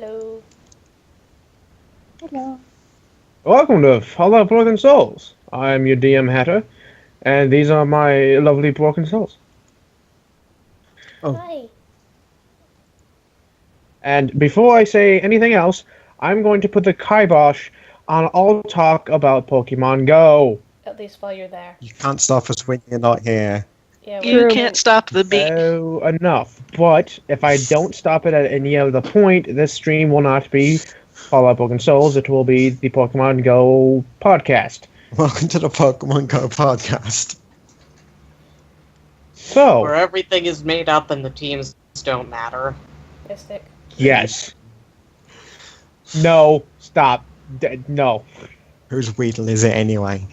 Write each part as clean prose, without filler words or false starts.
Hello. Hello. Welcome to Fallout Broken Souls. I'm your DM Hatter, and these are my lovely Broken Souls. Oh. Hi. And before I say anything else, I'm going to put the kibosh on all talk about Pokemon Go. At least while you're there. You can't stop us when you're not here. Yeah. You we're- can't stop the beat. Oh, enough. But if I don't stop it at any other point, this stream will not be Fallout Broken Souls. It will be the Pokemon Go podcast. Welcome to the Pokemon Go podcast. So, Where everything is made up and the teams don't matter. Mystic. yes. No, stop. No. Whose Weedle is it anyway?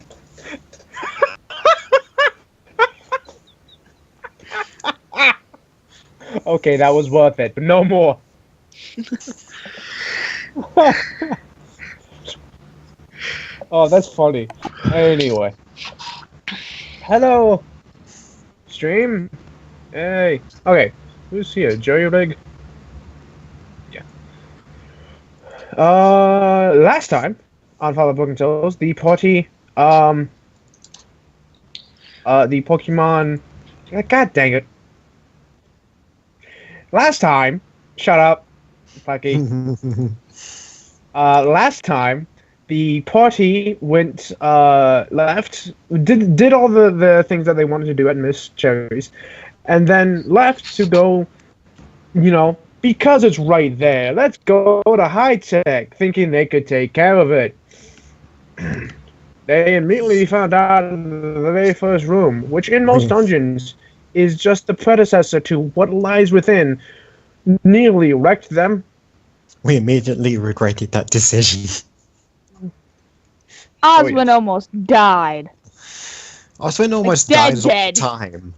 Okay, that was worth it, but no more. Oh, that's funny. Anyway. Hello, stream. Hey. Okay, who's here? Jerry Rig? Yeah. Last time on Fallout Broken Souls, the party, the Pokemon. God dang it. Last time, shut up, Bucky. Last time, the party went left, did all the things that they wanted to do at Miss Cherry's, and then left to go, because it's right there. Let's go to High Tech, thinking they could take care of it. They immediately found out in the very first room, which in most dungeons is just the predecessor to what lies within, nearly wrecked them. We immediately regretted that decision. Oswin almost died. Oswin almost Dead, dies all the dead. time.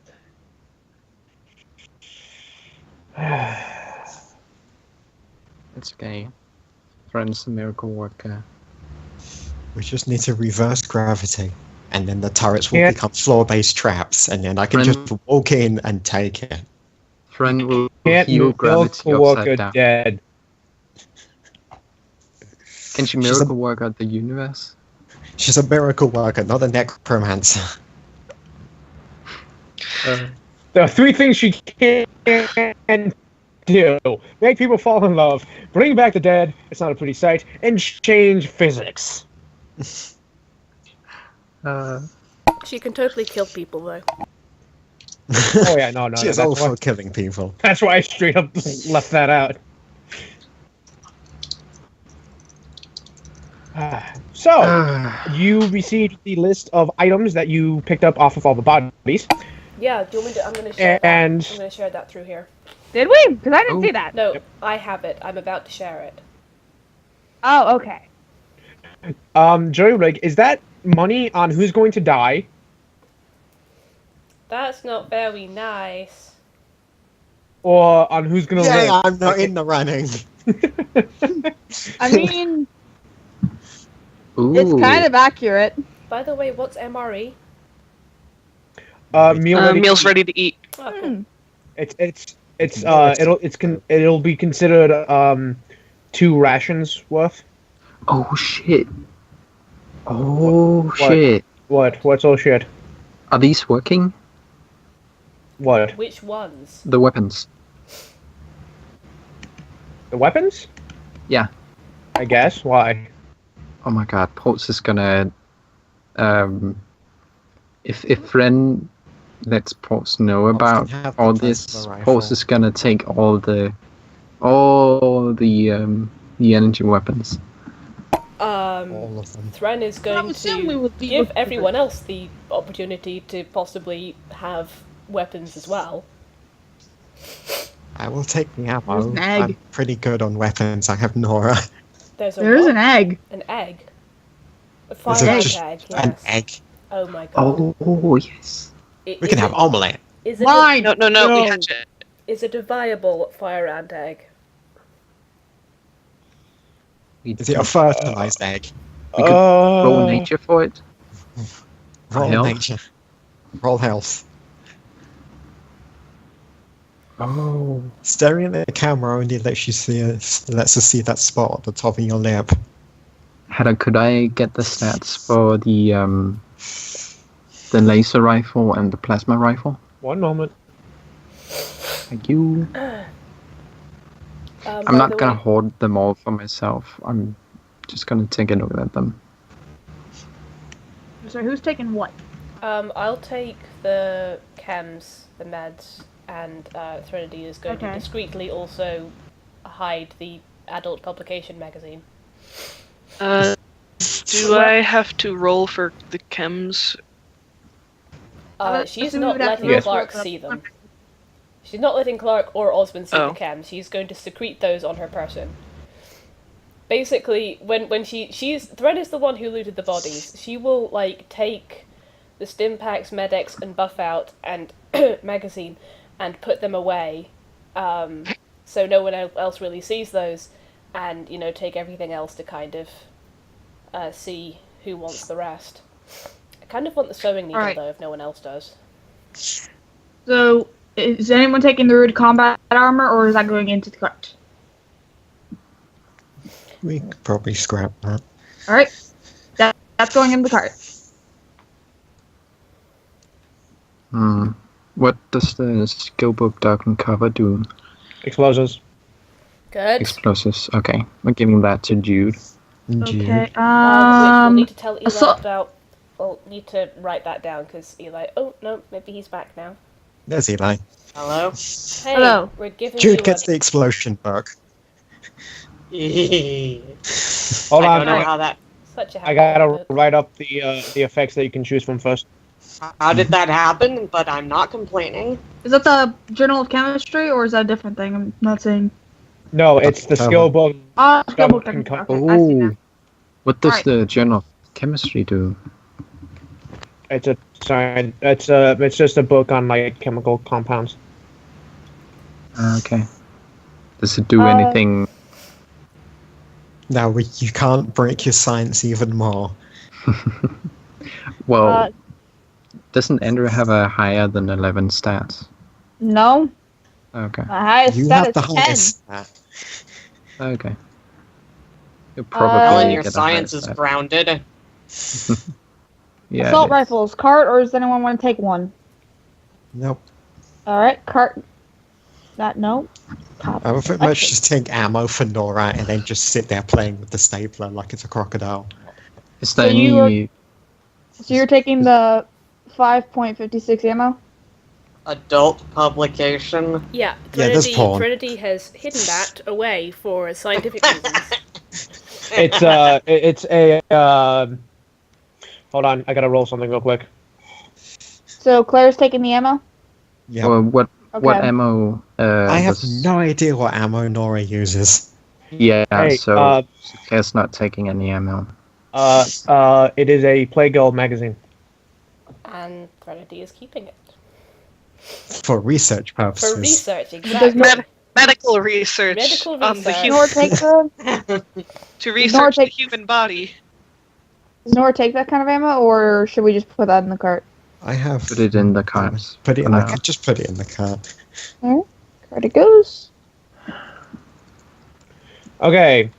It's okay. Friend's a miracle worker. We just need to reverse gravity. And then the turrets will Yeah. become floor-based traps, and then I can just walk in and take it. Friend will Can't heal gravity miracle worker upside down. dead. Can she miracle work out the universe? She's a miracle worker, not a necromancer. There are three things she can do: make people fall in love, bring back the dead, it's not a pretty sight, and change physics. She can totally kill people though. Oh yeah, no. She's all for killing people. That's why I straight up left that out. So, you received the list of items that you picked up off of all the bodies. Yeah. Do you want me to? I'm gonna share And- that. I'm gonna share that through here. Did we? Because I didn't see that. No, I have it. I'm about to share it. Oh, okay. Joey Rig, is that money on who's going to die? That's not very nice. Or on who's going to live? Yeah, I'm not in the running. I mean, Ooh. it's kind of accurate. By the way, what's MRE? Meals ready to eat. Oh, cool. It'll be considered 2 rations worth. Oh shit. Oh What? shit. What's all shit? Are these working? What? Which ones? The weapons. The weapons? Yeah. I guess. Why? Oh my god, Pulse is gonna if Ren lets Pulse know about can have the all Plasma this, rifle. Pulse is gonna take all the energy weapons. All of them. Thren is going to give everyone else the opportunity to possibly have weapons as well. I will take the ammo. There's an egg. I'm pretty good on weapons. I have Nora. There's An egg. An egg. A There's fire just egg. an Yes. egg. Oh my god. Oh yes. We can have omelette. Is it Mine. No, No. we hatch it. Is it a viable fire ant egg? Is it a fertilized egg? We could roll nature for it. Roll Health. nature. Roll health. Oh. Staring at the camera only lets us see that spot at the top of your lip. Hedda, could I get the stats for the laser rifle and the plasma rifle? One moment. Thank you. I'm By not the gonna way, hoard them all for myself. I'm just gonna take a look at them. So who's taking what? I'll take the chems, the meds, and Threnody is going to Okay. discreetly also hide the adult publication magazine. Do I have to roll for the chems? She's assume not we'd have to letting roll Clark for the- see them. She's not letting Clark or Osmond see Oh. the chems. She's going to secrete those on her person. Basically, when she's Thread is the one who looted the bodies. She will like take the stim packs, Medex, and Buff Out and magazine and put them away, so no one else really sees those, and take everything else to kind of see who wants the rest. I kind of want the sewing needle Alright. though, if no one else does. So, is anyone taking the rude combat armor, or is that going into the cart? We could probably scrap that. Alright. That's going in the cart. What does the skill book document cover do? Explosions. Good. Explosives. Okay, I'm giving that to Jude. Okay. Which we'll need to tell Eli assault- about. We'll need to write that down because Eli. Oh no, maybe he's back now. There's Eli. Hello? Hey, Hello. we're giving Jude you gets the explosion book. Hold I on. don't know how that. such a I happy gotta book. write up the effects that you can choose from first. How did that happen? But I'm not complaining. Is that the Journal of Chemistry, or is that a different thing? I'm not saying. No, it's the skill book. Skill book. Can Okay, I come- see now. What does Alright. the Journal of Chemistry do? It's it's just a book on like chemical compounds. Okay. Does it do Uh, anything? Now you can't break your science even more. Well, Uh, doesn't Andrew have a higher than 11 stats? No. Okay. My highest You stat have the is 10. highest stat. Okay. You'll Ellen, probably your get a science higher is stat. grounded. Yeah. Assault it is. rifles, cart, or does anyone want to take one? Nope. Alright, cart. No. Cop. I would pretty much just take ammo for Nora and then just sit there playing with the stapler like it's a crocodile. Is there So you any? So you're taking the 5.56 ammo? Adult publication. Yeah, Yeah, there's Trinity, porn. Trinity has hidden that away for scientific reasons. It's a hold on, I gotta roll something real quick. So Claire's taking the ammo? Yeah. Or what Okay. ammo? I have was- no idea what ammo Nora uses. Yeah. Hey, so Claire's not taking any ammo. it is a Playgirl magazine. And Trinity is keeping it. For research purposes. For research, Does exactly. Medical research Medical on the research. Nora take the to research the take- human body. Does Nora take that kind of ammo, or should we just put that in the cart? I have. Put it in the cards. Put it in for the now. Just put it in the cart. Cart it goes. Okay.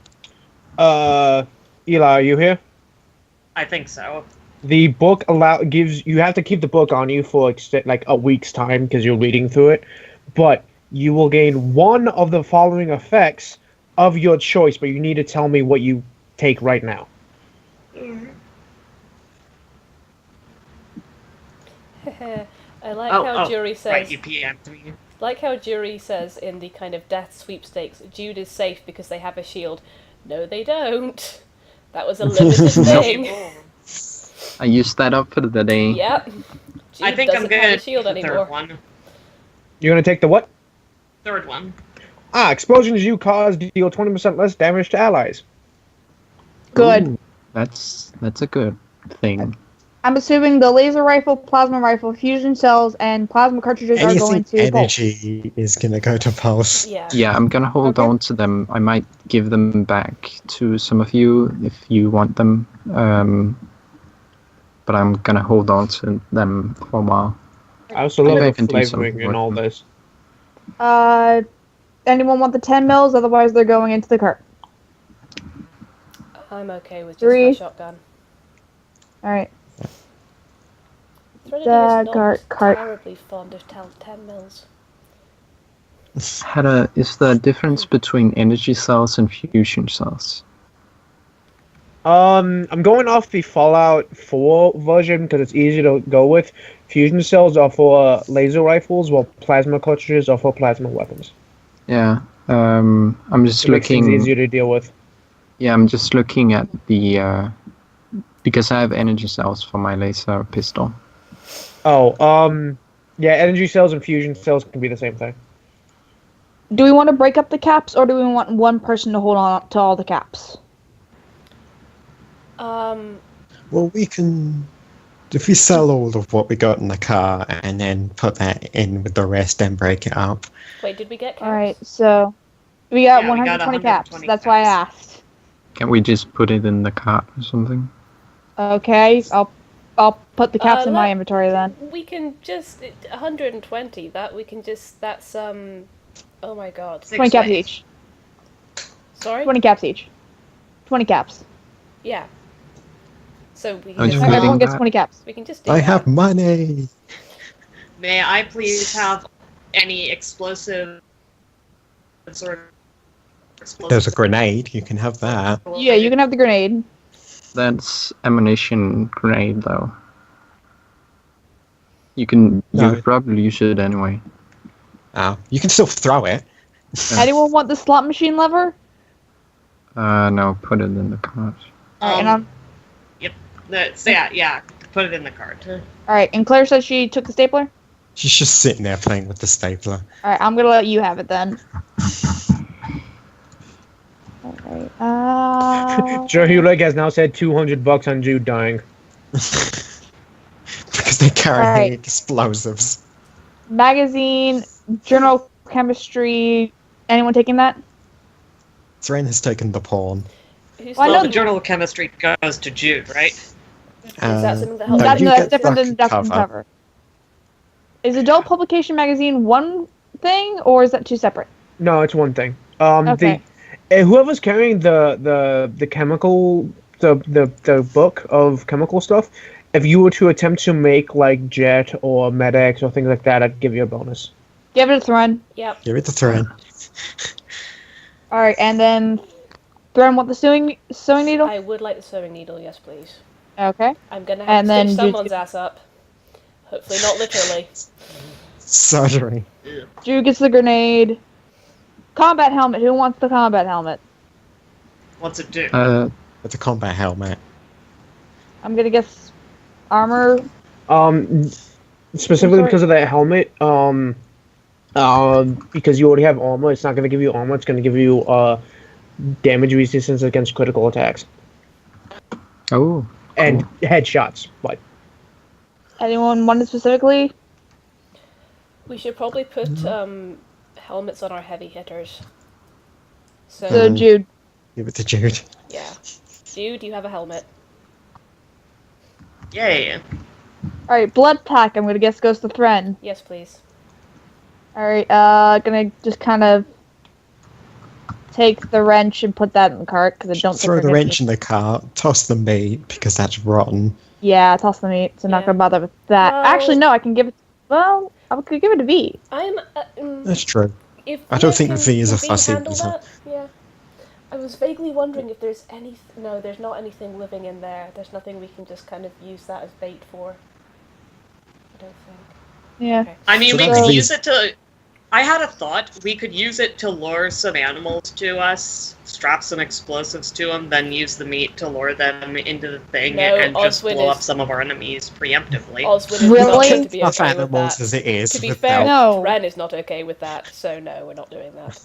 Eli, are you here? I think so. The book gives you have to keep the book on you for like a week's time because you're reading through it, but you will gain one of the following effects of your choice, but you need to tell me what you take right now. I like how Jury says. Right, you PM3. Like how Jury says in the kind of death sweepstakes, Jude is safe because they have a shield. No, they don't. That was a limited thing. I used that up for the day. Yep. Jude I think I'm doesn't have a good. shield The anymore. third one. You're gonna take the what? Third one. Explosions you cause deal 20% less damage to allies. Good. Ooh, that's a good thing. I'm assuming the laser rifle, plasma rifle, fusion cells, and plasma cartridges are going Anything to Pulse. energy is gonna go to Pulse. Yeah. Yeah, I'm gonna hold Okay. on to them. I might give them back to some of you if you want them. But I'm gonna hold on to them for a while. I also Maybe love I the can do flavoring something in with all them. this. Anyone want the 10 mils? Otherwise, they're going into the cart. I'm okay with just 3. my shotgun. All right. Threaded is not cart. terribly fond of 10 mils. Hedda, is there a difference between energy cells and fusion cells? I'm going off the Fallout 4 version because it's easy to go with. Fusion cells are for laser rifles, while plasma cartridges are for plasma weapons. Yeah. I'm just It makes things looking. easier to deal with. Yeah, I'm just looking at the because I have energy cells for my laser pistol. Oh, yeah, energy cells and fusion cells can be the same thing. Do we want to break up the caps, or do we want one person to hold on to all the caps? Well, we can. If we sell all of what we got in the car and then put that in with the rest and break it up. Wait, did we get caps? All right, so we got Yeah, we got 120 caps. 120 That's why I caps. asked. Can we just put it in the cart or something? Okay, I'll put the caps in my let- inventory then. We can just 120. That's Oh my god. 20 caps ways. each. Sorry. 20 caps each. 20 caps. Yeah. So we I'm can just just, Okay, everyone reading gets that. 20 caps. we can just do I that. have money. May I please have any explosives or explosives? There's a grenade. You can have that. Yeah, you can have the grenade. That's ammunition grenade though. You can No. you could probably use it anyway. Oh, you can still throw it. Anyone want the slot machine lever? No, put it in the cart. Alright, and Yeah, put it in the cart. alright, and Claire said she took the stapler? She's just sitting there playing with the stapler. Alright, I'm gonna let you have it then. Alright, Joe Hulig has now said $200 on Jude dying. Because they carry Alright. explosives. magazine, journal chemistry. Anyone taking that? Thrain has taken the pawn. Who's Well, I Well, know the the- Journal of Chemistry goes to Jude, right? Is that something that no, helps? you That's get different than front Duck and cover. Cover. Is adult publication magazine one thing, or is that two separate? No, it's one thing. Okay. Whoever's carrying the chemical the book of chemical stuff, if you were to attempt to make like Jet or Med-X or things like that, I'd give you a bonus. Give it a thread. Yep. Give it to Thrain. All right, and then Thread want the sewing needle. I would like the sewing needle, yes, please. Okay. I'm gonna have And to then stitch do- someone's ass up. Hopefully not literally. Surgery. Drew gets the grenade. Combat helmet. Who wants the combat helmet? What's it do? With the combat helmet. I'm gonna guess armor. Specifically sorry. because of that helmet, because you already have armor, it's not going to give you armor. It's going to give you damage resistance against critical attacks Oh. and headshots. But Anyone want it specifically? We should probably put helmets on our heavy hitters. So, So Jude. Give it to Jude. yeah. Dude, you have a helmet. Yay. All right, blood pack. I'm gonna guess goes to Thren. Yes, please. All right, gonna just kind of take the wrench and put that in the cart because I don't think Throw we're the gonna wrench in the cart. Toss the meat because that's rotten. Yeah, toss the meat. So not Yeah. gonna bother with that. Well- Actually, no, I can give it. Well, I could give it to V. I'm. That's true. If I don't yeah, think can- V is a can fussy handle user. that? Yeah. I was vaguely wondering if there's any. No, there's not anything living in there. There's nothing we can just kind of use that as bait for. I don't think. Yeah. Okay. I mean, So we that's could the- use it to. I had a thought. We could use it to lure some animals to us, strap some explosives to them, then use the meat to lure them into the thing No, and just Oswin blow is- up some of our enemies preemptively. Oswin is Really? not going to be Enough okay with animals that. as it is. To be without- fair, No. Ren is not okay with that, so no, we're not doing that.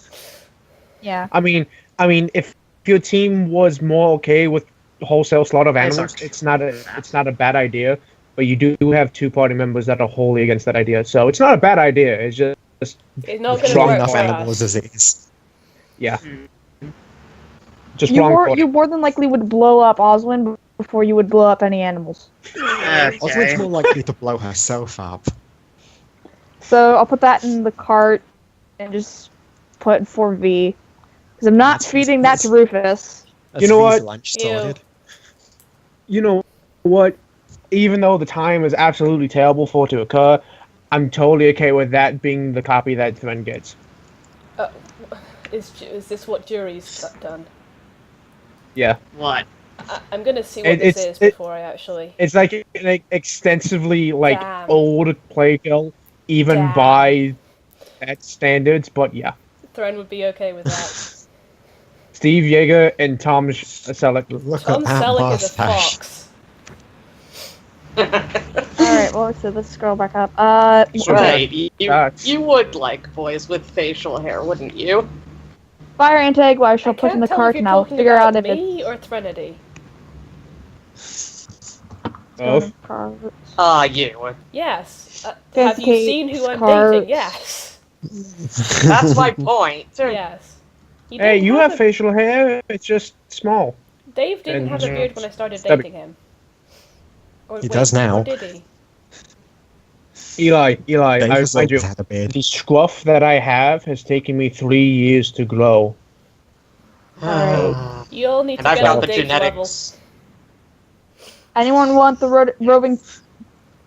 Yeah. I mean, if your team was more okay with wholesale slaughter of Yes, animals, sir. it's not a bad idea. But you do have two party members that are wholly against that idea, so it's not a bad idea. It's just It's not going to Strong work enough for animals us. as it is. just You wrong. you more than likely would blow up Oswin before you would blow up any animals. Oswald's Okay. more likely to blow herself up. So I'll put that in the cart. and just put 4V. Because I'm not That's- feeding that to Rufus. You know V's what? lunch Ew. sorted. You know what? Even though the time is absolutely terrible for it to occur, I'm totally okay with that being the copy that Thren gets. Is this what jury's done? Yeah. What? I'm gonna see what this is before I actually. It's like an extensively Damn. old playbill, even Damn. by that standards. But yeah, Thren would be okay with that. Steve Yeager and Tom Selleck. Look Tom at that Selleck is a mustache. fox. Alright, well, so let's scroll back up. Right, Sucks. you would like boys with facial hair, wouldn't you? Fire intake, while I I shall push in can't the tell cart if and you're I'll talking figure about out if me it's... or Threnody. Both. You. Yes. Have you seen who I'm dating? Yes. That's my point. Yes. He Hey, didn't you have a- facial hair. It's just small. Dave didn't and- have a beard when I started Stubby. dating him. Or, He does now. Or did he? Eli, Davis I do. always had a beard. The scruff that I have has taken me 3 years to grow. Alright. You all need And to I've get got on the Dave's level. genetics. Anyone want the roving... Do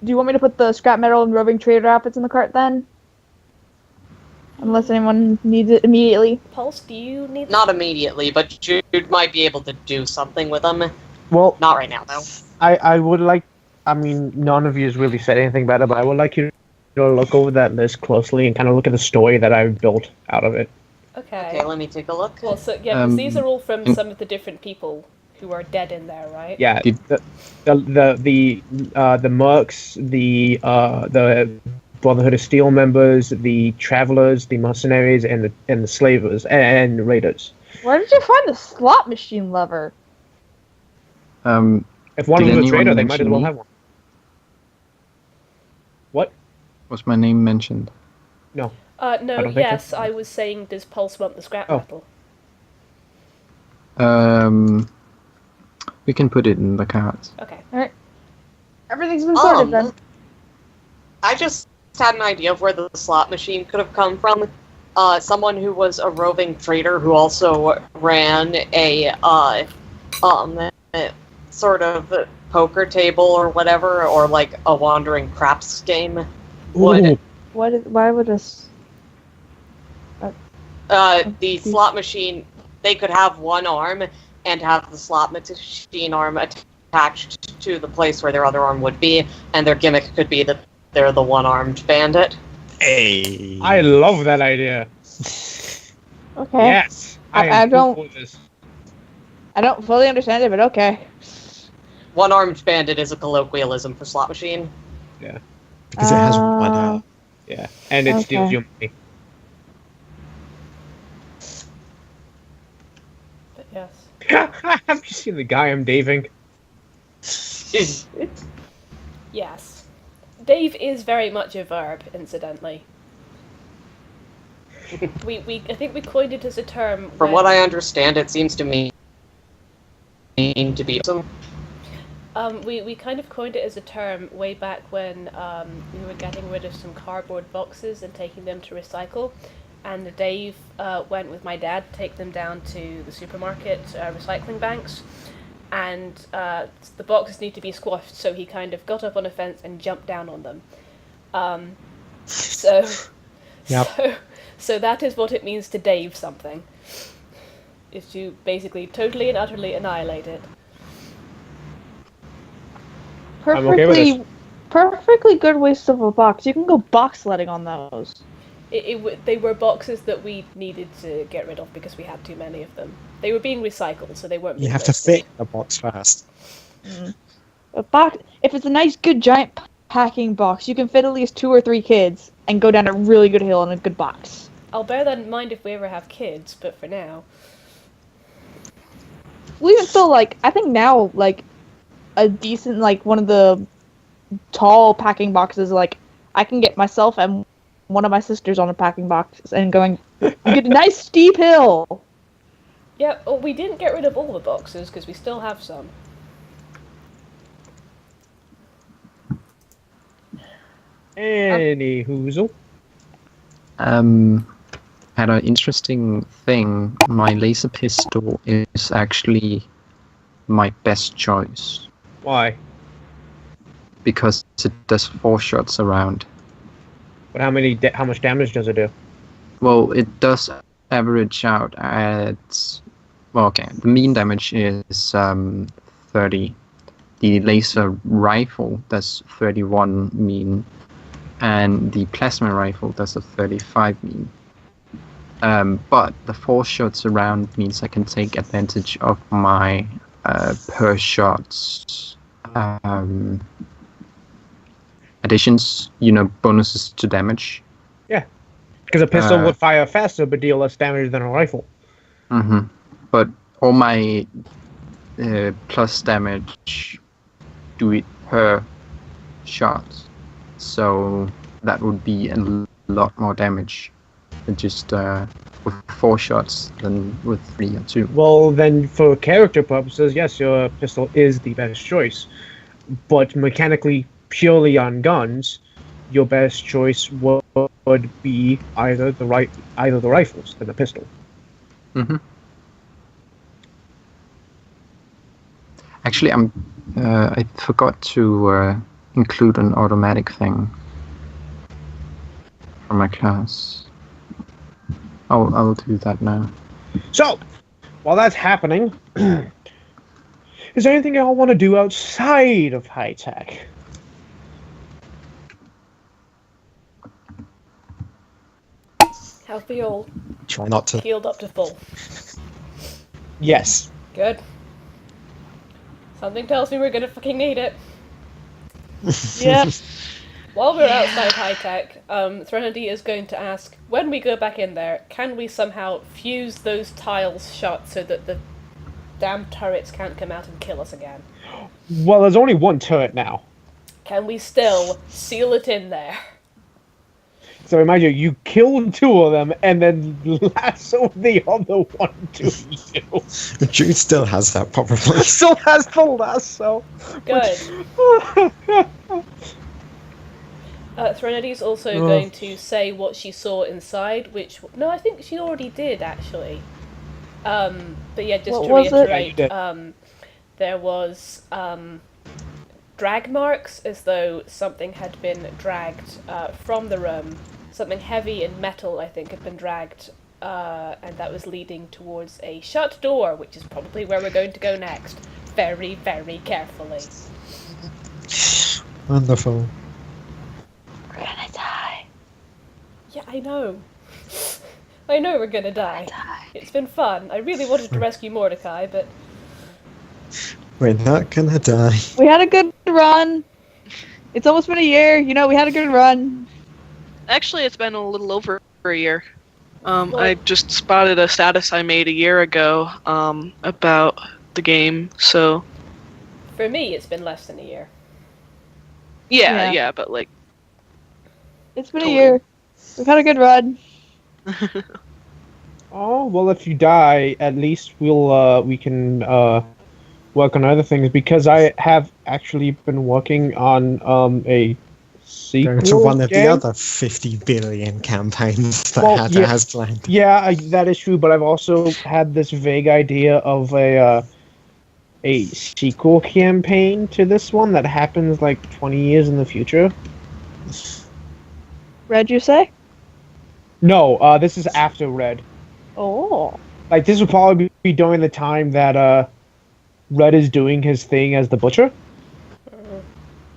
you want me to put the scrap metal and roving trader outfits in the cart then? Unless anyone needs it immediately. Pulse, do you need... Not immediately, but you might be able to do something with them. Well, Not right now, though. I would like. I mean, none of you has really said anything about it, but I would like you to look over that list closely and kind of look at the story that I've built out of it. Okay, let me take a look. Well, so, yeah, because these are all from some of the different people who are dead in there, right? Yeah, Did- the mercs, the Brotherhood of Steel members, the travelers, the mercenaries, and the slavers and raiders. Where did you find the slot machine lever? If one Did of them is a anyone trader, they might as mention well me? have one. What? Was my name mentioned? No. No, I don't think yes, so. I was saying, does Pulse want the scrap Oh. metal? We can put it in the cards. Okay. Everything's been sorted then. I just had an idea of where the slot machine could have come from. Someone who was a roving trader who also ran a sort of poker table or whatever, or like a wandering craps game. Ooh, Why would us... The slot machine, they could have one arm and have the slot machine arm attached to the place where their other arm would be, and their gimmick could be that they're the one-armed bandit. Hey. I love that idea. Okay. Yes. I am don't- for this. I don't fully understand it, but okay. One-armed bandit is a colloquialism for slot machine. Because it has one out. Yeah, and it steals Okay. your money. But yes. Have you seen the guy I'm daving? Yes. Dave is very much a verb, incidentally. I think we coined it as a term. From what I understand, it seems to me to be We kind of coined it as a term way back when we were getting rid of some cardboard boxes and taking them to recycle. And Dave went with my dad to take them down to the supermarket recycling banks. And the boxes need to be squashed, so he kind of got up on a fence and jumped down on them. Yep. So that is what it means to Dave something. Is to basically totally and utterly annihilate it. I'm okay with this. Perfectly good waste of a box. You can go box sledding on those. They were boxes that we needed to get rid of because we had too many of them. They were being recycled, so they weren't You being have to wasted. fit the box first. A box. If it's a nice, good, giant packing box, you can fit at least 2 or 3 kids and go down a really good hill in a good box. I'll bear that in mind if we ever have kids, but for now... Well, even still, I think now, a decent, one of the tall packing boxes, I can get myself and one of my sisters on a packing box and going, get a nice steep hill. Yeah, well, we didn't get rid of all the boxes, because we still have some. Any hoozle. had an interesting thing. My laser pistol is actually my best choice Why? because it does 4 shots around. But how much damage does it do? Well, it does average out at... Well, okay, the mean damage is 30. The laser rifle does 31 mean, and the plasma rifle does a 35 mean. But the 4 shots around means I can take advantage of my per shots additions, bonuses to damage. Because a pistol would fire faster but deal less damage than a rifle. Mm-hmm. But all my plus damage do it per shot, so that would be a lot more damage than just with 4 shots than with 3 or 2. Well, then, for character purposes, yes, your pistol is the best choice. But mechanically, purely on guns, your best choice would be either the rifles than the pistol. Mm-hmm. Actually, I forgot to include an automatic thing for my class. I'll do that now. So, while that's happening, is there anything y'all want to do outside of high tech? How's the all Try not to. healed up to full? Yes. Good. Something tells me we're gonna fucking need it. Yeah. While we're outside high tech, Threnody is going to ask, when we go back in there, can we somehow fuse those tiles shut so that the damn turrets can't come out and kill us again? Well, there's only one turret now. Can we still seal it in there? So imagine you killed 2 of them and then lasso the other one to you. Jude still has that, probably. Still has the lasso. Good. Threnodi's also going to say what she saw inside, which... No, I think she already did, actually. But yeah, just What to was it? reiterate, Yeah, you there was drag marks, as though something had been dragged from the room. Something heavy and metal, I think, had been dragged, and that was leading towards a shut door, which is probably where we're going to go next. Very, very carefully. Wonderful. We're gonna die. Yeah, I know. I know we're gonna die. It's been fun. I really wanted to rescue Mordecai, but... We're not gonna die. We had a good run. It's almost been a year. We had a good run. Actually, it's been a little over a year. I just spotted a status I made a year ago about the game, so... For me, it's been less than a year. Yeah, but like... It's been a year. We've had a good run. Oh, well, if you die, at least we can work on other things, because I have actually been working on a sequel Going to one of game. the other 50 billion campaigns that Hatter has planned. Yeah, that is true, but I've also had this vague idea of a sequel campaign to this one that happens like 20 years in the future. Red, you say? No, this is after Red. Oh. Like, this would probably be during the time that Red is doing his thing as the Butcher.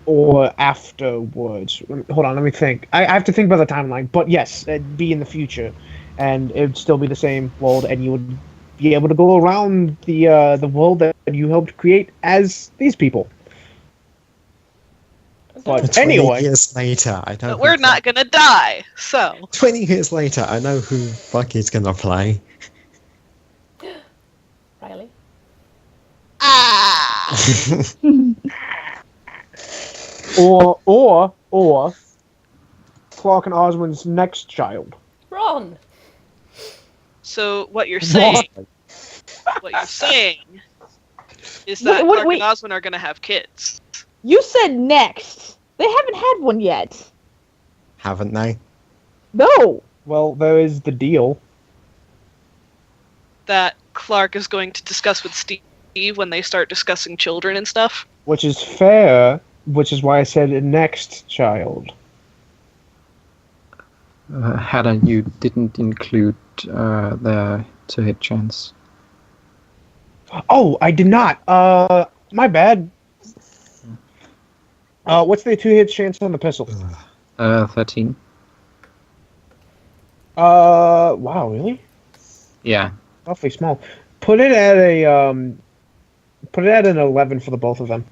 Or afterwards. Hold on, let me think. I have to think about the timeline. But yes, it'd be in the future. And it would still be the same world, and you would be able to go around the world that you helped create as these people. But 20 anyway. years later, I know. But we're not gonna die, so... 20 years later, I know who Bucky's gonna play. Riley? Or Clark and Osmond's next child. Ron! So what you're saying... what you're saying... is that Clark and Osmond are gonna have kids. You said next. They haven't had one yet. Haven't they? No. Well, there is the deal. that Clark is going to discuss with Steve when they start discussing children and stuff. Which is fair, which is why I said next child. Hannah, you didn't include the two-hit chance. Oh, I did not. My bad. What's the 2-hit chance on the pistol? 13. Wow, really? Yeah. Awfully small. Put it at an 11 for the both of them.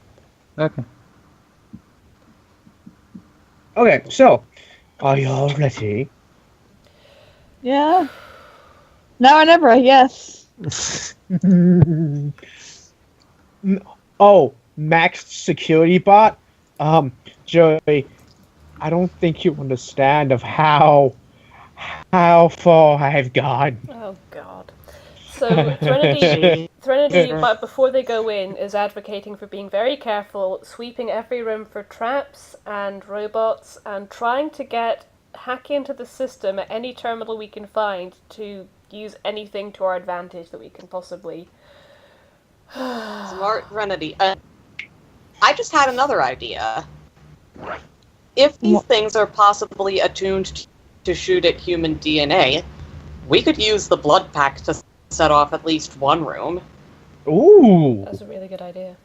Okay. Okay, so are y'all ready? Yeah. Now or never, yes. Oh, Max security bot. Joey, I don't think you understand of how far I've gone. Oh God. So Threnody, but before they go in, is advocating for being very careful, sweeping every room for traps and robots, and trying to hack into the system at any terminal we can find to use anything to our advantage that we can possibly. Smart Renedy. I just had another idea. If these things are possibly attuned to shoot at human DNA, we could use the blood pack to set off at least one room. Ooh. That's a really good idea.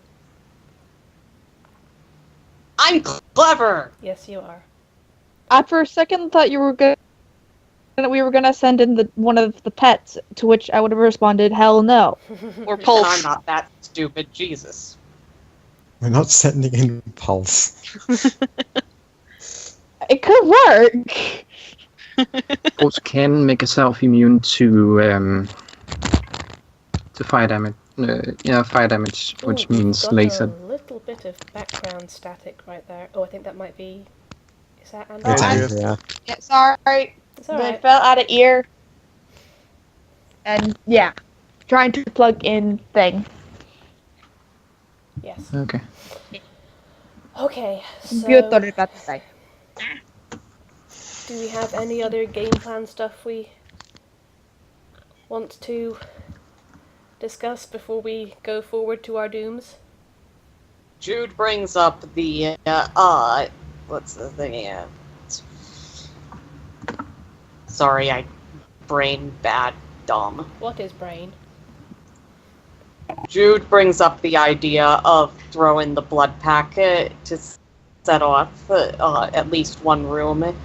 I'm clever! Yes, you are. I for a second thought we were gonna send in one of the pets, to which I would have responded, hell no. Or And I'm Pulse. not that stupid, Jesus. We're not sending in Pulse. It could work. Pulse can make itself immune to fire damage. Fire damage, which Ooh, means got laser. A little bit of background static right there. Oh, I think that might be. Is that Andrew? It's I'm- Andrea. Yeah, sorry. It's They alright. fell out of ear. And yeah. Trying to plug in thing. Yes. Okay. Okay. So, Computer got to say. do we have any other game plan stuff we want to discuss before we go forward to our dooms? Jude brings up the, what's the thing, sorry, I brain bad dumb. What is brain? Jude brings up the idea of throwing the blood pack to set off at least one room,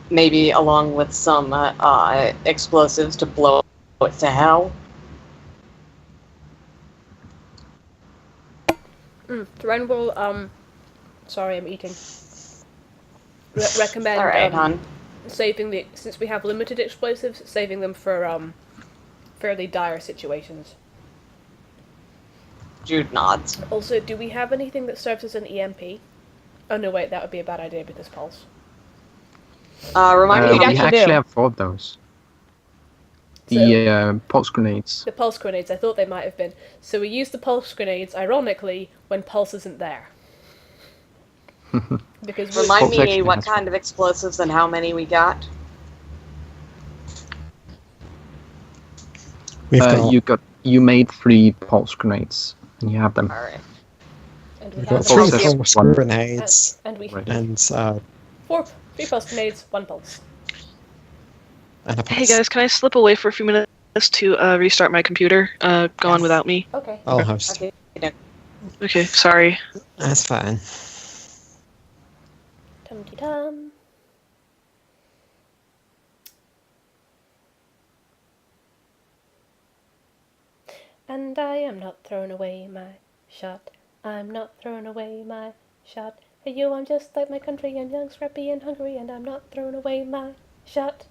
maybe along with some explosives to blow it to hell. Ren will, sorry, I'm eating. Recommend Alright, hon. saving since we have limited explosives, saving them for fairly dire situations. Jude nods. Also, do we have anything that serves as an EMP? Oh no, wait, that would be a bad idea because pulse. Remind me we We how actually actually do. have 4 of those. The pulse grenades. The pulse grenades, I thought they might have been. So we use the pulse grenades, ironically, when pulse isn't there. Because we, Remind Pulse me actually what has kind of explosives and how many we got. We've got You made 3 pulse grenades, and you have them. Alright. and we we've have got them 3 Pulse all- is pulse one. grenades and we Right. and 3 pulse grenades, 1 pulse. a Hey pulse. guys, can I slip away for a few minutes to restart my computer? Gone Yes. without me. Okay. I'll host. Okay. Okay, sorry. That's fine. Tum-de-tum. And I am not throwing away my shot. I'm not throwing away my shot. Hey you, I'm just like my country. I'm young, scrappy, and hungry, and I'm not throwing away my shot.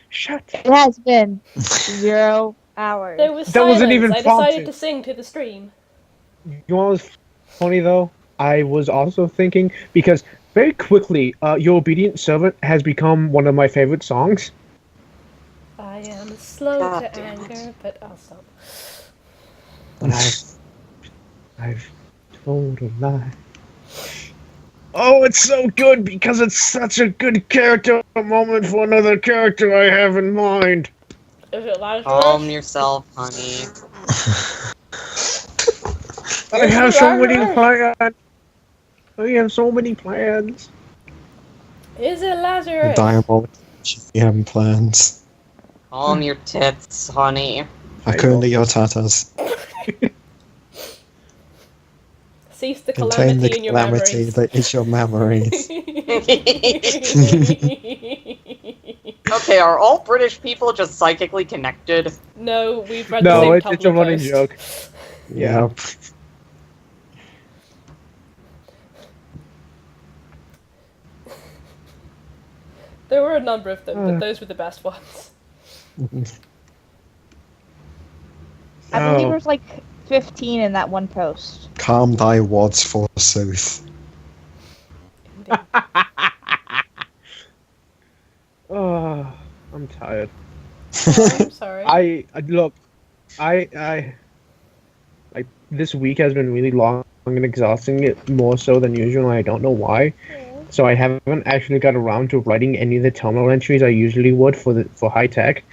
Shut. It has been 0 hours. There was That silence. wasn't even I decided prompted. to sing to the stream. You know what was funny though? I was also thinking because very quickly, "Your Obedient Servant" has become one of my favorite songs. I am slow God to damn it. anger, but I'll stop. But I've told a lie. Oh, it's so good because it's such a good character moment for another character I have in mind. Is it Lazarus? Calm yourself, honey. I have so many plans. I have so many plans. Is it Lazarus? Diabolical GM plans. Calm your tits, honey. Hakuna your tatas. Cease the Contain calamity the in your calamity memories. that is your memories. Okay, are all British people just psychically connected? No, we've read the No, same it's a Tumblr running post. joke. Yeah. Yep. There were a number of them, but those were the best ones. I believe Oh. there was like 15 in that one post. Calm thy wads forsooth. Oh, I'm tired. Oh, I'm sorry. I like this week has been really long and exhausting. It more so than usual. And I don't know why. So I haven't actually got around to writing any of the terminal entries I usually would for high tech.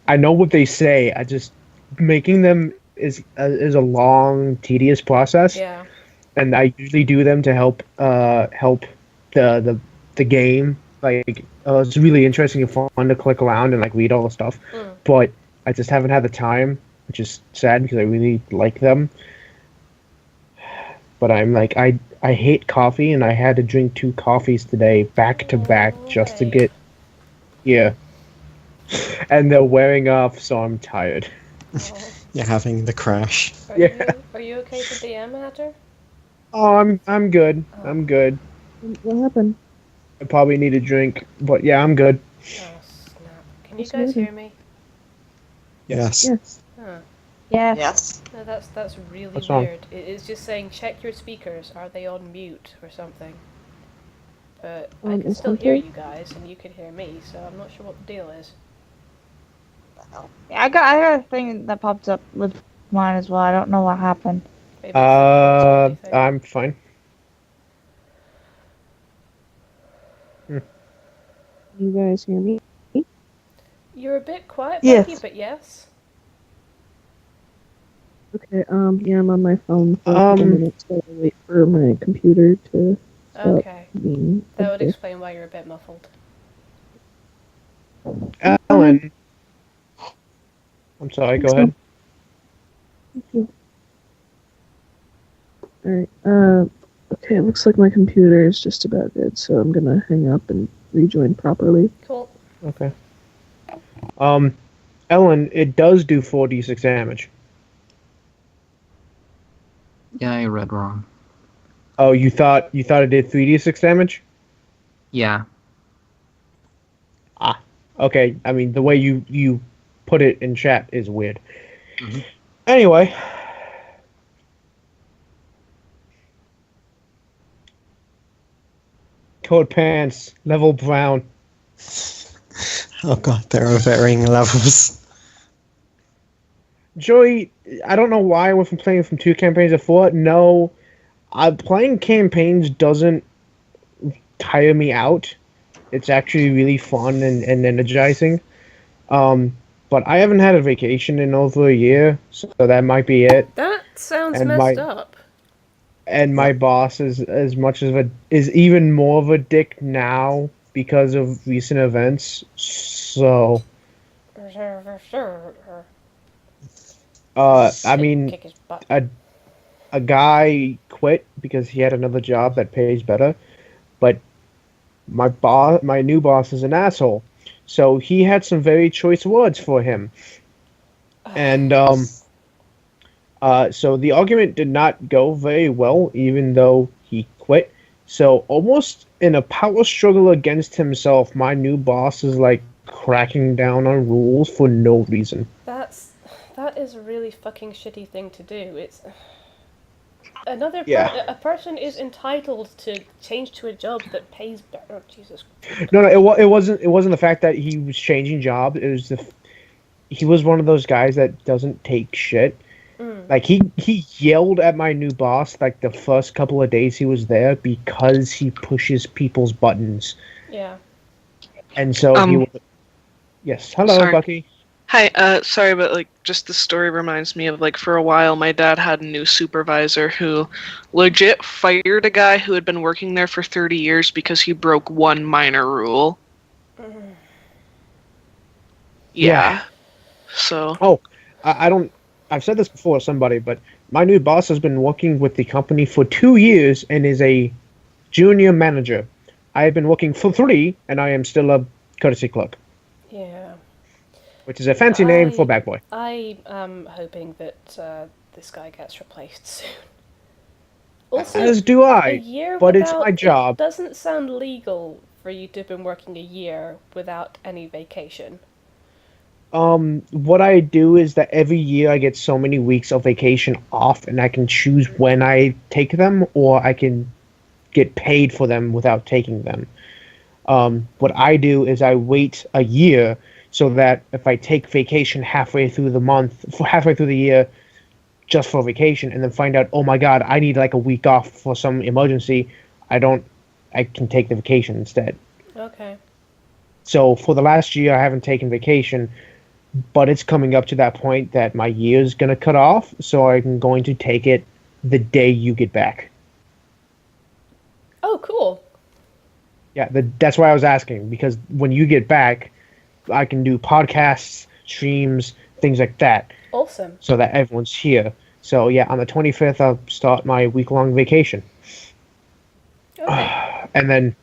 I know what they say. I just making them is a long, tedious process. Yeah. And I usually do them to help the game. Like it's really interesting and fun to click around and like read all the stuff. But I just haven't had the time, which is sad because I really like them. But I'm like I hate coffee and I had to drink 2 coffees today back to back just to get and they're wearing off, so I'm tired. Oh. You're having the crash. Are you okay to DM, Hatter? Oh, I'm good. I'm good. What happened? I probably need a drink, but yeah, I'm good. Oh, snap. Can you guys hear me? Yes. Huh. Yeah. Yes. No, that's really What's wrong? weird. It's just saying check your speakers. Are they on mute or something? But I can still hear you guys, and you can hear me, so I'm not sure what the deal is. What the hell? I got a thing that popped up with mine as well. I don't know what happened. Maybe it's a proximity thing. I'm fine. You guys hear me? You're a bit quiet, Yes. Becky, but yes. Okay, yeah, I'm on my phone for a couple minutes while I wait for my computer to stop Okay. being That would okay. explain why you're a bit muffled. Alan. I'm sorry, go ahead. Thank you. Alright, okay, it looks like my computer is just about good, so I'm gonna hang up and rejoin properly. Cool. Okay. Ellen, it does do 4d6 damage. Yeah, I read wrong. Oh, you thought it did 3d6 damage? Yeah. Okay, I mean, the way you put it in chat is weird. Mhm. Anyway. Code pants, level brown. Oh god, there are varying levels. Joey, I don't know why I went from playing from 2 campaigns to 4. No, playing campaigns doesn't tire me out. It's actually really fun and energizing. But I haven't had a vacation in over a year, so that might be it. That sounds And messed up. And my boss is is even more of a dick now because of recent events. So, I mean, Kick his butt. a guy quit because he had another job that pays better, but my new boss is an asshole, so he had some very choice words for him, and so the argument did not go very well, even though he quit. So almost in a power struggle against himself, my new boss is like cracking down on rules for no reason. That is a really fucking shitty thing to do. It's a person is entitled to change to a job that pays better. Oh, Jesus. No, it wasn't the fact that he was changing jobs. It was he was one of those guys that doesn't take shit. Like he yelled at my new boss like the first couple of days he was there because he pushes people's buttons. Yeah. And so he was. Yes. Hello, Sorry. Bucky. Hi, sorry, but like, just the story reminds me of like, for a while, my dad had a new supervisor who legit fired a guy who had been working there for 30 years because he broke one minor rule. Yeah. So. Oh, I don't. I've said this before to somebody, but my new boss has been working with the company for 2 years and is a junior manager. I have been working for 3, and I am still a courtesy clerk, Yeah. which is a fancy name for bad boy. I am hoping that this guy gets replaced soon. Also, As do a I, year but it's without, my job. It doesn't sound legal for you to have been working a year without any vacation. What I do is that every year I get so many weeks of vacation off, and I can choose when I take them, or I can get paid for them without taking them. What I do is I wait a year so that if I take vacation halfway through the year, just for vacation, and then find out, oh my god, I need like a week off for some emergency, I can take the vacation instead. Okay. So for the last year, I haven't taken vacation, but it's coming up to that point that my year is going to cut off, so I'm going to take it the day you get back. Oh, cool. Yeah, that's why I was asking, because when you get back, I can do podcasts, streams, things like that, Awesome. so that everyone's here. So yeah, on the 25th, I'll start my week-long vacation. Okay. And then,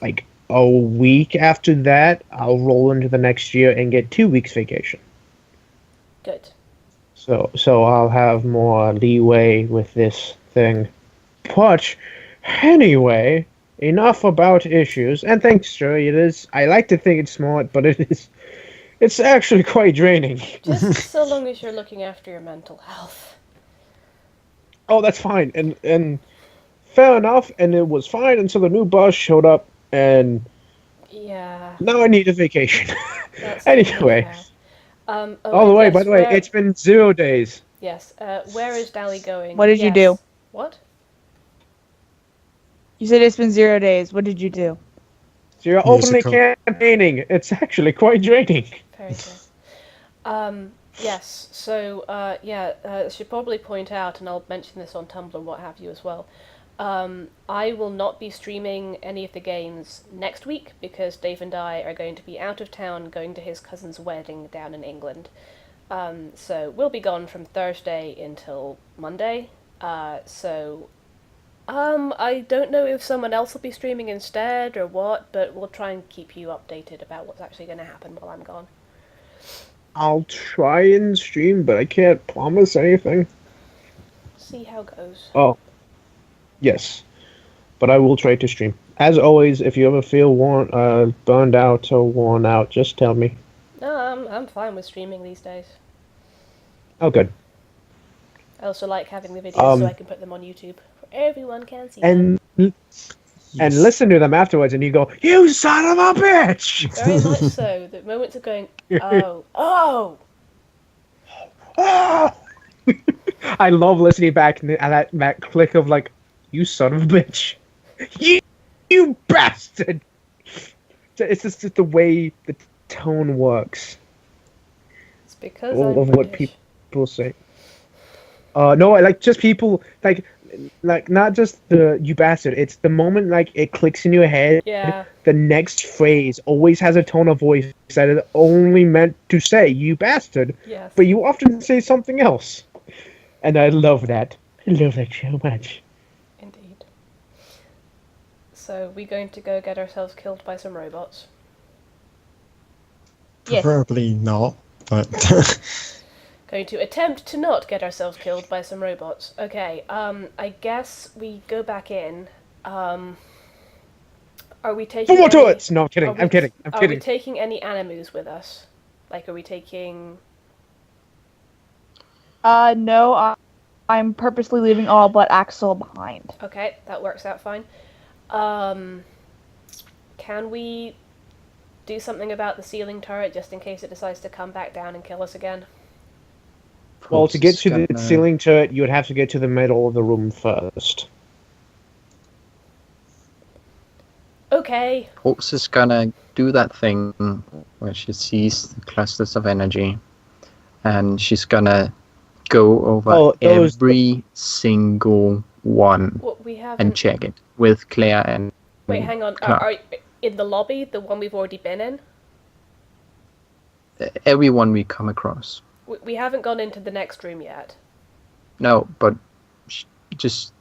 like, a week after that, I'll roll into the next year and get 2 weeks vacation. Good. So I'll have more leeway with this thing. But anyway, enough about issues. And thanks, Joey. It is. I like to think it's smart, but it's actually quite draining. Just so long as you're looking after your mental health. Oh, that's fine. And fair enough. And it was fine until the new boss showed up, and Yeah. now I need a vacation. That's Anyway. okay. Oh, All the way. yes, By the way, it's been 0 days. Yes. Where is Dally going? What did you do? What? You said it's been 0 days. What did you do? So you're openly Musical. campaigning. It's actually quite draining. Very good. Yes, so, I should probably point out, and I'll mention this on Tumblr and what have you as well, I will not be streaming any of the games next week, because Dave and I are going to be out of town going to his cousin's wedding down in England. So we'll be gone from Thursday until Monday, I don't know if someone else will be streaming instead or what, but we'll try and keep you updated about what's actually going to happen while I'm gone. I'll try and stream, but I can't promise anything. See how it goes. Oh, yes. But I will try to stream. As always, if you ever feel burned out or worn out, just tell me. No, I'm fine with streaming these days. Oh, good. I also like having the videos so I can put them on YouTube. Everyone can see them. And listen to them afterwards, and you go, "You son of a bitch!" Very much so. The moments of going, oh! Oh! I love listening back and that click of like, "You son of a bitch! You bastard!" It's just the way the tone works. It's because All I'm of what British. people say. No, I like just people like not just the "you bastard." It's the moment like it clicks in your head. Yeah. The next phrase always has a tone of voice that is only meant to say "you bastard," Yes. but you often say something else, and I love that. I love that so much. Indeed. So, we're going to go get ourselves killed by some robots. Yes. Preferably not, but Going to attempt to not get ourselves killed by some robots. Okay, I guess we go back in. Are we taking More any... turrets! No, I'm kidding. are we- I'm kidding. I'm Are we kidding. taking any animus with us? Like, are we taking... No, I'm purposely leaving all but Axel behind. Okay, that works out fine. Can we do something about the ceiling turret just in case it decides to come back down and kill us again? Well, to get to the Gonna- ceiling turret, you would have to get to the middle of the room first. Okay. Pulse is gonna do that thing where she sees the clusters of energy, and she's gonna go over every single one What we have. and check it with Claire and. Wait, hang on. Clark. Are in the lobby, the one we've already been in? Everyone we come across. We haven't gone into the next room yet. No, but just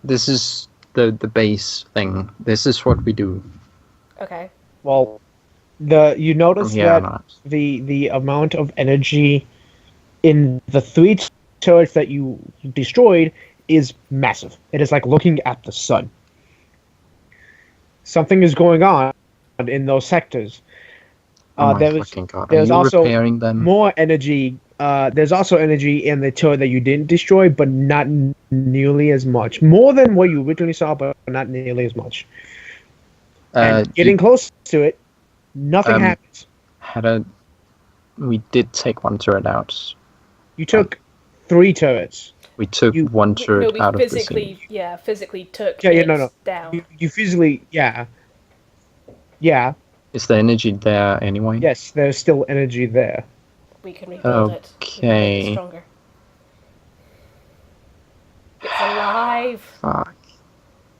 this is the base thing. This is what we do. Okay. Well, you notice From here that on out. the amount of energy in the 3 turrets that you destroyed is massive. It is like looking at the sun. Something is going on in those sectors. Oh my there's fucking god! there's Are you also repairing them? more energy. There's also energy in the turret that you didn't destroy, but not nearly as much. More than what you originally saw, but not nearly as much. And getting close to it, nothing happens. We did take one turret out. You took 3 turrets. We took one turret out of the scene. physically took No. down. You physically, yeah. Is the energy there anyway? Yes, there's still energy there. We can rebuild it. We can make it stronger. It's alive. Fuck.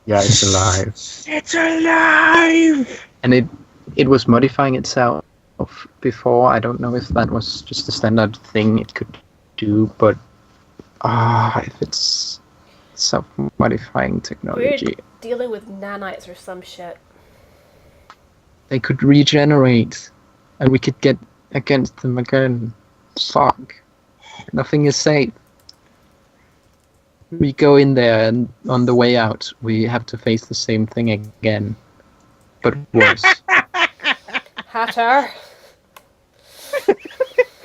Yeah, it's alive. It's alive! And it was modifying itself before. I don't know if that was just a standard thing it could do, but if it's self-modifying technology. We're dealing with nanites or some shit. They could regenerate, and we could get against them again. Fuck. Nothing is safe. We go in there, and on the way out, we have to face the same thing again. But worse. Hatter.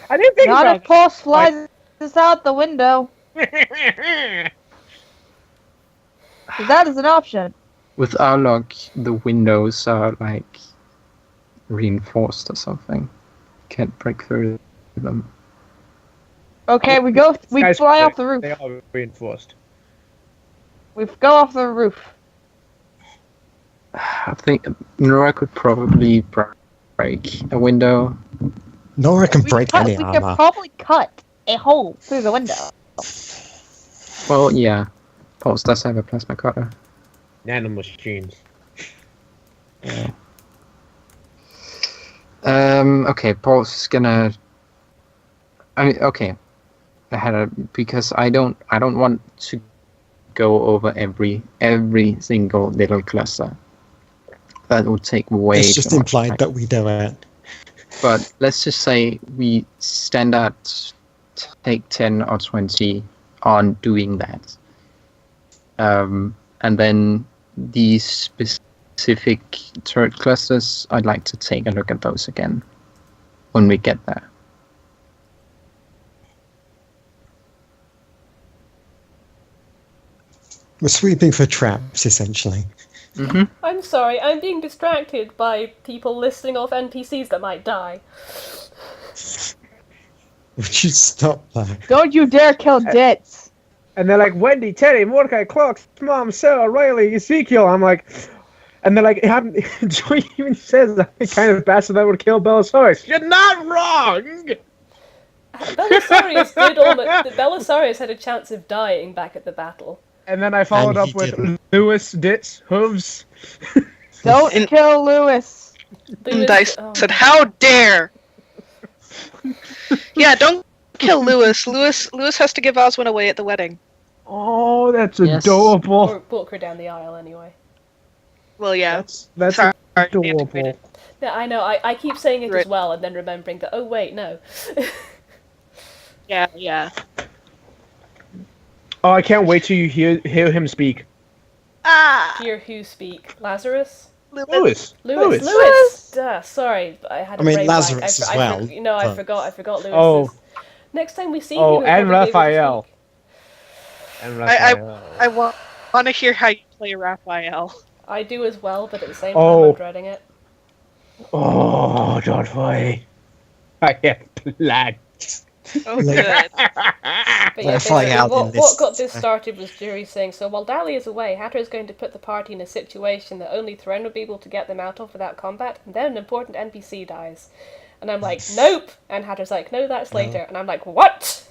I didn't think Not about if Pulse flies this out the window. 'Cause that is an option. With our luck, the windows are like reinforced or something. Can't break through them. Okay, we fly off the roof. They are reinforced. We go off the roof. I think Nora could probably break a window. Nora can break any We armor. could probably cut a hole through the window. Well, yeah. Pulse does have a plasma cutter. Nanomachines. Yeah. Okay, Pulse is gonna. Okay. Because I don't want to go over every single little cluster. That would take way It's just too much implied time. that we do it. But let's just say we standard take 10 or 20 on doing that. And then these specific turret clusters, I'd like to take a look at those again when we get there. We're sweeping for traps, essentially. Mm-hmm. I'm sorry, I'm being distracted by people listing off NPCs that might die. Would you stop that? Don't you dare kill Ditz. And they're like, Wendy, Teddy, Mordecai, Clark, Mom, Sarah, Riley, Ezekiel. I'm like, and they're like, Joey even says that kind of bastard that would kill Belisarius. You're not wrong! Belisarius did almost. Belisarius had a chance of dying back at the battle. And then I followed And up he with didn't. Lewis, Ditz, Hooves. Don't kill Lewis. Lewis- Dice oh. said, "How dare!" Yeah, don't kill Lewis. Lewis has to give Oswin away at the wedding. Oh, that's Yes. adorable. Or walk her down the aisle anyway. Well, yeah. That's Sorry, adorable. antiquated. Yeah, I know. I keep saying it Right. as well, and then remembering that. Oh wait, no. Yeah. Oh, I can't wait till you hear him speak. Ah, Hear who speak? Lazarus? Lewis. Lewis. Duh, sorry, I had. I mean, a brain Lazarus blank. as well, I but- forgot. I forgot Lewis. Oh. Next time we see Oh, him, we'll and probably be able to Raphael. speak. And I Raphael. want to hear how you play Raphael. I do as well, but at the same time, Oh. I'm dreading it. Oh, don't worry. I have plans. Oh, Like- good. But yeah, We're flying basically, out in what this- got this started was Jury saying, so while Dally is away, Hatter is going to put the party in a situation that only Thren will be able to get them out of without combat, and then an important NPC dies. And I'm like, nope! And Hatter's like, no, that's No. later. And I'm like, what?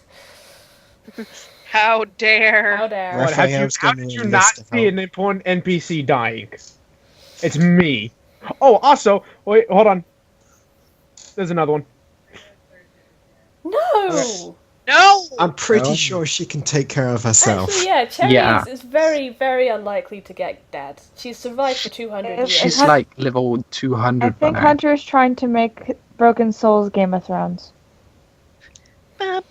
How dare. How dare. Right. How Raphael's did gonna you enlist not to see help. an important NPC dying? It's me. Oh, also, wait, hold on. There's another one. No! No! I'm pretty Oh. sure she can take care of herself. Actually, yeah, Cherry Yeah. is very, very unlikely to get dead. She's survived for 200 It's- years. She's Hun- like level 200 I think by now. Hunter is trying to make Broken Souls Game of Thrones. We're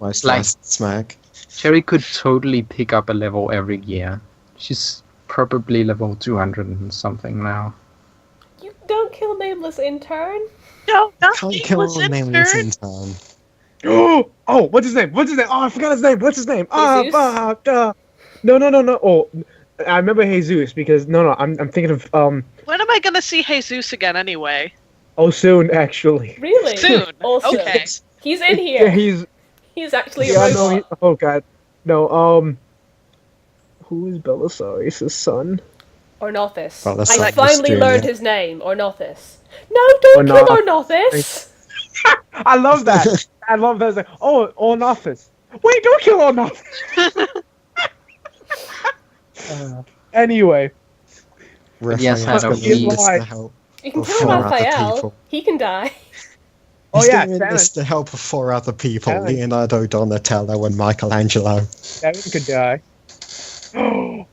almost Like- last smack. Cherry could totally pick up a level every year. She's probably level 200 and something now. You don't kill Nameless Intern? No, Can't nothing kill was a in nameless turn. intern. Oh, what's his name? What's his name? Oh, I forgot his name. What's his name? Jesus? No. Oh, I remember Jesus because I'm thinking of When am I gonna see Jesus again anyway? soon actually. Really? Soon. Also, Okay. he's in Yeah, here. he's actually a yeah. robot. No, oh god, no. Who is Belisarius' son? Ornothus. Oh, that's I like finally mystery, learned yeah. his name, Ornothus. No, don't kill Ornothus! I love that. I love that. It's like, oh, Ornothus. Wait, don't kill Ornothus. Anyway, Yes, Raphael's Hannah, gonna we- enlist Why? the help You can of kill 4 other Raphael. people. He can die. Oh, He's yeah, gonna Shannon. enlist the help of 4 other people: Shannon. Leonardo, Donatello, and Michelangelo. Devin could die.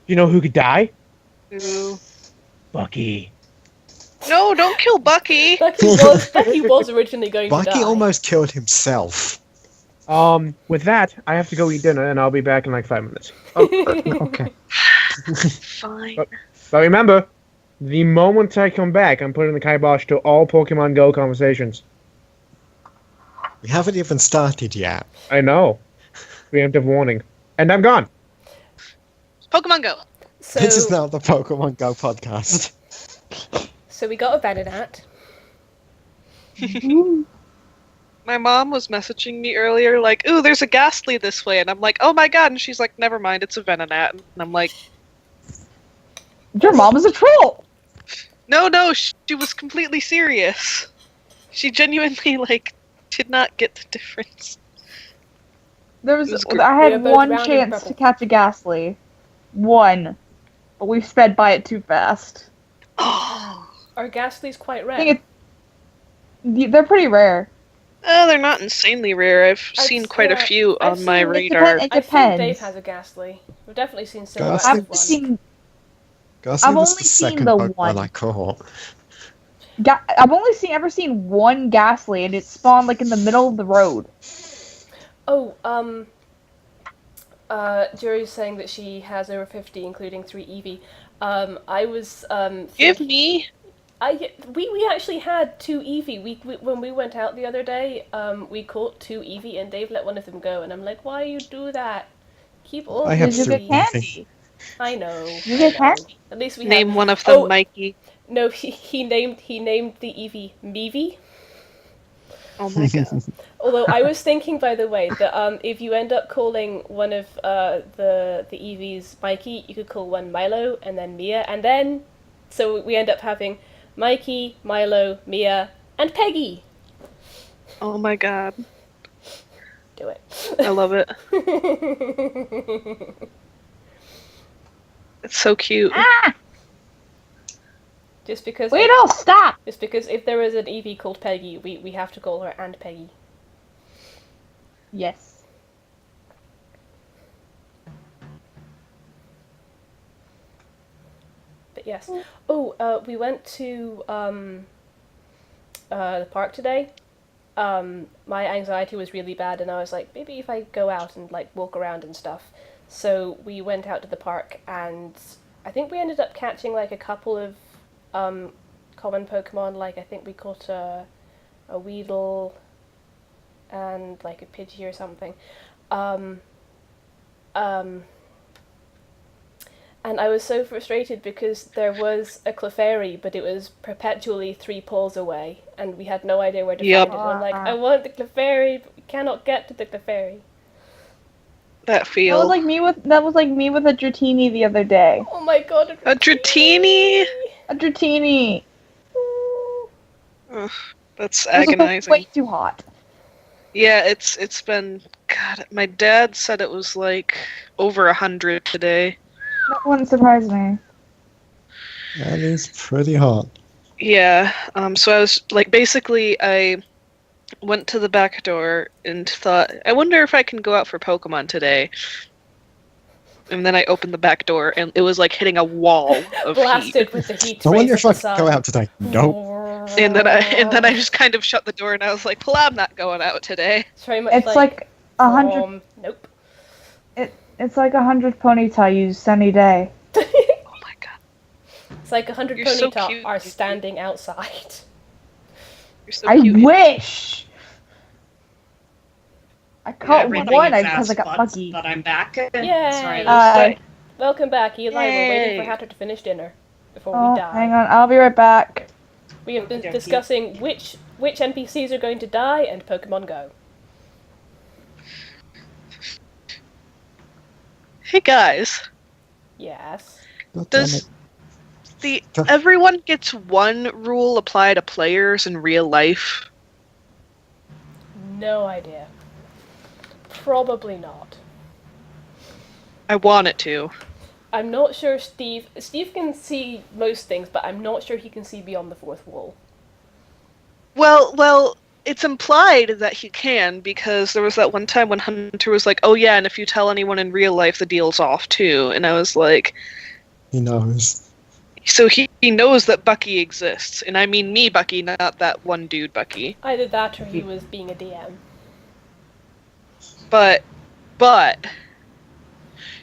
You know who could die? Ooh. Bucky. No, don't kill Bucky. Bucky was originally going to Bucky die. almost killed himself. With that, I have to go eat dinner, and I'll be back in like 5 minutes. Okay. Fine. But remember, the moment I come back, I'm putting the kibosh to all Pokemon Go conversations. We haven't even started yet. I know. Preemptive warning. And I'm gone. Pokemon Go. So, This is now the Pokemon Go podcast. so we got a Venonat. My mom was messaging me earlier, like, "Ooh, there's a Ghastly this way," and I'm like, "Oh my god!" And she's like, "Never mind, it's a Venonat." And I'm like, Your mom is a troll! "No, she was completely serious. She genuinely like did not get the difference." There It was great. I We are had both one round and chance purple. to catch a Ghastly. One. But we sped by it too fast. Oh, Are Ghastly's quite I rare? think they're pretty rare. they're not insanely rare. I've seen quite a yeah, few I've on my seen- it radar. It I think depends. Dave has a Ghastly. We've definitely seen Ghastly silhouettes I've of one. seen Ghastly I've was only the seen second the Pokemon one. I caught. I've only ever seen one Ghastly, and it spawned like in the middle of the road. Oh, Jury's saying that she has over 50, including 3 Eevee. I was, Give me. we actually had 2 Eevee. We when we went out the other day, we caught 2 Eevee, and Dave let one of them go, and I'm like, why you do that? Keep all I have the You three get Eevees. candy. I know. You I get know. candy. At least we Name have. one of them, Oh, Mikey. No, he named the Eevee Meevee. Oh my god. Although I was thinking, by the way, that if you end up calling one of the Eevees Mikey, you could call one Milo and then Mia, and then so we end up having Mikey, Milo, Mia, and Peggy. Oh my god. Do it. I love it. It's so cute. Just because. Wait, no, stop! Just because if there is an Eevee called Peggy, we have to call her and Peggy. Yes. But yes. Oh, we went to the park today. My anxiety was really bad, and I was like, maybe if I go out and like walk around and stuff. So we went out to the park, and I think we ended up catching like a couple of common Pokemon. Like I think we caught a Weedle and like a Pidgey or something. And I was so frustrated because there was a Clefairy, but it was perpetually 3 poles away. and we had no idea where to Yep. find it. I'm like, I want the Clefairy, but we cannot get to the Clefairy. That That feel. was like me with a Dratini the other day. Oh my god, A Dratini? A Dratini. Ugh, that's It was agonizing. way too hot. Yeah, it's been. God, my dad said it was like over 100 today. That wouldn't surprise me. That is pretty hot. Yeah. So I was like, basically, I went to the back door and thought, I wonder if I can go out for Pokemon today. And then I opened the back door, and it was like hitting a wall of blasted heat. with the heat. I wonder rays if I of the could go sun. out today. Nope. And then I just kind of shut the door, and I was like, well, I'm not going out today. It's very much It's like 100. Nope. It's like 100 Ponyta you sunny day. Oh my god, It's like 100 You're so Ponyta cute. are standing outside. you're so I cute. wish. I caught Everything one is because I got ass lucky. But I'm back. Yay! Sorry, Lucy. Welcome back, Eli. We're waiting Yay. for Hatter to finish dinner before Oh, we die. hang on. I'll be right back. We have been Okey-dokey. discussing which NPCs are going to die and Pokemon Go. Hey guys, Yes. God damn does it. everyone gets one rule apply to players in real life? No idea. Probably not. I want it to. I'm not sure Steve can see most things, but I'm not sure he can see beyond the fourth wall. Well, it's implied that he can, because there was that one time when Hunter was like, oh yeah, and if you tell anyone in real life, the deal's off too. And I was like, He knows. so he knows that Bucky exists. And I mean me, Bucky, not that one dude, Bucky. Either that or he was being a DM. But,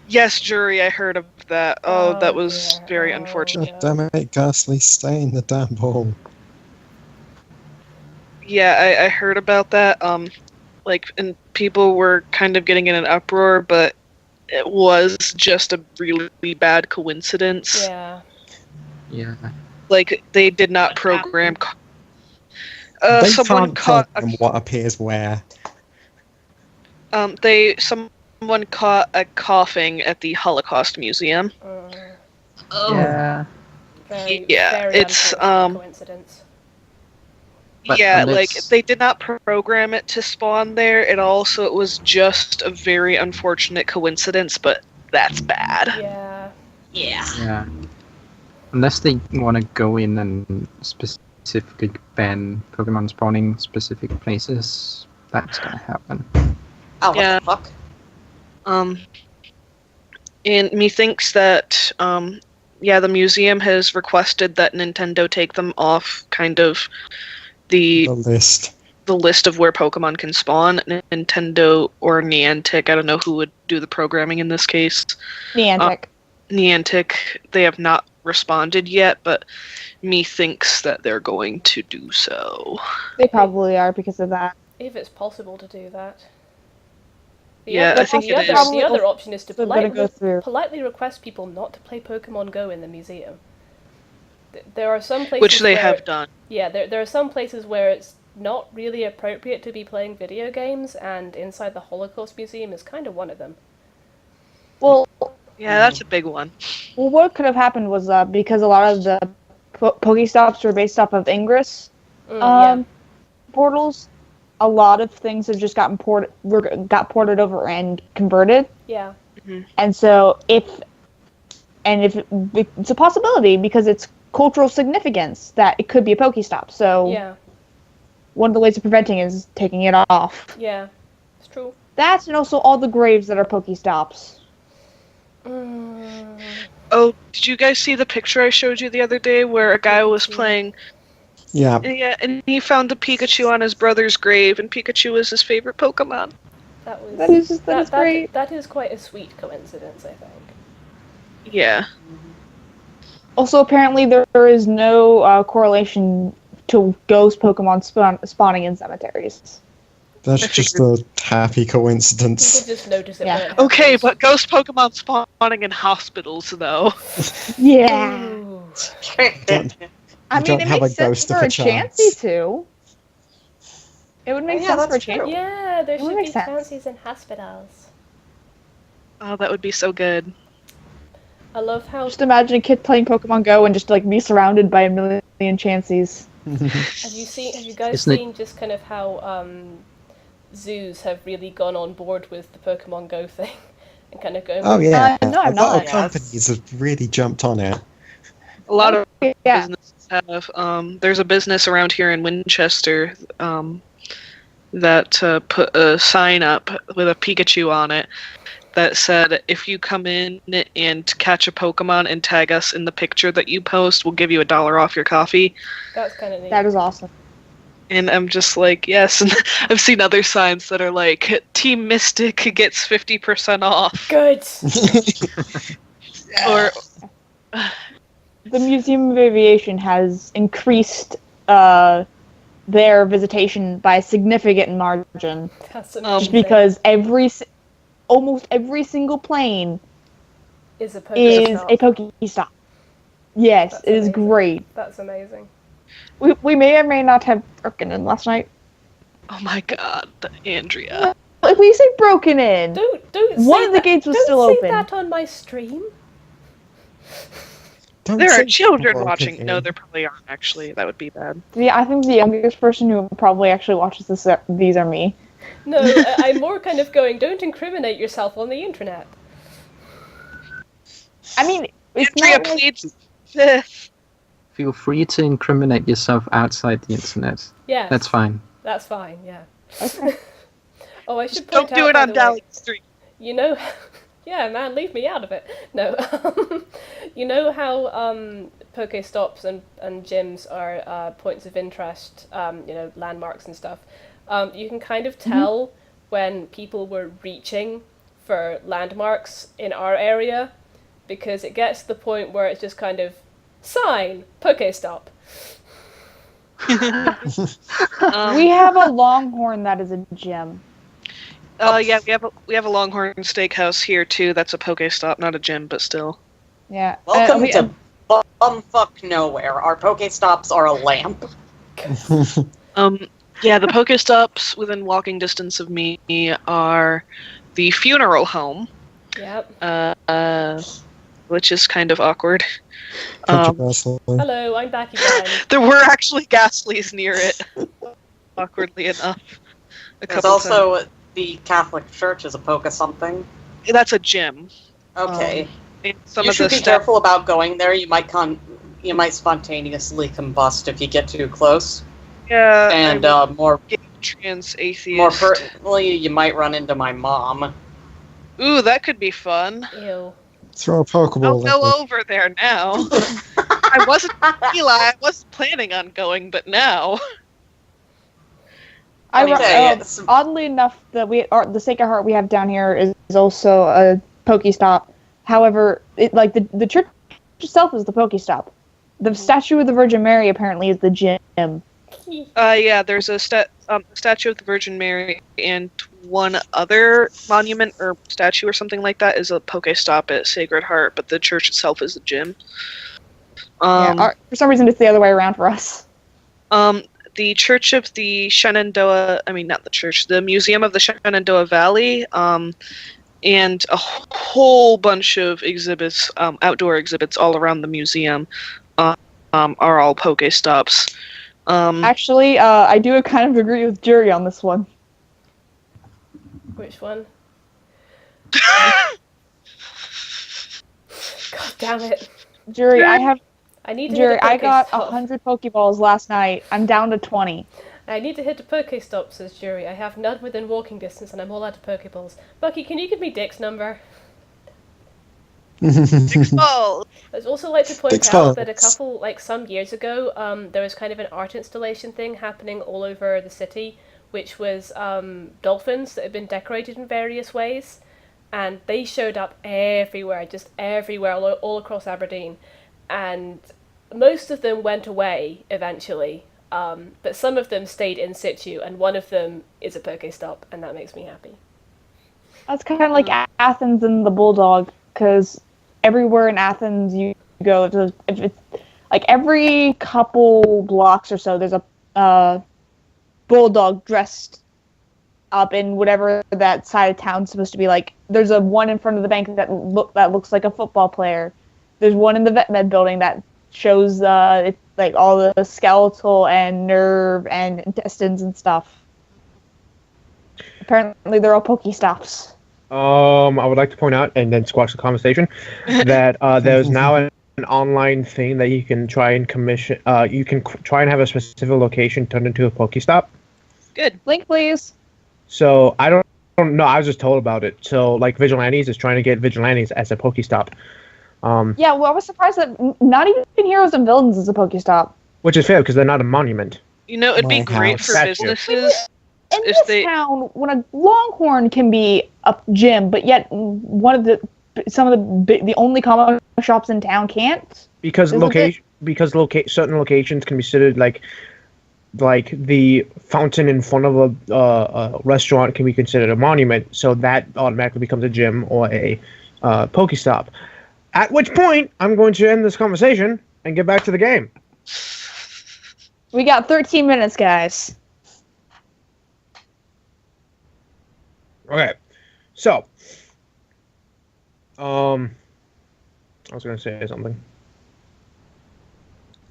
yes, jury, I heard of that. Oh, that was dear. very Oh, unfortunate. God damn it, Ghastly, stay in the damn ball. Yeah, I heard about that. And people were kind of getting in an uproar, but it was just a really bad coincidence. Yeah. Yeah. Like, they did not What program. They Someone can't caught. program what appears where. Someone caught a coughing at the Holocaust Museum. Oh, Yeah. Very, Yeah, very it's, unfortunate coincidence. But- Yeah, but like it's- they did not program it to spawn there. It was just a very unfortunate coincidence, but that's bad. Yeah. yeah. Yeah. Unless they want to go in and specifically ban Pokemon spawning specific places, that's gonna happen. Oh, what Yeah. the fuck? And methinks that the museum has requested that Nintendo take them off kind of the The list. of where Pokemon can spawn. Nintendo or Niantic, I don't know who would do the programming in this case. Niantic. Niantic, they have not responded yet, but methinks that they're going to do so. They probably are because of that. If it's possible to do that. Yeah, I think the it other, is. The other option is to They're gonna go through. politely request people not to play Pokemon Go in the museum. There are some places Which they where, have done. Yeah, there are some places where it's not really appropriate to be playing video games, and inside the Holocaust Museum is kind of one of them. Well, Yeah, that's a big one. what could have happened was because a lot of the Pokestops were based off of Ingress portals. A lot of things have just got ported over and converted. Yeah. And so it's a possibility because it's cultural significance that it could be a Pokestop. So Yeah. one of the ways of preventing is taking it off. Yeah. It's true. That and also all the graves that are Pokestops. Oh, did you guys see the picture I showed you the other day where a guy was playing? Yeah. Yeah, and he found a Pikachu on his brother's grave, and Pikachu was his favorite Pokemon. That was That is great. That is quite a sweet coincidence, I think. Yeah. Also, apparently there is no correlation to ghost Pokemon spawning in cemeteries. That's I just figured- a happy coincidence. People just notice it Yeah. when it Okay, happens. but ghost Pokemon spawning in hospitals, though. Yeah. Ooh. Don't, I You mean, don't it have makes a sense ghost for of a a chance. Chansey to. It would make Yeah, sense for a that's Chansey. true. Yeah, there That would should make be sense. chances in hospitals. Oh, that would be so good. I love how Just imagine a kid playing Pokemon Go and just like be surrounded by a million Chanseys. have you guys Isn't it- seen just kind of how zoos have really gone on board with the Pokemon Go thing and kind of going Oh with yeah, No, I'm a lot of not. companies have really jumped on it. A lot of Yeah. businesses have. There's a business around here in Winchester that put a sign up with a Pikachu on it that said, if you come in and catch a Pokemon and tag us in the picture that you post, we'll give you $1 off your coffee. That's kind of neat. That is awesome. And I'm just like, yes. And I've seen other signs that are like, Team Mystic gets 50% off. Good. Or The Museum of Aviation has increased their visitation by a significant margin, That's amazing. just because almost every single plane is a is Pokestop. a Pokestop. Yes, That's it is amazing. great. That's amazing. We may or may not have broken in last night. oh my god, Andrea. If we say broken in, Don't one say of the that- gates was don't still say open. that on my stream. Don't There are say children broken watching. in. No, there probably aren't, actually. That would be bad. Yeah, I think the youngest person who probably actually watches these are me. No, I'm more kind of going, don't incriminate yourself on the internet. I mean, it's Andrea not like, pleads fifth. Feel free to incriminate yourself outside the internet. Yes. That's fine. That's fine, yeah. Okay. Oh, I should Don't point do out, it by on the Dally way, Street. you know, yeah, man, leave me out of it. No, you know how Pokestops and gyms are points of interest, landmarks and stuff. You can kind of tell when people were reaching for landmarks in our area, because it gets to the point where it's just kind of sign Pokestop. we have a Longhorn that is a gym. Yeah, we have a Longhorn Steakhouse here too. That's a Pokestop, not a gym, but still. Yeah. Welcome to bumfuck nowhere. Our Pokestops are a lamp. Yeah, the Pokestops within walking distance of me are the funeral home, Yep. which is kind of awkward. Controversial. Hello, I'm back again. There were actually Ghastlies near it, awkwardly enough. A There's couple also the Catholic Church is a Poke something. times. That's a gym. Okay. And some You of the should be stuff. careful about going there. You might spontaneously combust if you get too close. Yeah, And more trans atheist. more pertinently, you might run into my mom. Ooh, that could be fun. Ew. Throw a I'll Pokeball. at go her. over there now. I wasn't Eli. I wasn't planning on going, but now. Okay, Oddly enough, the Sacred Heart we have down here is also a Pokestop. However, the church itself is the Pokestop. The statue of the Virgin Mary apparently is the gym. Yeah, there's a statue of the Virgin Mary, and one other monument or statue or something like that is a Pokestop at Sacred Heart, but the church itself is the gym. For some reason, it's the other way around for us. The Church of the Shenandoah, the Museum of the Shenandoah Valley, and a whole bunch of exhibits, outdoor exhibits all around the museum, are all Pokestops. Actually, I do kind of agree with Jury on this one. Which one? God damn it. Jury, I need to hit a I got Pokestop. 100 Pokeballs last night. I'm down to 20. I need to hit a Pokestop, says Jury. I have none within walking distance and I'm all out of Pokeballs. Bucky, can you give me Dick's number? Oh, I'd also like to point Dick's out that balls. some years ago, there was kind of an art installation thing happening all over the city, which was dolphins that had been decorated in various ways, and they showed up everywhere, all across Aberdeen, and most of them went away eventually, but some of them stayed in situ, and one of them is a Pokestop, and that makes me happy. That's kind of like Athens and the Bulldog, because everywhere in Athens you go, if it's like every couple blocks or so, there's a bulldog dressed up in whatever that side of town's supposed to be like. There's a one in front of the bank that looks like a football player. There's one in the vet med building that shows like all the skeletal and nerve and intestines and stuff. Apparently, they're all Pokestops. I would like to point out, and then squash the conversation, that there's now an online thing that you can try and commission. You can try and have a specific location turned into a Pokestop. Good. Link, please. So I don't know. I was just told about it. So like Vigilantes is trying to get Vigilantes as a Pokestop. Yeah, well, I was surprised that not even Heroes and Villains is a Pokestop. Which is fair because they're not a monument. You know, it'd be My great house. for That's true. businesses In if this they. town, when a Longhorn can be a gym, but yet some of the only comic shops in town can't. Because Isn't certain locations can be considered like the fountain in front of a restaurant can be considered a monument, so that automatically becomes a gym or a Pokestop. At which point, I'm going to end this conversation and get back to the game. We got 13 minutes, guys. Okay, so I was going to say something.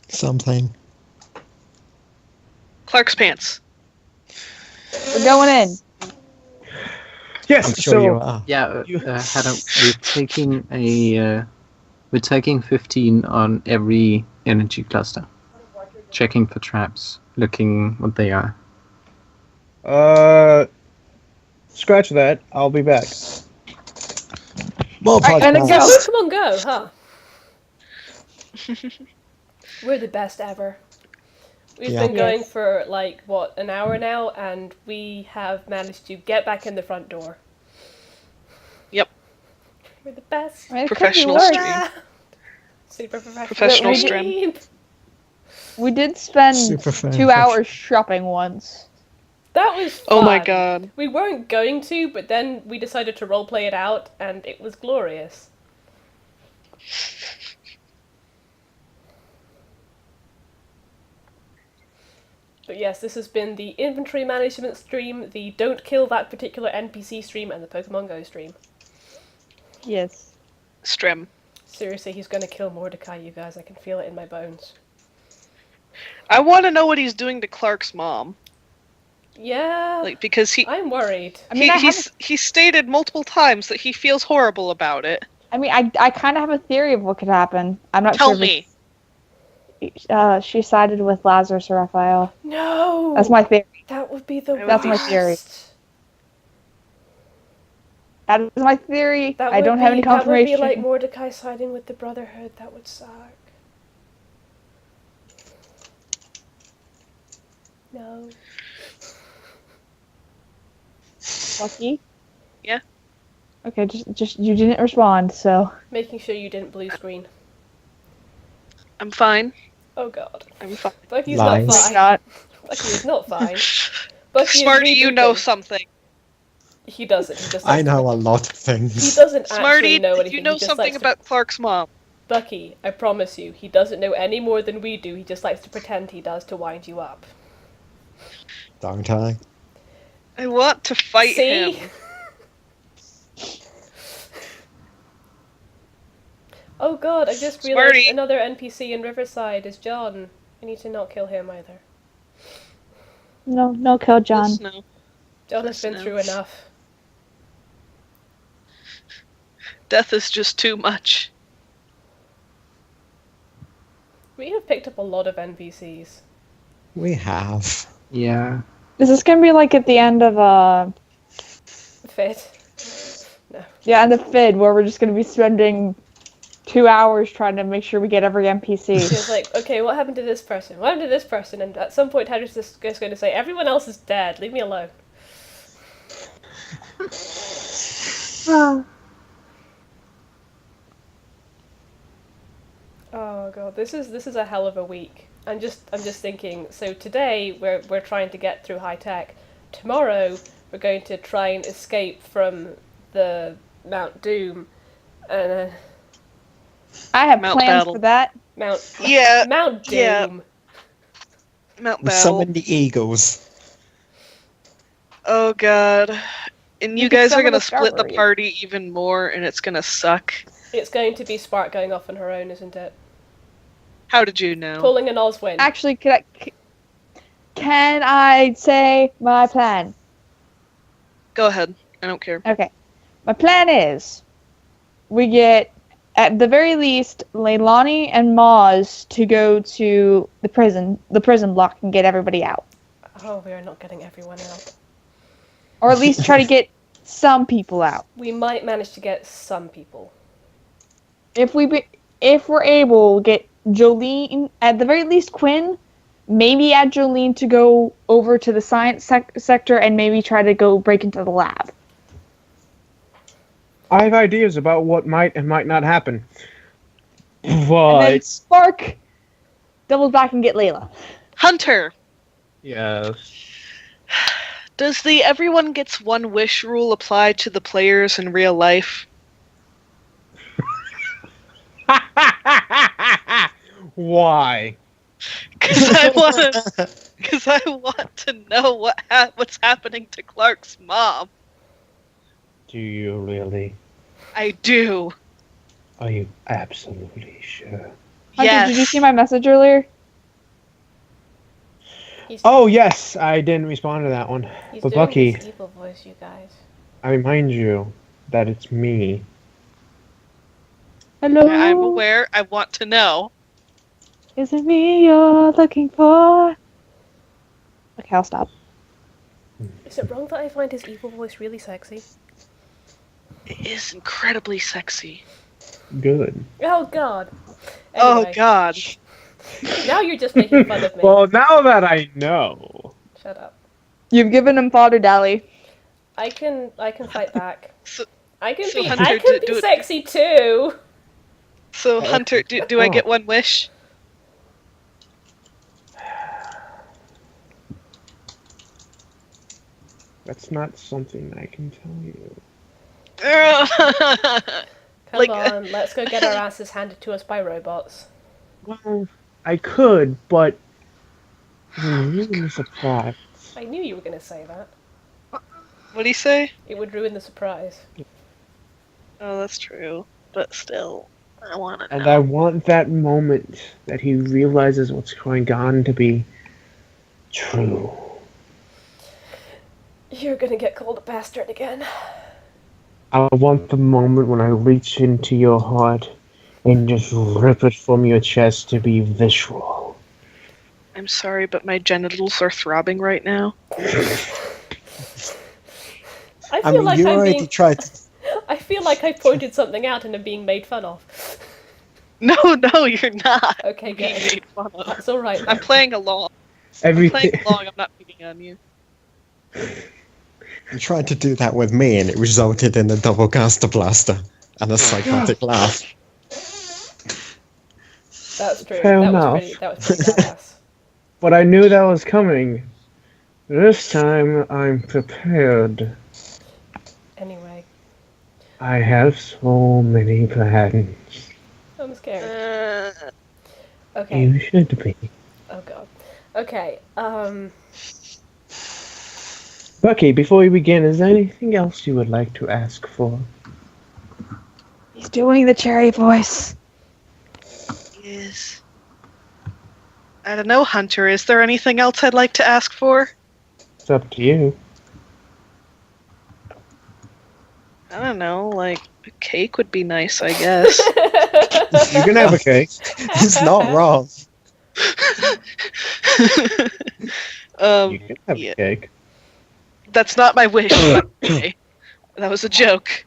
Something. Clark's pants. We're going in. Yes, I'm sure so you are. Yeah, Hannah, we're taking 15 on every energy cluster. Checking for traps, looking what they are. scratch that. I'll be back. More Alright, and podcasts. go. Come on, go, huh? We're the best ever. We've Yeah. been going for, like, what, an hour now, and we have managed to get back in the front door. Yep. We're the best. I mean, it could be Professional worse. stream. Super professional. Professional stream. We did spend Super fan. 2 hours shopping once. That was fun. Oh my god. We weren't going to, but then we decided to roleplay it out, and it was glorious. But yes, this has been the inventory management stream, the don't kill that particular NPC stream, and the Pokemon Go stream. Yes. Strem. Seriously, he's gonna kill Mordecai, you guys. I can feel it in my bones. I want to know what he's doing to Clark's mom. Yeah, Like, because I'm worried. I mean, he stated multiple times that he feels horrible about it. I kind of have a theory of what could happen. I'm not Tell sure. me. She sided with Lazarus or Raphael. No! That's my theory. That would be the That's my worst. theory. That is my theory. That I don't have any confirmation. That would be like Mordecai siding with the Brotherhood. That would suck. No. Lucky? Yeah? Okay, just you didn't respond, so. Making sure you didn't blue screen. I'm fine. Oh god. I'm fine. Bucky's Lies. not fine. Not. Bucky is not fine. Bucky is Smarty, you know rebooting. something. He doesn't. He just I likes know to- a lot of He things. doesn't Smarty, actually know anything. you know he just something likes to- about Clark's mom. Bucky, I promise you, he doesn't know any more than we do. He just likes to pretend he does to wind you up. Don't I? I want to fight See? him. Oh god, I just realized Smarty. another NPC in Riverside is John. I need to not kill him either. No, kill John. Yes, no. John has been No. through enough. Death is just too much. We have picked up a lot of NPCs. We have. Yeah. Is this gonna be like at the end of Fit. end of FID, where we're just gonna be spending 2 hours trying to make sure we get every NPC? It's like, okay, what happened to this person? What happened to this person? And at some point, Hedger's just going to say, everyone else is dead. Leave me alone. Oh god, this is a hell of a week. I'm just thinking. So today we're trying to get through high tech. Tomorrow we're going to try and escape from the Mount Doom, and I have Mount plans Battle. for that. Mount Yeah, Mount yeah. Doom. Mount We Battle. summon the eagles. Oh god. And You you could guys are summon gonna a split the Scarberry. party even more, and it's gonna suck. It's going to be Spark going off on her own, isn't it? How did you know? Pulling an Oswin. Actually, can I say my plan? Go ahead. I don't care. Okay. My plan is we get, at the very least, Leilani and Maz to go to the prison block and get everybody out. Oh, we are not getting everyone out. Or at least try to get some people out. We might manage to get some people. If we're able, get Jolene, at the very least Quinn, maybe add Jolene to go over to the science sector and maybe try to go break into the lab. I have ideas about what might and might not happen. And then But Spark doubles back and get Layla. Hunter! yes. Does the everyone gets one wish rule apply to the players in real life? Why? Because I want to know what's happening to Clark's mom. Do you really? I do. Are you absolutely sure? Hunter, Yes. did you see my message earlier? He's, Oh yes, I didn't respond to that one. he's but doing Bucky, his evil voice, you guys. I remind you that it's me. Hello? I'm aware. I want to know. Is it me you're looking for? Okay, I'll stop. Is it wrong that I find his evil voice really sexy? It is incredibly sexy. Good. Oh god. Oh Anyway, god. now you're just making fun of me. Well, now that I know. Shut up. You've given him fodder, Dally. I can fight back. So, I can So, be Hunter, I can do be it. sexy too. so Hunter, do I get one wish? That's not something I can tell you. Come Like, on, let's go get our asses handed to us by robots. Well, I could, but ruin the surprise. I knew you were gonna say that. What'd he say? It would ruin the surprise. Oh, that's true. But still, I want to And know. I want that moment that he realizes what's going on to be true. You're gonna get called a bastard again. I want the moment when I reach into your heart and just rip it from your chest to be visual. I'm sorry, but my genitals are throbbing right now. I I feel mean, like you I'm already being. tried to... I feel like I pointed something out and am being made fun of. No, you're not. Okay, Being good. made fun of. That's alright. I'm playing along. I'm Everything. playing along. I'm not beating on you. You tried to do that with me, and it resulted in a double caster blaster and a psychotic laugh. That's true. Fair that enough. was pretty badass. But I knew that was coming. This time I'm prepared. Anyway, I have so many plans. I'm scared. Okay. You should be. Oh god. Okay. Bucky, before we begin, is there anything else you would like to ask for? He's doing the cherry voice. Yes. I don't know, Hunter. Is there anything else I'd like to ask for? It's up to you. I don't know. Like a cake would be nice, I guess. You can have a cake. It's not wrong. You can have yeah. a cake. That's not my wish. Okay. That was a joke.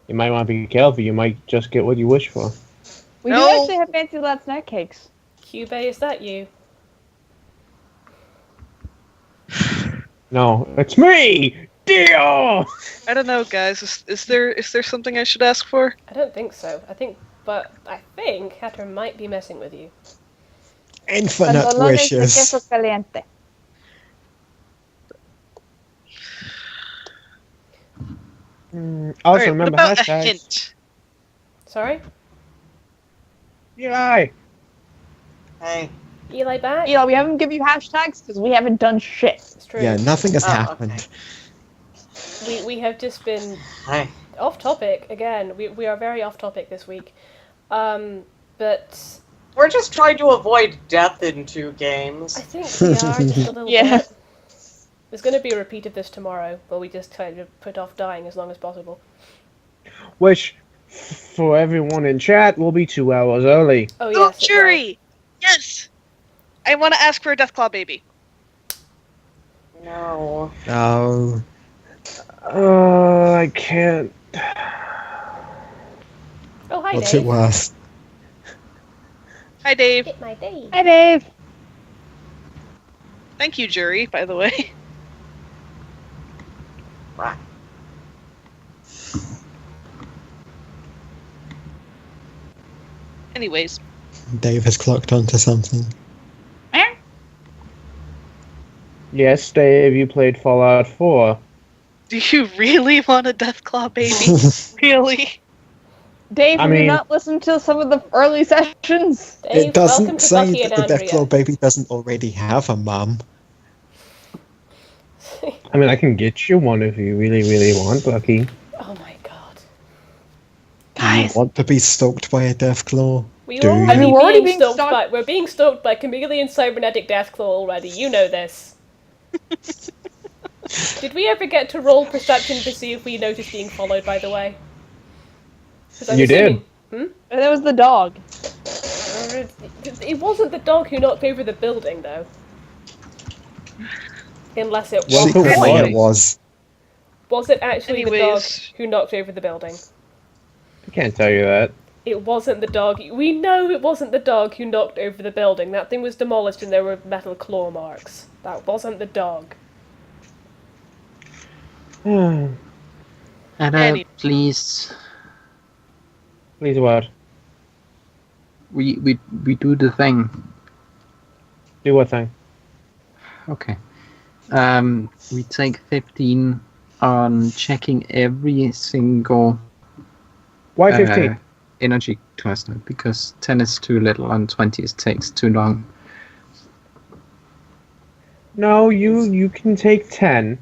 You might want to be careful. You might just get what you wish for. We No. do actually have fancy lad snack cakes. Cube, is that you? No, it's me! Deal! I don't know, guys. Is there something I should ask for? I don't think so. I think Hatter might be messing with you. Infinite Pantalones de wishes. queso caliente. Also, Alright, what remember about a hashtags. hint? Sorry? Eli! Hey. Eli back? We haven't given you hashtags because we haven't done shit. It's true. Yeah, nothing has Oh, happened. We have just been Hey. off topic again. We are very off topic this week. But We're just trying to avoid death in 2 games. I think we are just a little Yeah. bit. There's going to be a repeat of this tomorrow, where we just kind of put off dying as long as possible. Which, for everyone in chat, will be 2 hours early. Oh Oh, yes, it will. jury! Yes! I want to ask for a Deathclaw baby. No. Oh, I can't. Oh hi what's it Dave. worth? Hi, Dave. Hit my Dave. Hi, Dave. Thank you, jury, by the way. Right. Anyways, Dave has clocked onto something. Yes, Dave, you played Fallout 4. do you really want a Deathclaw baby? Really? Dave, I have you mean- not listened to some of the early sessions? Dave, It doesn't welcome to say Bucky that and the Andrea. Deathclaw baby doesn't already have a mum. I mean, I can get you one if you really, really want, Bucky. Oh my god. Do you want to be stalked by a Deathclaw? We Do already, you? I mean, we're already being stalked stalked- by. We're being stalked by Chameleon Cybernetic Deathclaw already. You know this. Did we ever get to roll perception to see if we noticed being followed? By the way, 'Cause I'm You did. assuming- And that was the dog. It wasn't the dog who knocked over the building, though. Unless it Well, was. who Secretly was? it was. Was it actually the dog Anyways. who knocked over the building? I can't tell you that. It wasn't the dog. We know it wasn't the dog who knocked over the building. That thing was demolished and there were metal claw marks. That wasn't the dog. Please Anna, please. what? We do the thing. Do what thing? Okay. We take 15 on checking every single Why 15? energy cluster, because 10 is too little and 20 takes too long. No, you can take 10.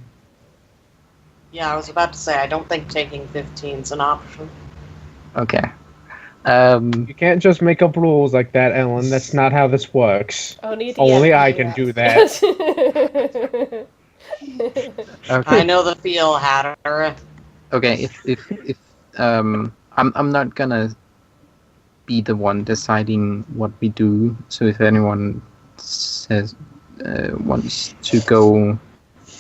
Yeah, I was about to say, I don't think taking 15's an option. Okay. You can't just make up rules like that, Ellen. That's not how this works. Only I can do that. Okay. I know the feel, Hatter. Okay. If I'm not gonna be the one deciding what we do. So if anyone says wants to go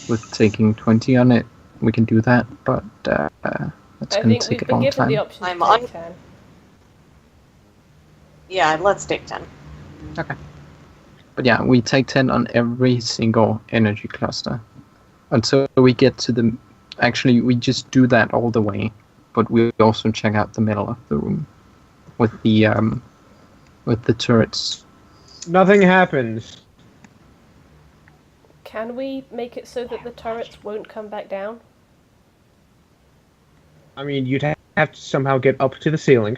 with taking 20 on it, we can do that. But that's I gonna think take we've a been long given time. the option I'm to on- take 10. Yeah, let's take 10. But yeah, we take 10 on every single energy cluster until we get to the. Actually, we just do that all the way, but we also check out the middle of the room with the turrets. Nothing happens. Can we make it so that the turrets won't come back down? I mean, you'd have to somehow get up to the ceiling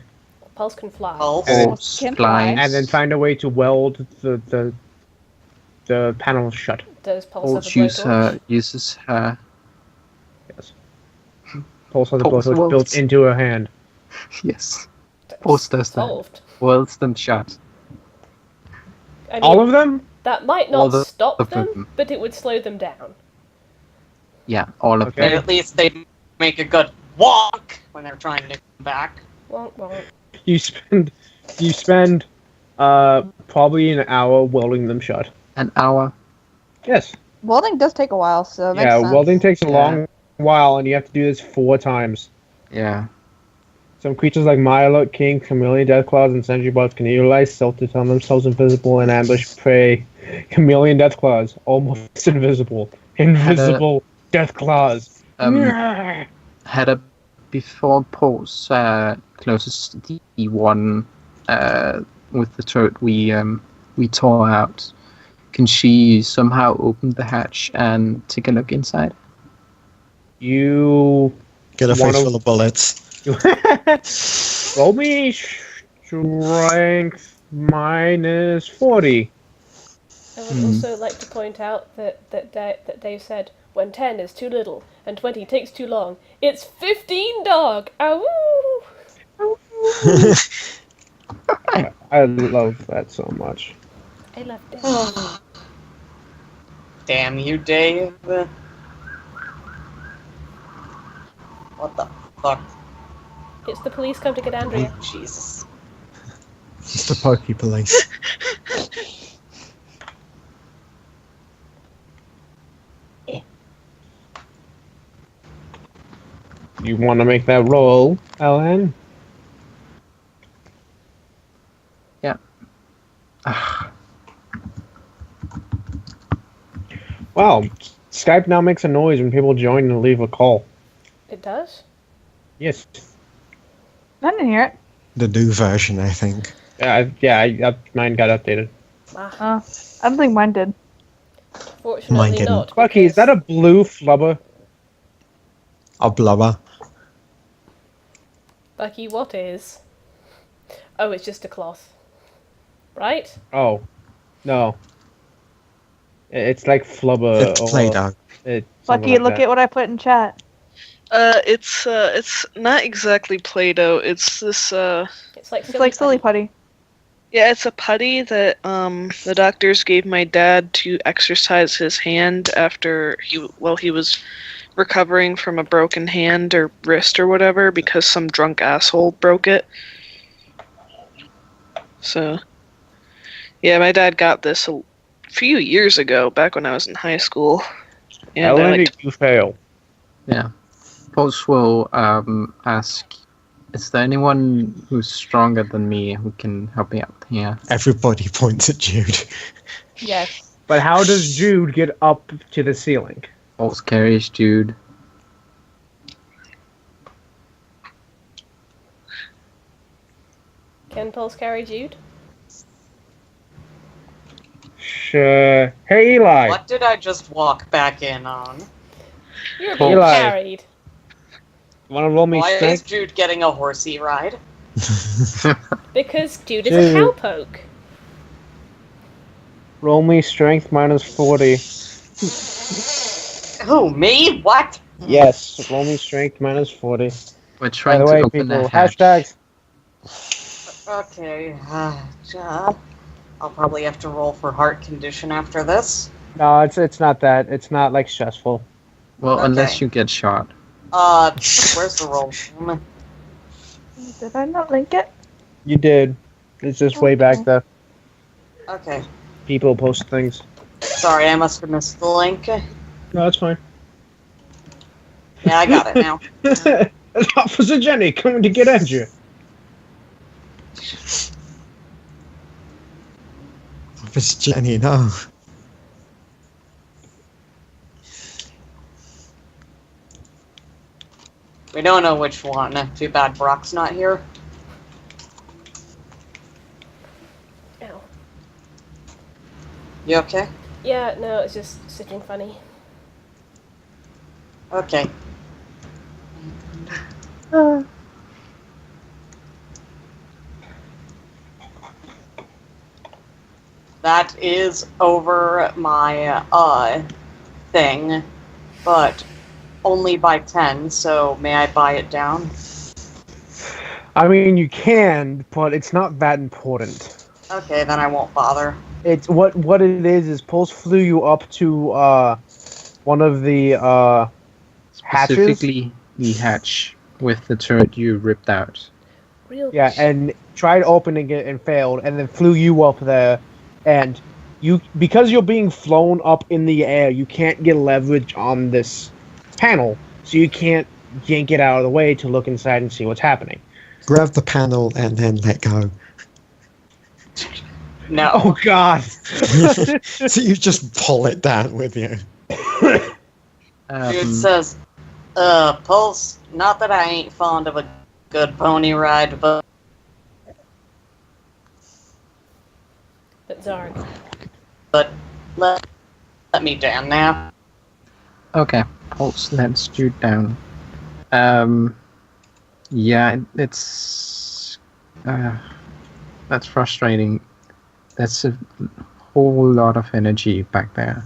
Pulse can fly. Pulse. And Pulse Can flies. and then find a way to weld the panel shut. Does Pulse have a Pulse blowtorch? uses her. Yes. Pulse has a Pulse blowtorch welds. built into her hand. Yes. Pulse does that. Solved. Welds them shut. I mean, All of them? that might all not the- stop of them, them. but it would slow them down. Yeah, all of Okay. And them. at least they make a good walk when they're trying to come back. Well, You spend probably an hour welding them shut. An hour. Yes. Welding does take a while, so it makes Yeah, sense. welding takes a Yeah. long while, and you have to do this 4 times. Yeah. Some creatures like Mirelurk, King, Chameleon, Deathclaws, and Sentry Bots can utilize stealth to turn themselves invisible and ambush prey. Chameleon Deathclaws, almost invisible. Invisible Deathclaws. Had a before Pulse closes the one with the turret we tore out. Can she somehow open the hatch and take a look inside? You Get a One face of- full of bullets. Roll me strength minus 40. I would also like to point out that Dave said, when 10 is too little and 20 takes too long, it's 15, dog! Ow! I love that so much. I love Dave. Damn you, Dave. What the fuck? It's the police come to get Andrea. Jesus. It's the Pokey Police. You want to make that roll, Ellen? Yeah. Wow, Skype now makes a noise when people join and leave a call. It does? Yes. I didn't hear it. The new version, I think. Mine got updated. Ah, I don't think mine did. Mine fortunately didn't. not. Bucky, is that a blue flubber? A blubber. Bucky, what is? Oh, it's just a cloth. Right? Oh, no. It's like flubber. It's Play-Doh. Lucky, look at what I put in chat. It's not exactly Play-Doh. It's this It's like It's like silly putty. yeah, it's a putty that the doctors gave my dad to exercise his hand after he was recovering from a broken hand or wrist or whatever because some drunk asshole broke it. So, yeah, my dad got this a few years ago, back when I was in high school. And I Ellen, like you fail. Yeah. Pulse will ask, is there anyone who's stronger than me who can help me out here? Everybody points at Jude. Yes. But how does Jude get up to the ceiling? Pulse carries Jude. Can Pulse carry Jude? Sure. Hey, Eli. What did I just walk back in on? You're being Eli. carried. You want to roll me Why is strength? Jude getting a horsey ride? Because Jude is a Jude. cowpoke. Roll me strength minus 40. Who, me? What? Yes, roll me strength minus 40. We're By trying the to way, open people, a hatch. hashtags. Okay, I'll probably have to roll for heart condition after this. No, it's not that. It's not like stressful. Well, Okay. unless you get shot. Where's the roll? Did I not link it? You did. It's just way back there. Okay, People post things. sorry, I must have missed the link. No, that's fine. Yeah, I got it now. Officer Jenny coming to get Andrew. It's Jenny, no. We don't know which one. Too bad Brock's not here. Ow. You okay? Yeah, no, it's just sitting funny. Okay. That is over my thing, but only by 10, so may I buy it down? I mean, you can, but it's not that important. Okay, then I won't bother. It's what it is Pulse flew you up to one of the hatches. Specifically, the hatch with the turret you ripped out. Real Yeah, and tried opening it and failed, and then flew you up there, and because you're being flown up in the air, you can't get leverage on this panel, so you can't yank it out of the way to look inside and see what's happening. Grab the panel and then let go. No. Oh God! So you just pull it down with you. Dude says, Pulse, not that I ain't fond of a good pony ride, but Zarg. let me down now. Okay, Pulse lets Jude down. Yeah, it's That's frustrating. That's a whole lot of energy back there.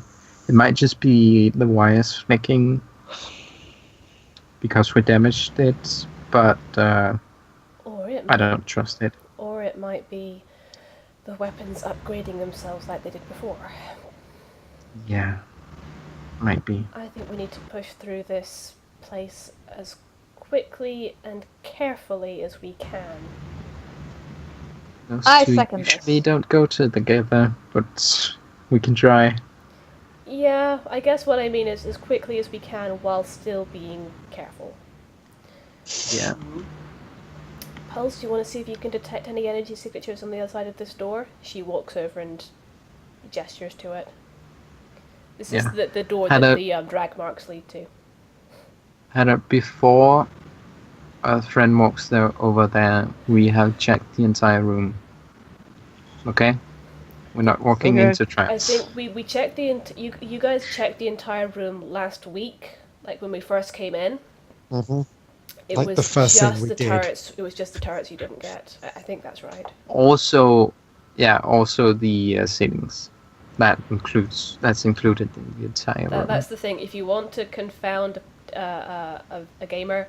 It might just be the wires flicking because we damaged it, but Or it I might, don't trust it. or it might be the weapons upgrading themselves like they did before. Yeah, might be. I think we need to push through this place as quickly and carefully as we can. Those I two second usually this. don't go together, but we can try. Yeah, I guess what I mean is as quickly as we can while still being careful. Yeah. Pulse, do you want to see if you can detect any energy signatures on the other side of this door? She walks over and gestures to it. This Yeah. is the door Had that a- the drag marks lead to. And before a friend walks over there, we have checked the entire room. Okay? We're not walking Okay. into I traps. think we checked you guys checked the entire room last week, like when we first came in. Hmm. It Like was the first thing just we the did. turrets. It was just the turrets you didn't get. I think that's right. Also the ceilings. That's included in the entire room. That's the thing. If you want to confound a gamer,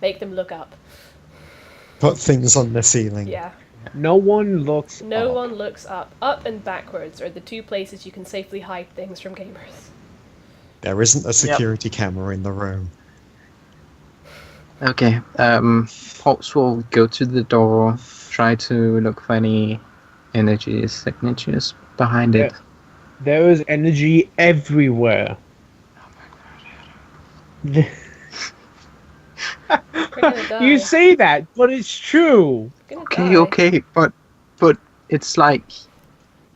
make them look up. Put things on the ceiling. Yeah. No one looks No up. one looks up. Up and backwards are the two places you can safely hide things from gamers. There isn't a security camera in the room. Okay. Pulse will go to the door, try to look for any energy signatures behind it. There is energy everywhere. We're gonna die. You say that, but it's true. We're gonna die. Okay, but it's like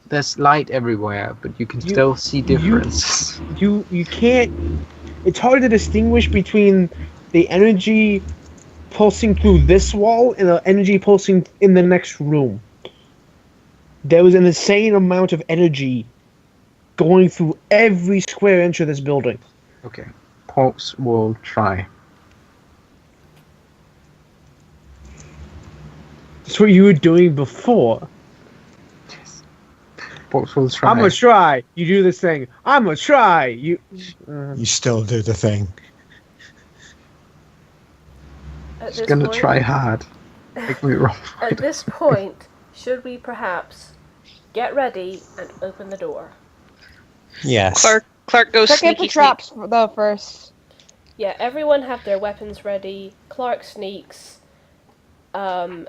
there's light everywhere, but you can still see differences. You can't. It's hard to distinguish between the energy pulsing through this wall and the energy pulsing in the next room. There was an insane amount of energy going through every square inch of this building. Okay. Pulse will try. That's what you were doing before. Pulse will try. I'm gonna try. You do this thing. I'm gonna try. You. You still do the thing. At She's this gonna point- try hard. Make me roll. At this point, should we perhaps get ready and open the door? Yes. Clark goes Check in sneaky for traps though first. Yeah, everyone have their weapons ready. Clark sneaks. I'll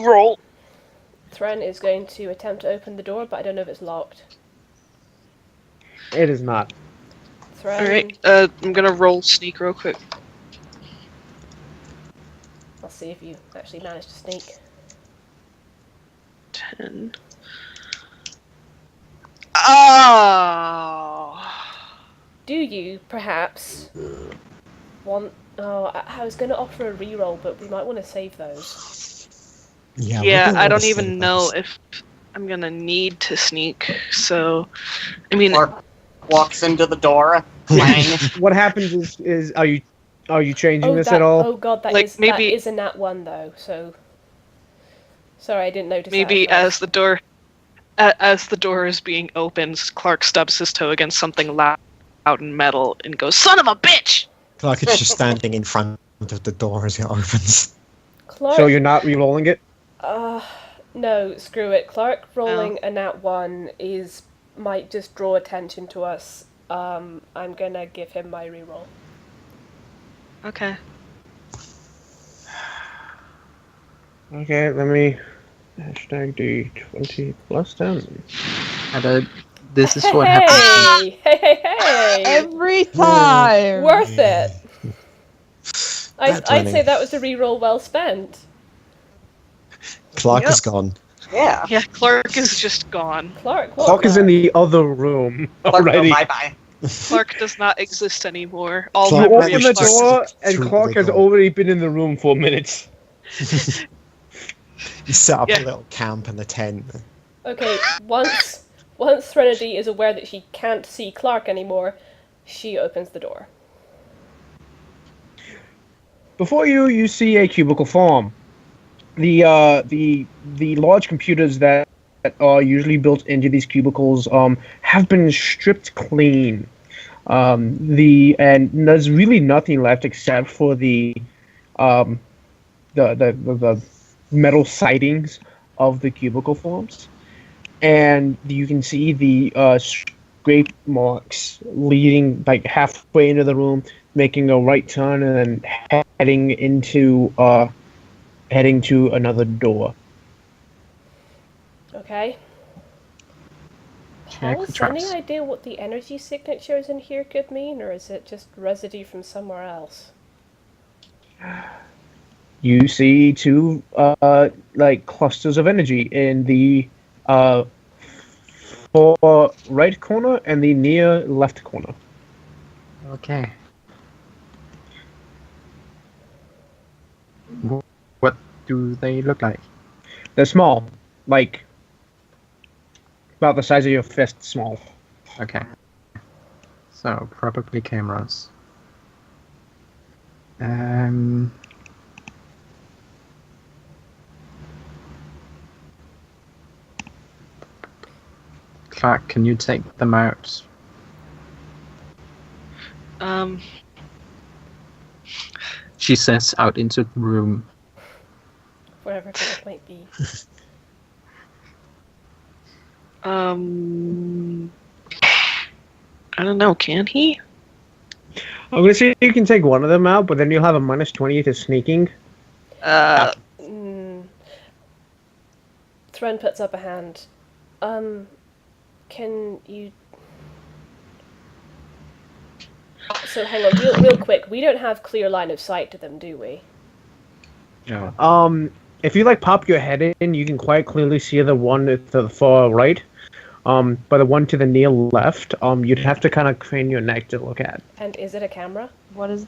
roll. Thren is going to attempt to open the door, but I don't know if it's locked. It is not. Thren, Alright, I'm gonna roll sneak real quick. I'll see if you actually manage to sneak. 10. Oh! Do you perhaps want? Oh, I was going to offer a reroll, but we might want to save those. Yeah, Yeah, we're I gonna don't save even know those. if I'm gonna need to sneak, so... I mean, Clark walks into the door, clang. What happens is are you changing Oh, this that, at all? oh god, that Like, is maybe- that is a nat 1 though. So sorry, I didn't notice. maybe that at as the door is being opened, Clark stubs his toe against something loud and metal and goes, "Son of a bitch!" Clark is just standing in front of the door as it opens. Clark. So you're not re-rolling it? No, screw it. Clark rolling a nat 1 might just draw attention to us. I'm gonna give him my reroll. Okay. Okay, let me hashtag D20 plus 10. This is what happens. Hey! Every time. Worth it. I'd That's say that was a reroll well spent. Clark Yep. is gone. Yeah. Yeah, Clark is just gone. Clark, what? Clark is in the other room Clark, already. bye-bye. Clark does not exist anymore. All Clark You Clark open memory the of Clark- door, and through Clark the has door. already been in the room for minutes. You set up Yeah. a little camp in a tent. Okay, once Threnody is aware that she can't see Clark anymore, she opens the door. Before you see a cubicle form. the large computers that are usually built into these cubicles have been stripped clean. And there's really nothing left except for um the metal sidings of the cubicle forms, and you can see the scrape marks leading like halfway into the room, making a right turn, and then heading to another door. Okay. Check Paul, for any traps. idea what the energy signatures in here could mean, or is it just residue from somewhere else? You see two like clusters of energy in the far right corner and the near left corner. Okay. What do they look like? They're small, like about the size of your fist small. Okay. So probably cameras. Clark, can you take them out? She says out into the room. Wherever it might be. I don't know. Can he? I'm gonna say you can take one of them out, but then you'll have a -20 to sneaking. Thren puts up a hand. Can you... So hang on, real quick. We don't have clear line of sight to them, do we? No. If you like pop your head in, you can quite clearly see the one to the far right. But the one to the near left, you'd have to kind of crane your neck to look at. And is it a camera? What is?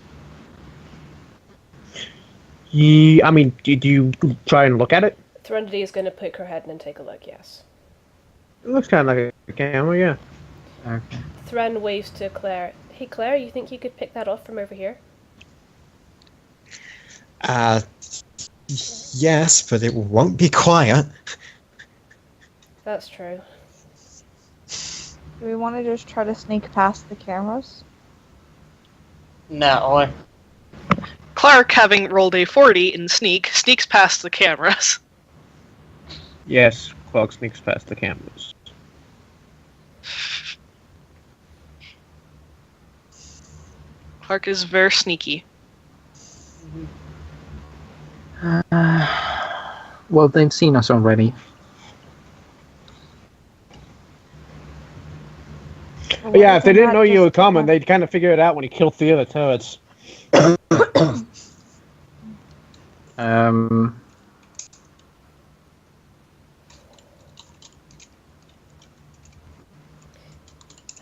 I mean, did you try and look at it? Threnody is going to poke her head in and take a look, yes. It looks kind of like a camera, yeah. Okay. Thren waves to Claire. Hey Claire, you think you could pick that off from over here? Yes, but it won't be quiet. That's true. Do we want to just try to sneak past the cameras? No. Clark, having rolled a 40 in sneak, sneaks past the cameras. Yes, Clark sneaks past the cameras. Clark is very sneaky. Well, they've seen us already. But yeah, if they didn't know you were coming, they'd kind of figure it out when you killed 3 other turrets. I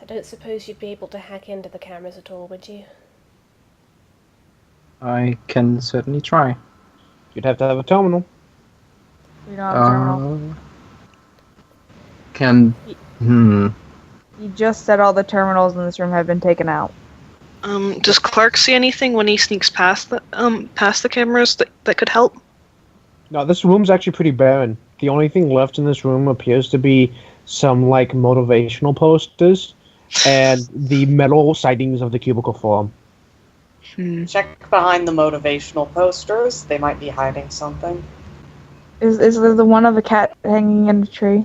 don't suppose you'd be able to hack into the cameras at all, would you? I can certainly try. You'd have to have a terminal. We don't have a terminal. You just said all the terminals in this room have been taken out. Does Clark see anything when he sneaks past the cameras that could help? No, this room's actually pretty barren. The only thing left in this room appears to be some, like, motivational posters and the metal sidings of the cubicle form. Check behind the motivational posters. They might be hiding something. Is there the one of a cat hanging in a tree?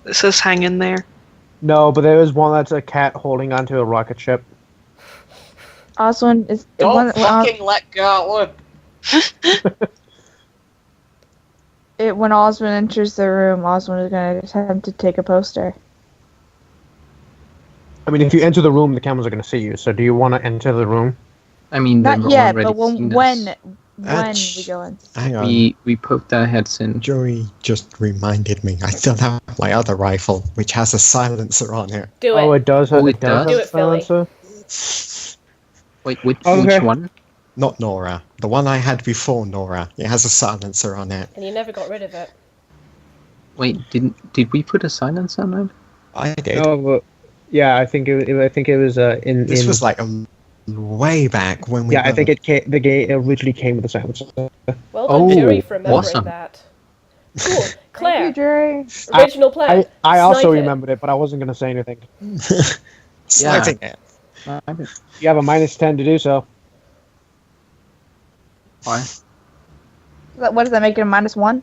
It says hang in there. No, but there is one that's a cat holding onto a rocket ship. Oswin is Don't fucking let go. When Oswin enters the room, Oswin is going to attempt to take a poster. I mean, if you enter the room, the cameras are going to see you. So, do you want to enter the room? I mean, Not they've yet, already but seen when us. we go in. Hang on. We poked our heads in. Joey just reminded me. I still have my other rifle, which has a silencer on it. Do it. Oh, it does. Oh, It it does. does? Do it, Philly. Silencer. Wait, which Okay. one? Not Nora. The one I had before Nora. It has a silencer on it. And you never got rid of it. Wait, did we put a silencer on it? I did. No, but yeah, I think it was in. This in was like a way back when we Yeah, I were... think it came, the game originally came with the silencer. Well done, Oh, Jerry, for remembering awesome. that. Cool. Thank Claire, you, Jerry. original plan. I also Snipe it. remembered it, but I wasn't going to say anything. Sniping it. You have a -10 to do so. Why? What does that make it, a -1?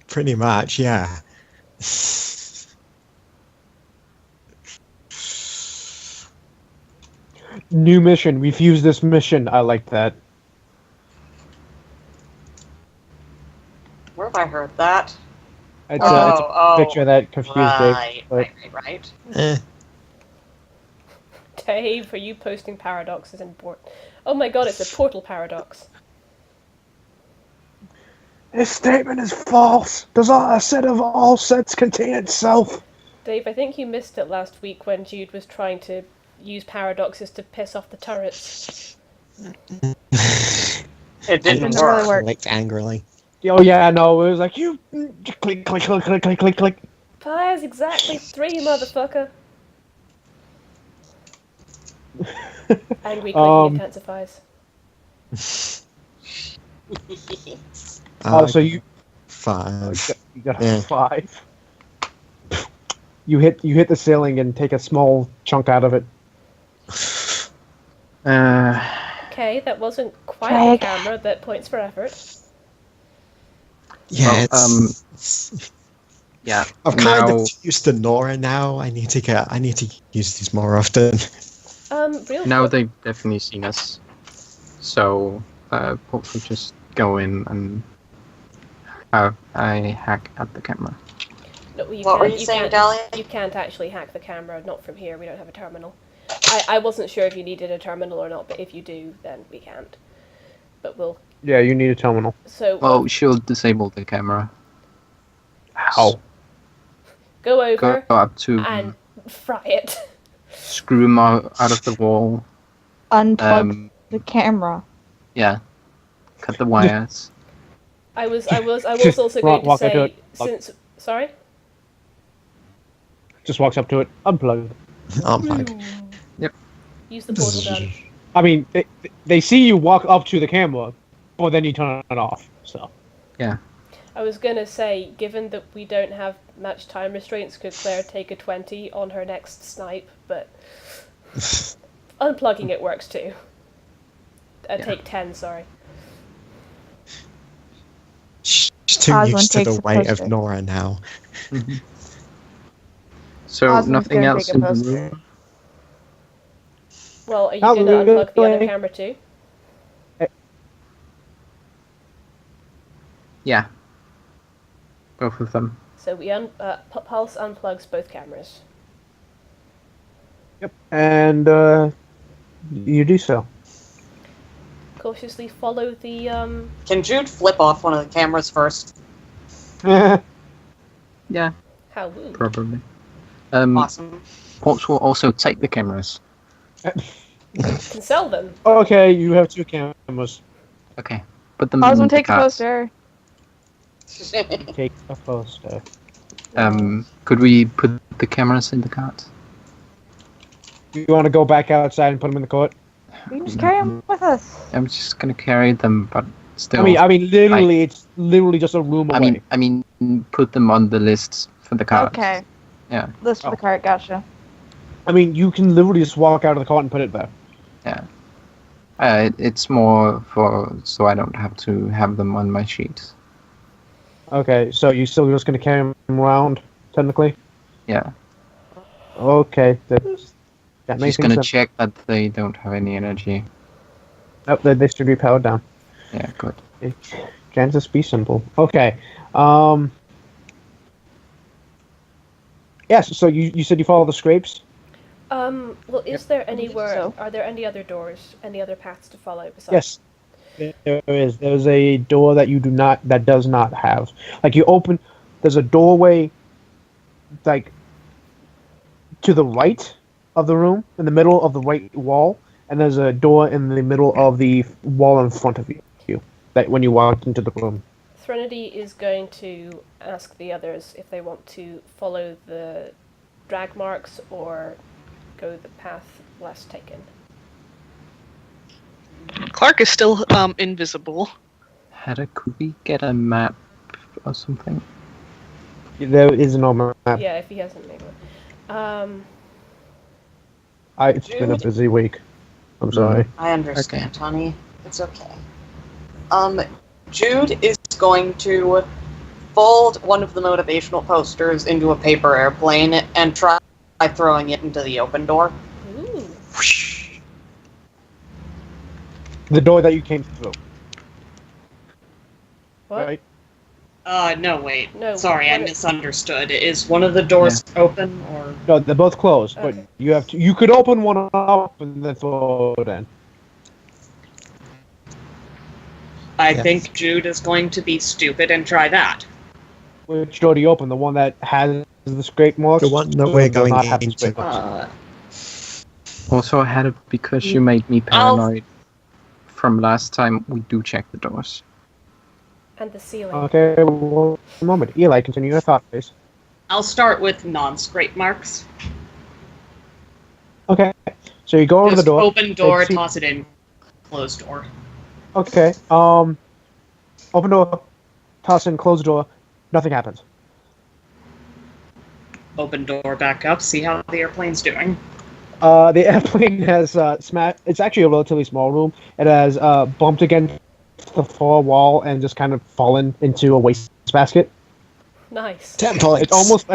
Pretty much, yeah. New mission. Refuse this mission. I like that. Where have I heard that? It's a picture that confused Right, Dave. right. Eh. Dave, are you posting paradoxes in port? Oh my god, it's a portal paradox. This statement is false. Does a set of all sets contain itself? Dave, I think you missed it last week when Jude was trying to use paradoxes to piss off the turrets. It didn't Didn't really work. work. Clicked angrily. Oh yeah, no, it was like you click, click, click, click, click, click, click. Fire's exactly 3, motherfucker. Angry clicking intensifies. Oh, so you 5. got Yeah. 5. You hit the ceiling and take a small chunk out of it. Okay, that wasn't quite Try the again. camera, but points for effort. Yeah, Well, it's... Yeah. I've kind now, of used to Nora now. I need to use these more often. Real now quick- they've definitely seen us. So, hopefully just go in and have a hack at the camera. No, you What were can't- you saying, can't- Dahlia? You can't actually hack the camera, not from here, we don't have a terminal. I wasn't sure if you needed a terminal or not, but if you do, then we can't. But we'll... Yeah, you need a terminal. So, Well, she'll disable the camera. How? go Go over up to and fry it. screw him out of the wall. Unplug the camera. Yeah. Cut the wires. I was also going to Walk into say, it. since... Sorry? Just walks up to it, unplug. Unplug. Use the portal gun. I mean, they see you walk up to the camera, but then you turn it off. So I was going to say, given that we don't have much time restraints, could Claire take a 20 on her next snipe, but unplugging it works too. Take 10, sorry. She's too Osmond used to takes the the weight of poster. Nora now. So, Osmond's nothing gonna else take a in the poster. room? Well, are you Oh, going to we're unplug the other going- camera too? Yeah. Both of them. So we Pulse unplugs both cameras. yep, and you do so. Cautiously follow the Can Jude flip off one of the cameras first? Yeah, how woo. probably. Awesome. Pops will also take the cameras. Can sell them. Okay, you have 2 cameras. Okay. Put them Osmond in the takes the cart. poster. Take a poster. Could we put the cameras in the cart? You want to go back outside and put them in the court? We can just carry him with us. I'm just gonna carry them, but still. I mean, literally, it's literally just a room away. I mean, put them on the list for the cart. Okay. Yeah. List for the Oh. cart, gotcha. I mean, you can literally just walk out of the cart and put it there. It's more so I don't have to have them on my sheet. Okay, so you still just going to carry them around, technically? Yeah. Okay, that She's makes gonna sense. check that they don't have any energy. Oh, they should be powered down. Yeah, good. Can't just be simple. Okay. Yes, so you said you follow the scrapes? Well, is there anywhere? so. Are there any other doors? Any other paths to follow besides? Yes. There is. There's a door that does not have. Like you open, there's a doorway, like to the right of the room, in the middle of the right wall, and there's a door in the middle of the wall in front of you. That when you walk into the room. Threnody is going to ask the others if they want to follow the drag marks or go the path last taken. Clark is still invisible. Hedda, could we get a map or something? There is no map. Yeah, if he hasn't made one. It's been a Jude? busy week. I'm sorry. I understand, honey. It's okay. Jude is going to fold one of the motivational posters into a paper airplane and try throwing it into the open door. Ooh. The door that you came through. What? Right? No, wait. No, Sorry, I what- misunderstood. Is one of the doors open, or...? No, they're both closed, Okay. but you have to. You could open one up and then throw it in. I Yes. think Jude is going to be stupid and try that. Which door do you open? The one that has the scrape marks? The one that or we're does going not have the into. scrape marks? Also, Hedda, because you made me paranoid from last time, we do check the doors. And the ceiling. Okay, one moment. Eli, continue your thought, please. I'll start with non-scrape marks. Okay, so you go over the Just door. open door, and see- toss it in, closed door. Okay, open door, toss in, close door, nothing happens. Open door back up, see how the airplane's doing. The airplane has smashed. It's actually a relatively small room. It has bumped against the floor wall and just kind of fallen into a wastebasket. Nice. 10 points. It's almost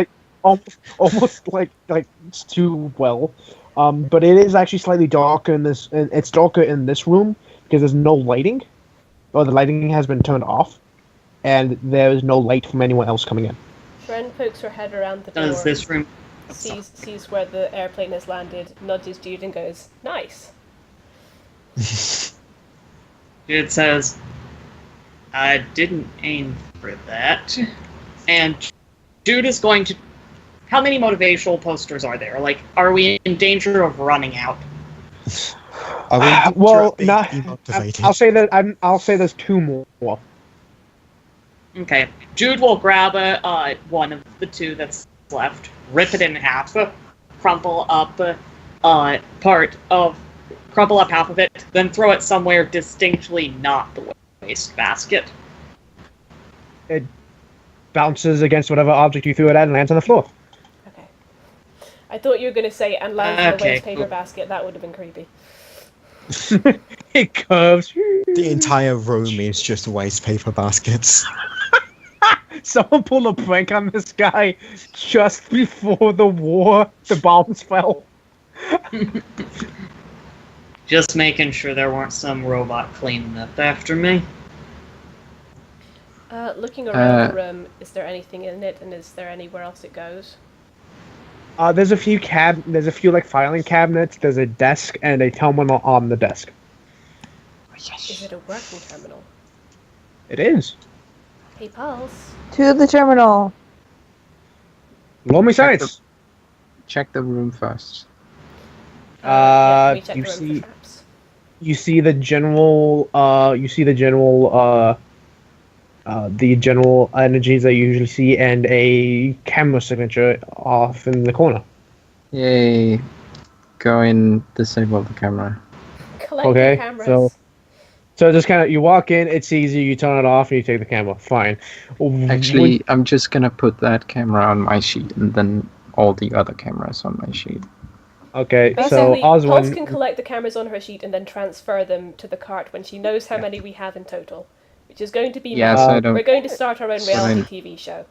like it's too well. But it is actually slightly darker in this. And it's darker in this room because there's no lighting, or the lighting has been turned off, and there is no light from anyone else coming in. Ren pokes her head around the door. Does this room... Sees where the airplane has landed, nudges Jude and goes, "Nice." Jude says, I didn't aim for that. And Jude is going to... How many motivational posters are there? Like, are we in danger of running out? Are we Well, directly not. demotivated? I'll say that. I'll say there's two more. Okay. Jude will grab one of the two that's left, rip it in half, crumple up half of it, then throw it somewhere distinctly not the wastebasket. It bounces against whatever object you threw it at and lands on the floor. Okay. I thought you were going to say, and lands in a Okay, waste paper cool. basket. That would have been creepy. It curves. The entire room is just waste paper baskets. Someone pulled a prank on this guy just before the war. The bombs fell. Just making sure there weren't some robot cleaning up after me. Looking around the room, is there anything in it, and is there anywhere else it goes? There's a few like filing cabinets. There's a desk and a terminal on the desk. Is it a working terminal? It is. Hey, Pulse. To the terminal. Roll me science. Check the room first. Yeah, can we check you the room see- for traps? You see the general. The general energies that you usually see, and a camera signature off in the corner. Yay. Go and disable the camera. Collect Okay, the cameras. So just kind of, you walk in, it sees you take it off, and you take the camera. Fine. Actually, I'm just gonna put that camera on my sheet and then all the other cameras on my sheet. Okay, so Basically, Pulse Oswin. can collect the cameras on her sheet and then transfer them to the cart when she knows how many we have in total, which is going to be Yes, Uh, I don't. We're going to start our own Fine. reality TV show.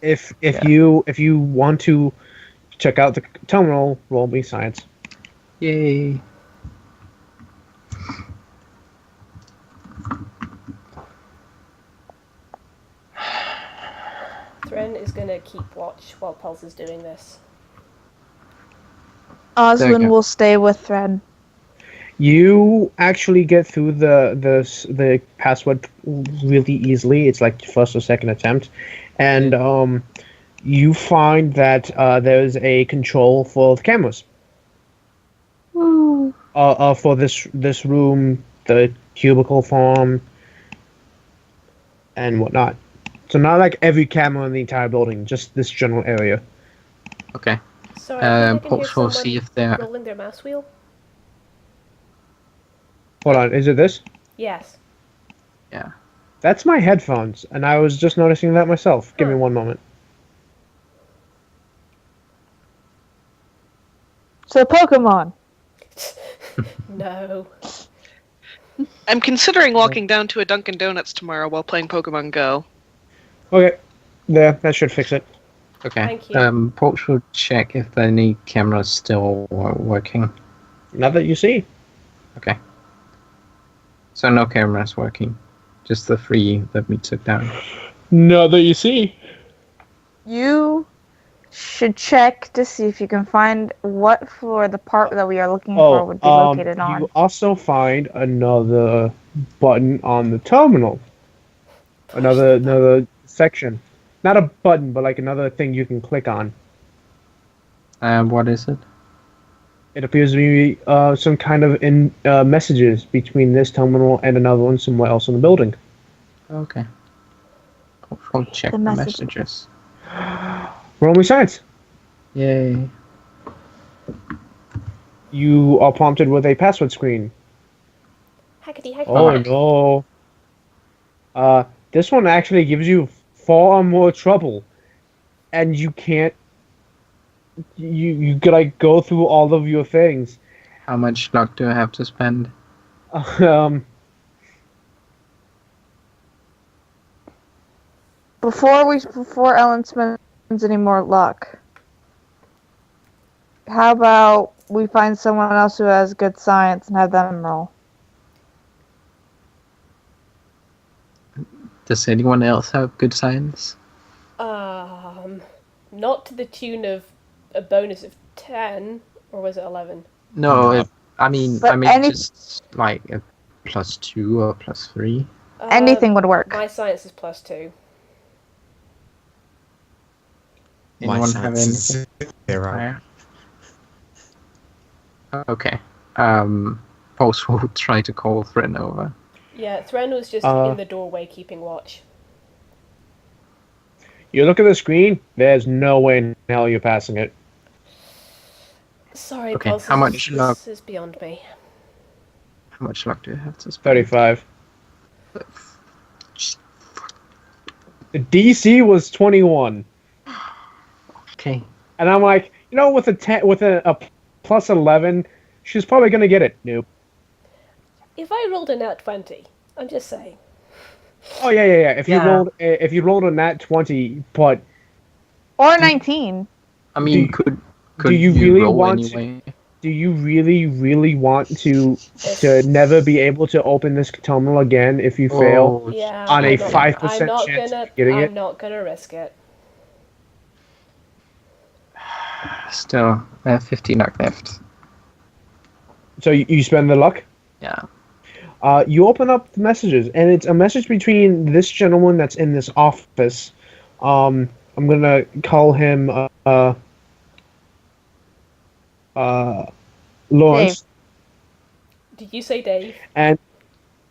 If Yeah. you want to check out the terminal, roll me science. Yay. Thren is going to keep watch while Pulse is doing this. There you Oswin go. will stay with Thread. You actually get through the password really easily. It's like first or second attempt, and you find that there's a control for the cameras. For this room, the cubicle farm, and whatnot. So not like every camera in the entire building, just this general area. Okay. Sorry, I think I can hear Pulse will see someone if they're. rolling their mouse wheel. Hold on, is it this? Yes. Yeah. That's my headphones, and I was just noticing that myself. Give me Huh. one moment. So Pokemon. No. I'm considering walking down to a Dunkin' Donuts tomorrow while playing Pokemon Go. Okay, there, that should fix it. Okay. Thank you. Pulse will check if any cameras still working. Not that you see. Okay. So no cameras working. Just the 3 that we took down. Not that you see. You should check to see if you can find what floor the part that we are looking for would be located on. You also find another button on the terminal. Another section. Not a button, but like another thing you can click on. What is it? It appears to be some kind of messages between this terminal and another one somewhere else in the building. Okay. I'll check The the messages. messages. Roll me science. Yay. You are prompted with a password screen. Hackety hackety. Oh no. This one actually gives you far more trouble. And you can't you gotta go through all of your things. How much luck do I have to spend? Before Ellen spends any more luck, how about we find someone else who has good science and have them roll? Does anyone else have good science? Not to the tune of a bonus of 10, or was it 11? No, I mean But any- just like a +2 or +3. Anything would work. My science is +2. My Anyone have science anything? is 0. higher? Okay. Pulse will try to call Thrin over. Yeah, Thren was just in the doorway keeping watch. You look at the screen, there's no way in hell you're passing it. Sorry, Okay, Pulse, how much luck? this is beyond me. How much luck do you have to spend? 35. The DC was 21. Okay. And I'm like, with a plus 11, she's probably gonna get it. Nope. If I rolled a nat 20, I'm just saying. Oh yeah. If Yeah. you rolled a nat 20, but Or 19. I mean, Do- could do you you really roll want to- anyway? do you really want to never be able to open this terminal again if you fail? Oh, Yeah. On a I'm not- 5% I'm not chance gonna, of getting I'm it? not gonna risk it. Still, I have 50 luck left. So you spend the luck? Yeah. You open up the messages, and it's a message between this gentleman that's in this office. I'm gonna call him Lawrence, Did you say Dave? and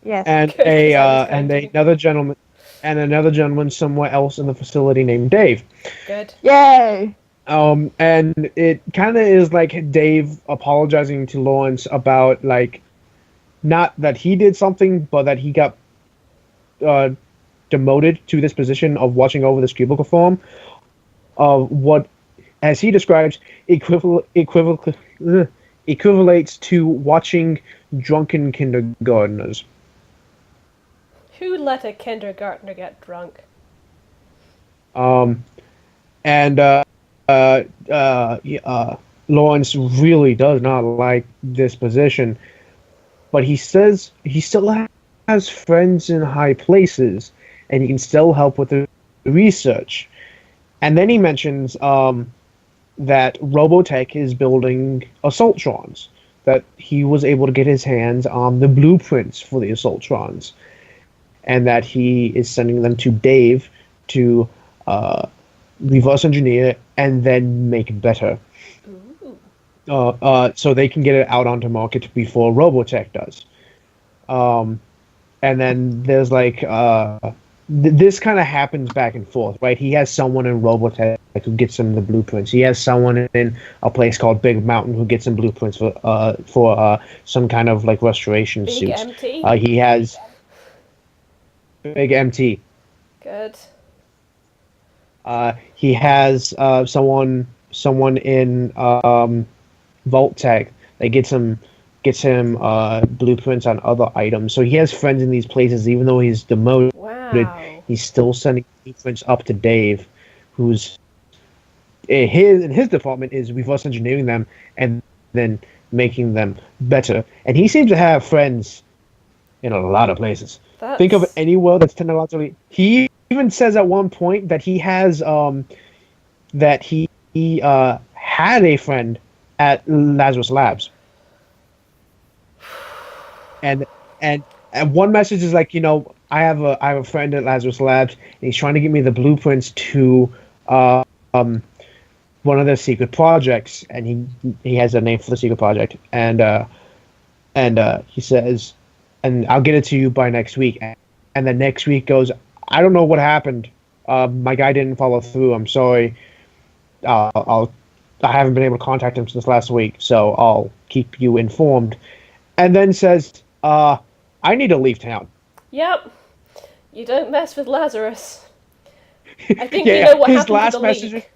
Yes. and Good, 'cause I was and going to. another gentleman somewhere else in the facility named Dave. Good. Yay! And it kind of is like Dave apologizing to Lawrence about, like, not that he did something, but that he got demoted to this position of watching over this cubicle form of what, as he describes, equivalates to watching drunken kindergartners. Who let a kindergartner get drunk? Lawrence really does not like this position, but he says he still has friends in high places, and he can still help with the research. And then he mentions that Robotech is building Assaultrons, that he was able to get his hands on the blueprints for the Assaultrons, and that he is sending them to Dave to reverse engineer and then make better. So they can get it out onto market before Robotech does. And then there's like this kind of happens back and forth, right? He has someone in Robotech who gets him the blueprints. He has someone in a place called Big Mountain who gets him blueprints for some kind of like restoration Big suits. MT? He has Big MT. Good. He has someone in Vault Tech that gets him blueprints on other items. So he has friends in these places, even though he's demoted. Wow. He's still sending blueprints up to Dave, who's his department is reverse engineering them and then making them better. And he seems to have friends in a lot of places. Think of any world that's technologically. He even says at one point that he has that he had a friend at Lazarus Labs. And one message is like, I have a friend at Lazarus Labs, and he's trying to get me the blueprints to one of their secret projects, and he has a name for the secret project, and he says, and I'll get it to you by next week, and then next week goes, I don't know what happened, my guy didn't follow through. I'm sorry, I haven't been able to contact him since last week, so I'll keep you informed, and then says, I need to leave town. Yep. You don't mess with Lazarus. I think you know what happened to the leak.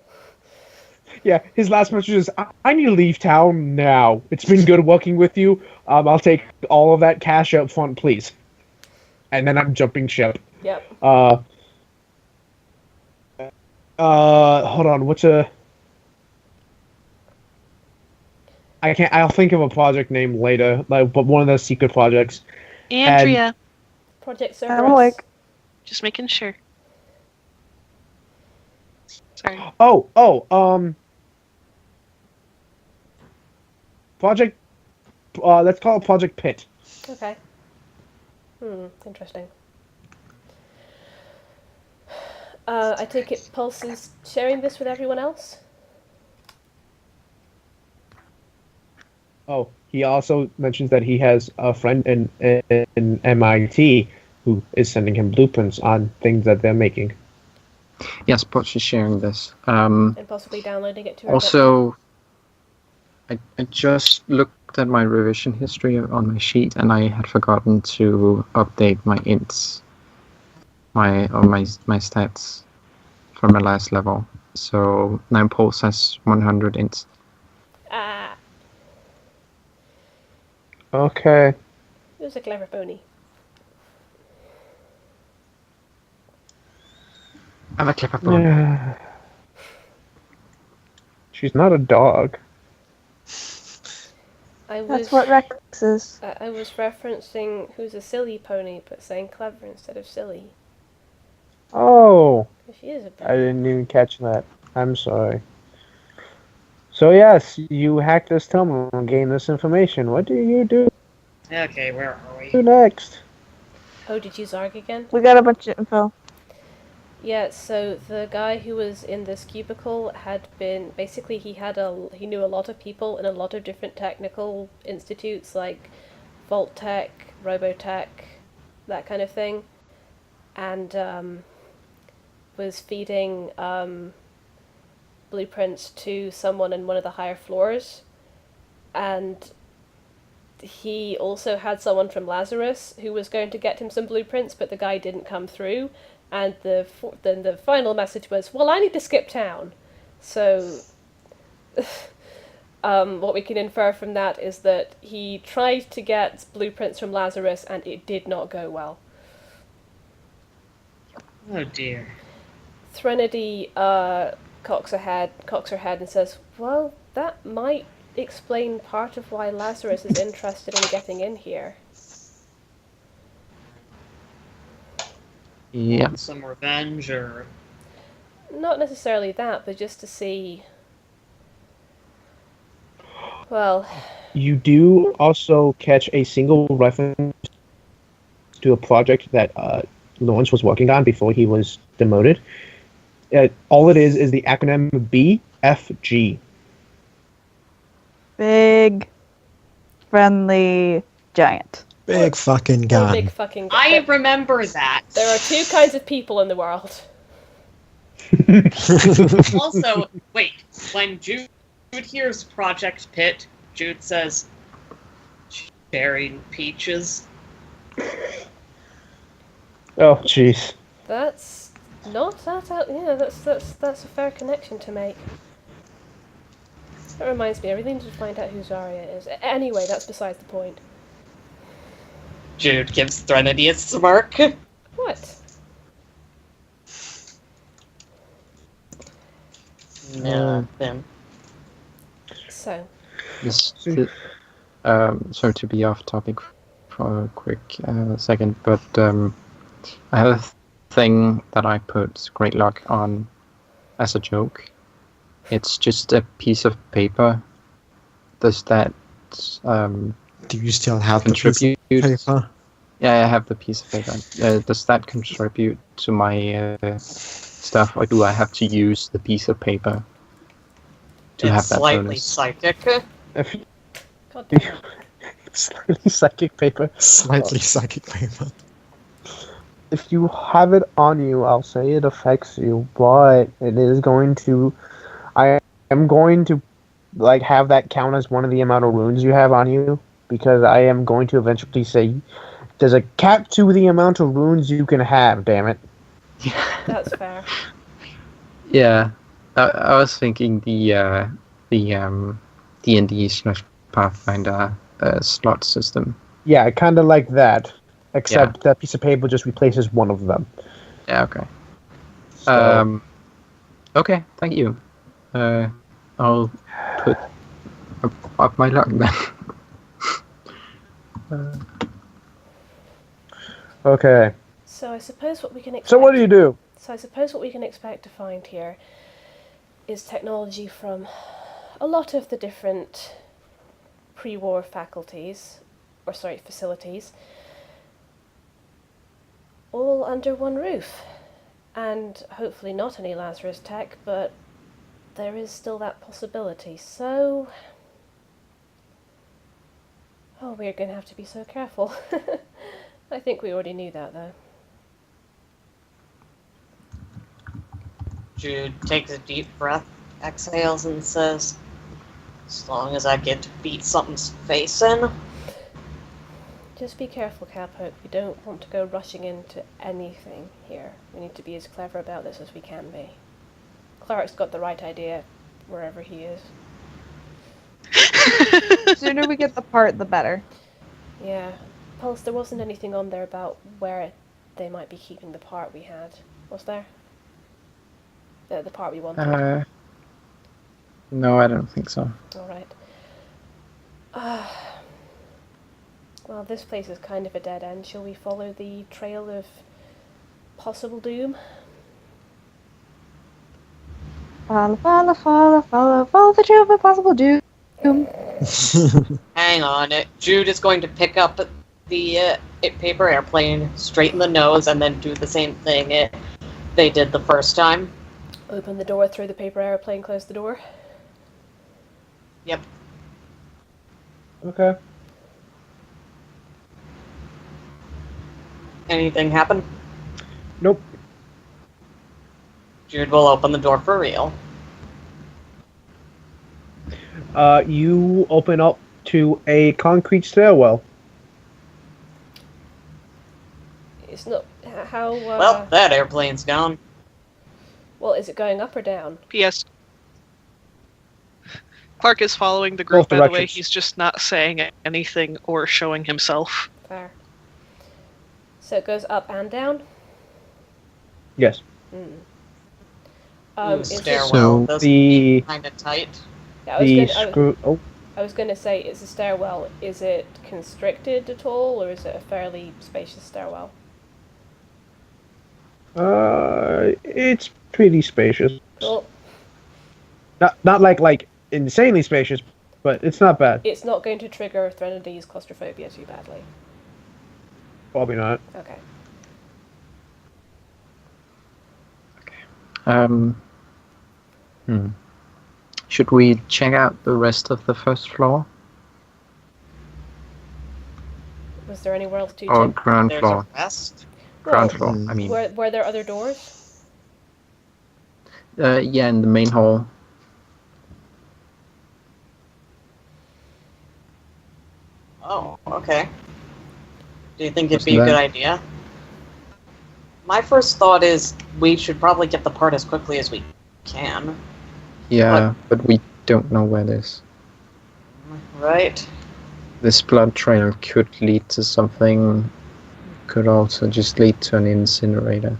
Yeah, his last message is, I need to leave town now. It's been good working with you. I'll take all of that cash up front, please. And then I'm jumping ship. Yep. Hold on, I'll think of a project name later, but one of those secret projects. Andrea. Project I'm Cerberus. awake. Just making sure. Sorry. Project, let's call it Project Pit. Okay. Interesting. I take it Pulse is sharing this with everyone else? Oh, he also mentions that he has a friend in MIT who is sending him blueprints on things that they're making. Yes, Potch is sharing this. And possibly downloading it to her. Also, I just looked at my revision history on my sheet, and I had forgotten to update my ints, my stats from my last level. So now Pulse has 100 ints. Ah, Okay. it was a clever pony. I'm a clipper phone. Yeah. She's not a dog. That's what Rex is. I was referencing who's a silly pony, but saying clever instead of silly. Oh, She is a I pony. didn't even catch that. I'm sorry. So yes, you hacked this terminal and gained this information. What do you do Okay, where are we? next? Oh, did you Zarg again? We got a bunch of info. Yeah, so the guy who was in this cubicle had been basically he knew a lot of people in a lot of different technical institutes like Vault Tech, Robotech, that kind of thing, and was feeding blueprints to someone in one of the higher floors, and he also had someone from Lazarus who was going to get him some blueprints, but the guy didn't come through. And then the final message was, well, I need to skip town. So what we can infer from that is that he tried to get blueprints from Lazarus and it did not go well. Oh dear. Threnody cocks her head and says, well, that might explain part of why Lazarus is interested in getting in here. Yeah. Some revenge or... Not necessarily that, but just to see... Well... You do also catch a single reference to a project that Lawrence was working on before he was demoted. All it is the acronym BFG. Big, friendly, giant. Big fucking Oh, gun. big fucking... I remember that. There are two kinds of people in the world. Also, wait, when Jude hears Project Pit, Jude says, "Cherry peaches." Oh, jeez. That's not that out. Yeah, that's a fair connection to make. That reminds me, I really need to find out who Zarya is. Anyway, that's besides the point. Jude gives Threnody a smirk. What? Nothing. So, This, sorry to be off topic for a quick second, but I have a thing that I put great luck on as a joke. It's just a piece of paper. Does that Do you still have the piece contribute? of paper? Yeah, I have the piece of paper. Does that contribute to my stuff, or do I have to use the piece of paper to have It's that slightly bonus? psychic. If you, God damn it. slightly psychic paper. Slightly psychic paper. If you have it on you, I'll say it affects you, but it is going to. I am going to, like, have that count as one of the amount of runes you have on you, because I am going to eventually say, there's a cap to the amount of runes you can have. Damn it. That's fair. Yeah, I was thinking the D&D / Pathfinder slot system. Yeah, kind of like that, except that piece of paper just replaces one of them. Yeah, okay. So, Okay, thank you. I'll put up my luck then. okay. So I suppose what we can expect. So what do you do? So I suppose what we can expect to find here is technology from a lot of the different pre-war facilities, all under one roof. And hopefully not any Lazarus tech, but there is still that possibility. So, we're going to have to be so careful. I think we already knew that, though. Jude takes a deep breath, exhales, and says, "As long as I get to beat something's face in." Just be careful, Cowpoke. We don't want to go rushing into anything here. We need to be as clever about this as we can be. Clark's got the right idea, wherever he is. The sooner we get the part, the better. Yeah. Pulse, there wasn't anything on there about where they might be keeping the part we had, was there? The part we wanted. No, I don't think so. Alright. Well, this place is kind of a dead end. Shall we follow the trail of possible doom? Follow the trail of impossible doom. Hang on. Jude is going to pick up the paper airplane, straighten the nose, and then do the same thing they did the first time. Open the door, throw the paper airplane, close the door. Yep. Okay. Anything happen? Nope. Jude will open the door for real. You open up to a concrete stairwell. It's not... How, Well, that airplane's gone. Well, is it going up or down? P.S. Clark is following the group, Both by the way. directions. He's just not saying anything or showing himself. Fair. So it goes up and down? Yes. Ooh, Is it... stairwell. So Those the- kind of tight. Yeah, The screw. Oh, I was going to say, it's a stairwell. Is it constricted at all, or is it a fairly spacious stairwell? it's pretty spacious. Well, Not like insanely spacious, but it's not bad. it's not going to trigger Threnodi's claustrophobia too badly. Probably not. Okay. Should we check out the rest of the first floor Was there anywhere else to or check? ground There's floor? a rest. Ground Well, floor. I mean, Were there other doors? Yeah, in the main hall. Oh, okay. Do you think it'd What's be a that? good idea? My first thought is we should probably get the part as quickly as we can. Yeah, but we don't know where it is. Right? This blood trail could lead to something. Could also just lead to an incinerator.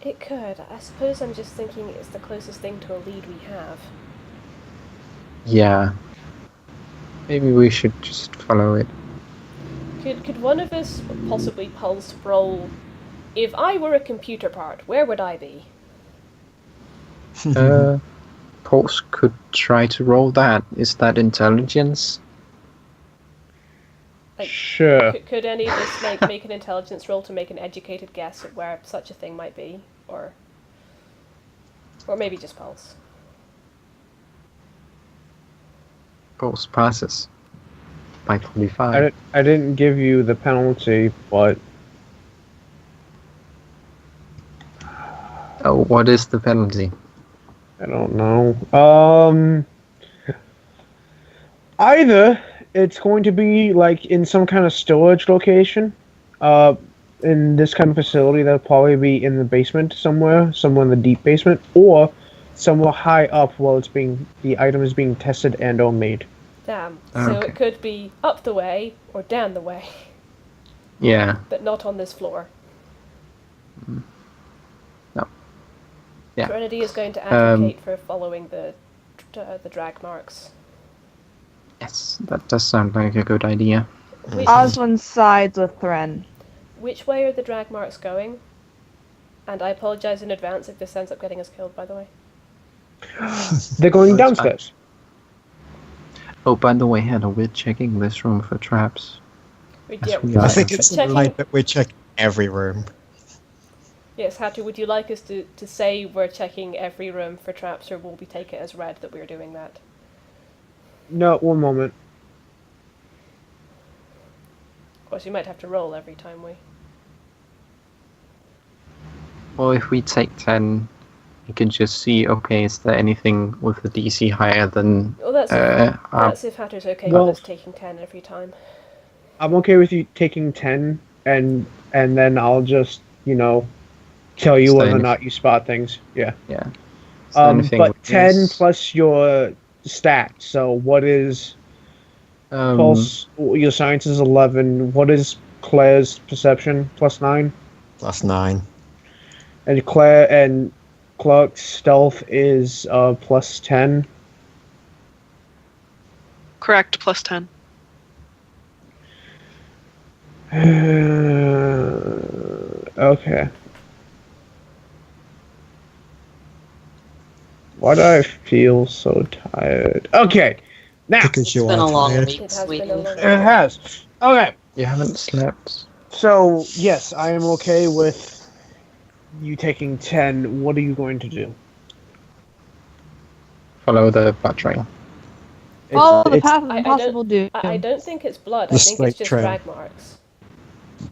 It could. I suppose I'm just thinking it's the closest thing to a lead we have. Yeah. Maybe we should just follow it. Could one of us possibly pulse roll? If I were a computer part, where would I be? Pulse could try to roll that. Is that intelligence? Like, Sure. Could any of us make an intelligence roll to make an educated guess at where such a thing might be, or maybe just pulse? Pulse passes by 45. I didn't give you the penalty, but Oh, what is the penalty? I don't know. Either it's going to be like in some kind of storage location, in this kind of facility that'll probably be in the basement somewhere in the deep basement, or somewhere high up while the item is being tested and or made. Damn. So Okay. it could be up the way or down the way, Yeah. but not on this floor. No. Yeah. Serenity is going to advocate for following the drag marks. Yes, that does sound like a good idea. Oswin sides with Thren. Which way are the drag marks going? And I apologize in advance if this ends up getting us killed, by the way. They're going That's fine. downstairs. Oh, by the way, Hannah, we're checking this room for traps. Yeah, we are. I think it's Checking- implied that we're checking every room. Yes, Hattie, would you like us to say we're checking every room for traps, or will we take it as read that we're doing that? No, one moment. Of course, you might have to roll every time we... Well, if we take 10, we can just see, okay, is there anything with the DC higher than... Well, that's if Hatter's okay well- with us taking 10 every time. I'm okay with you taking 10, and then I'll just, tell you Is there whether or any- not you spot things. Yeah. Yeah. Is there anything But with 10 this? plus your stat. So what is Pulse? Your science is 11. What is Claire's perception? Plus 9. Plus 9. And Claire and Clark's stealth is plus 10. Correct, plus 10. Okay. Why do I feel so tired? Okay. Now Because It's you been are a long tired. week, It has been a sweetie. long it has. Okay. You haven't slept. So yes, I am okay with you taking 10. What are you going to do? Follow the blood trail. Follow the path of I don't- impossible doom. I don't think it's blood, The I think it's straight just trail. drag marks.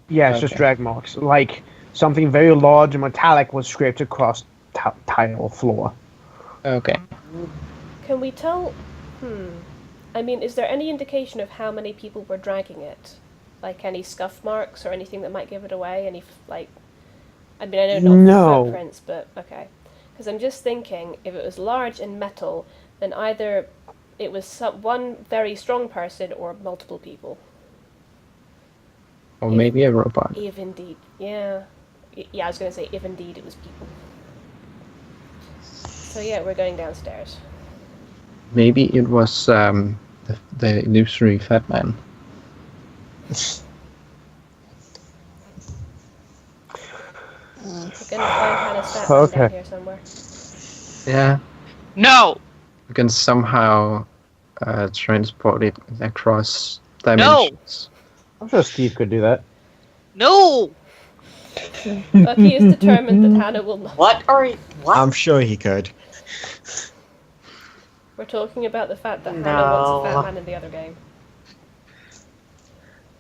Yeah, it's just Okay. drag marks. Like something very large and metallic was scraped across tile floor. Okay. Can we tell... I mean, is there any indication of how many people were dragging it? Like any scuff marks or anything that might give it away? Any, I mean, I know not No. footprints, but okay. Because I'm just thinking, if it was large and metal, then either it was one very strong person or multiple people. Or maybe a robot. If indeed, yeah. Yeah, I was going to say if indeed it was people. So yeah, we're going downstairs. Maybe it was the illusory fat man. We're going to find Hannah's fat Okay. down here somewhere. Yeah. No! We can somehow transport it across dimensions. I'm sure Steve could do that. No! Bucky is determined that Hannah will not. What are you? What? I'm sure he could. We're talking about the fact that Hannah wants a No. fat man in the other game.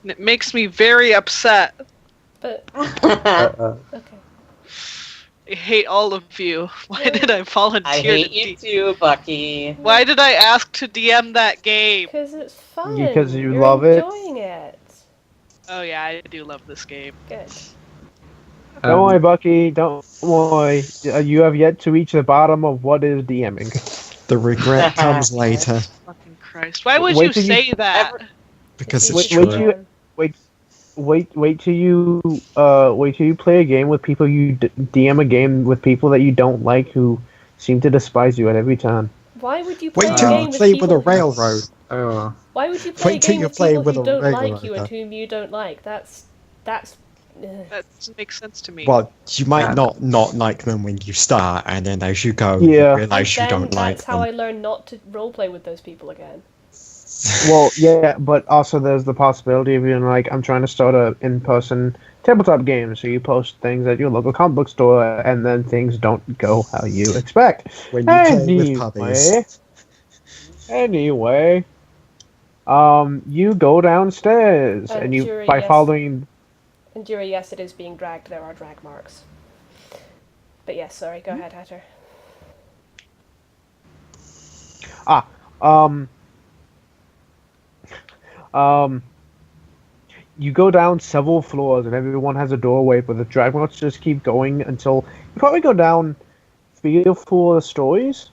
And it makes me very upset. But, Uh, okay. I hate all of you. Why did I volunteer I hate you too, Bucky. Why did I ask to DM that game? Because it's fun. Because you You're love it. enjoying it. Oh yeah, I do love this game. Good. Don't worry, Bucky. Don't worry. You have yet to reach the bottom of what is DMing. The regret comes later Fucking Christ. Why would Wait you till you- say that? because It's it's Wait, true. wait till you play a game with people you DM a game with people that you don't like who seem to despise you at every turn. Why would you play Wait a till game you with play people with a who- railroad. Oh, Why would you play a Wait till game you with play people with who a don't regular like you and though. whom you don't like? That's. That doesn't make sense to me. Well, you might Yeah. not like them when you start, and then as you go, Yeah. you realize you And then don't like that's how them. I learned not to roleplay with those people again. Well, yeah, but also there's the possibility of being like, I'm trying to start a in-person tabletop game, so you post things at your local comic book store, and then things don't go how you expect. when you play with puppies. Anyway, you go downstairs, and you Jury, by yes. following. And Jury, yes, it is being dragged. There are drag marks. But yes, sorry. Go ahead, Hatter. You go down several floors, and everyone has a doorway, but the drag marks just keep going until you probably go down 3 or 4 stories,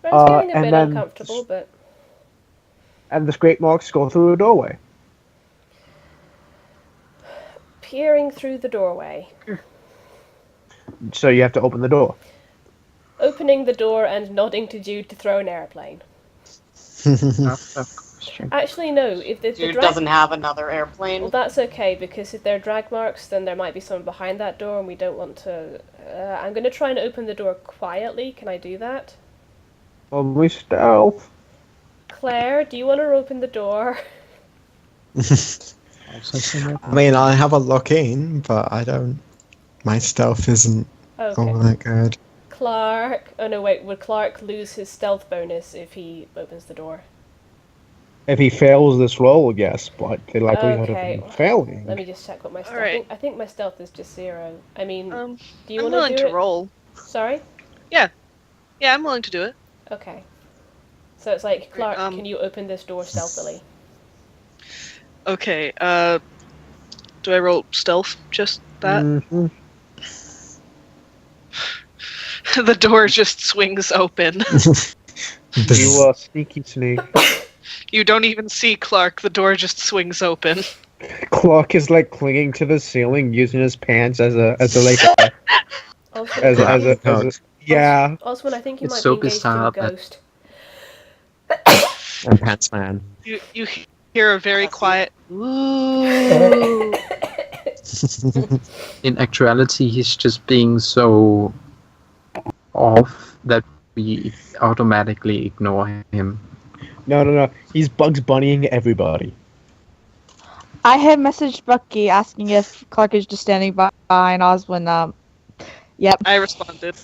But it's getting a and bit then- uncomfortable, but and the scrape marks go through a doorway. peering through the doorway, So you have to open the door. opening the door and nodding to Jude to throw an airplane. that's a question. Actually, no. If the Dude drag... doesn't have another airplane. Well, that's okay, because if they're drag marks, then there might be someone behind that door, and we don't want to... I'm going to try and open the door quietly. Can I do that? Only stealth. Claire, do you want to open the door? I mean, I have a look in, but I don't. My stealth isn't Okay. all that good. Clark... Oh, no, wait. Would Clark lose his stealth bonus if he opens the door? If he fails this roll, yes, but the likelihood Okay. of him failing. Let me just check what my stealth... Alright. I think my stealth is just 0. I mean, do you I'm want willing do to it? roll. Sorry? Yeah, I'm willing to do it. Okay. So it's like, Clark, um, can you open this door stealthily? Okay, do I roll stealth? Just that? Mhm. The door just swings open. You sneaky snake. You don't even see Clark, the door just swings open. Clark is like clinging to the ceiling, using his pants as a Also, yeah. Oswin, I think you It's might so be engaged bizarre to a that- ghost. And Pants Man. You hear a very quiet ooh. In actuality, he's just being so off that we automatically ignore him. No. He's Bugs Bunnying everybody. I had messaged Bucky asking if Clark is just standing behind Oswin. Yep. I responded.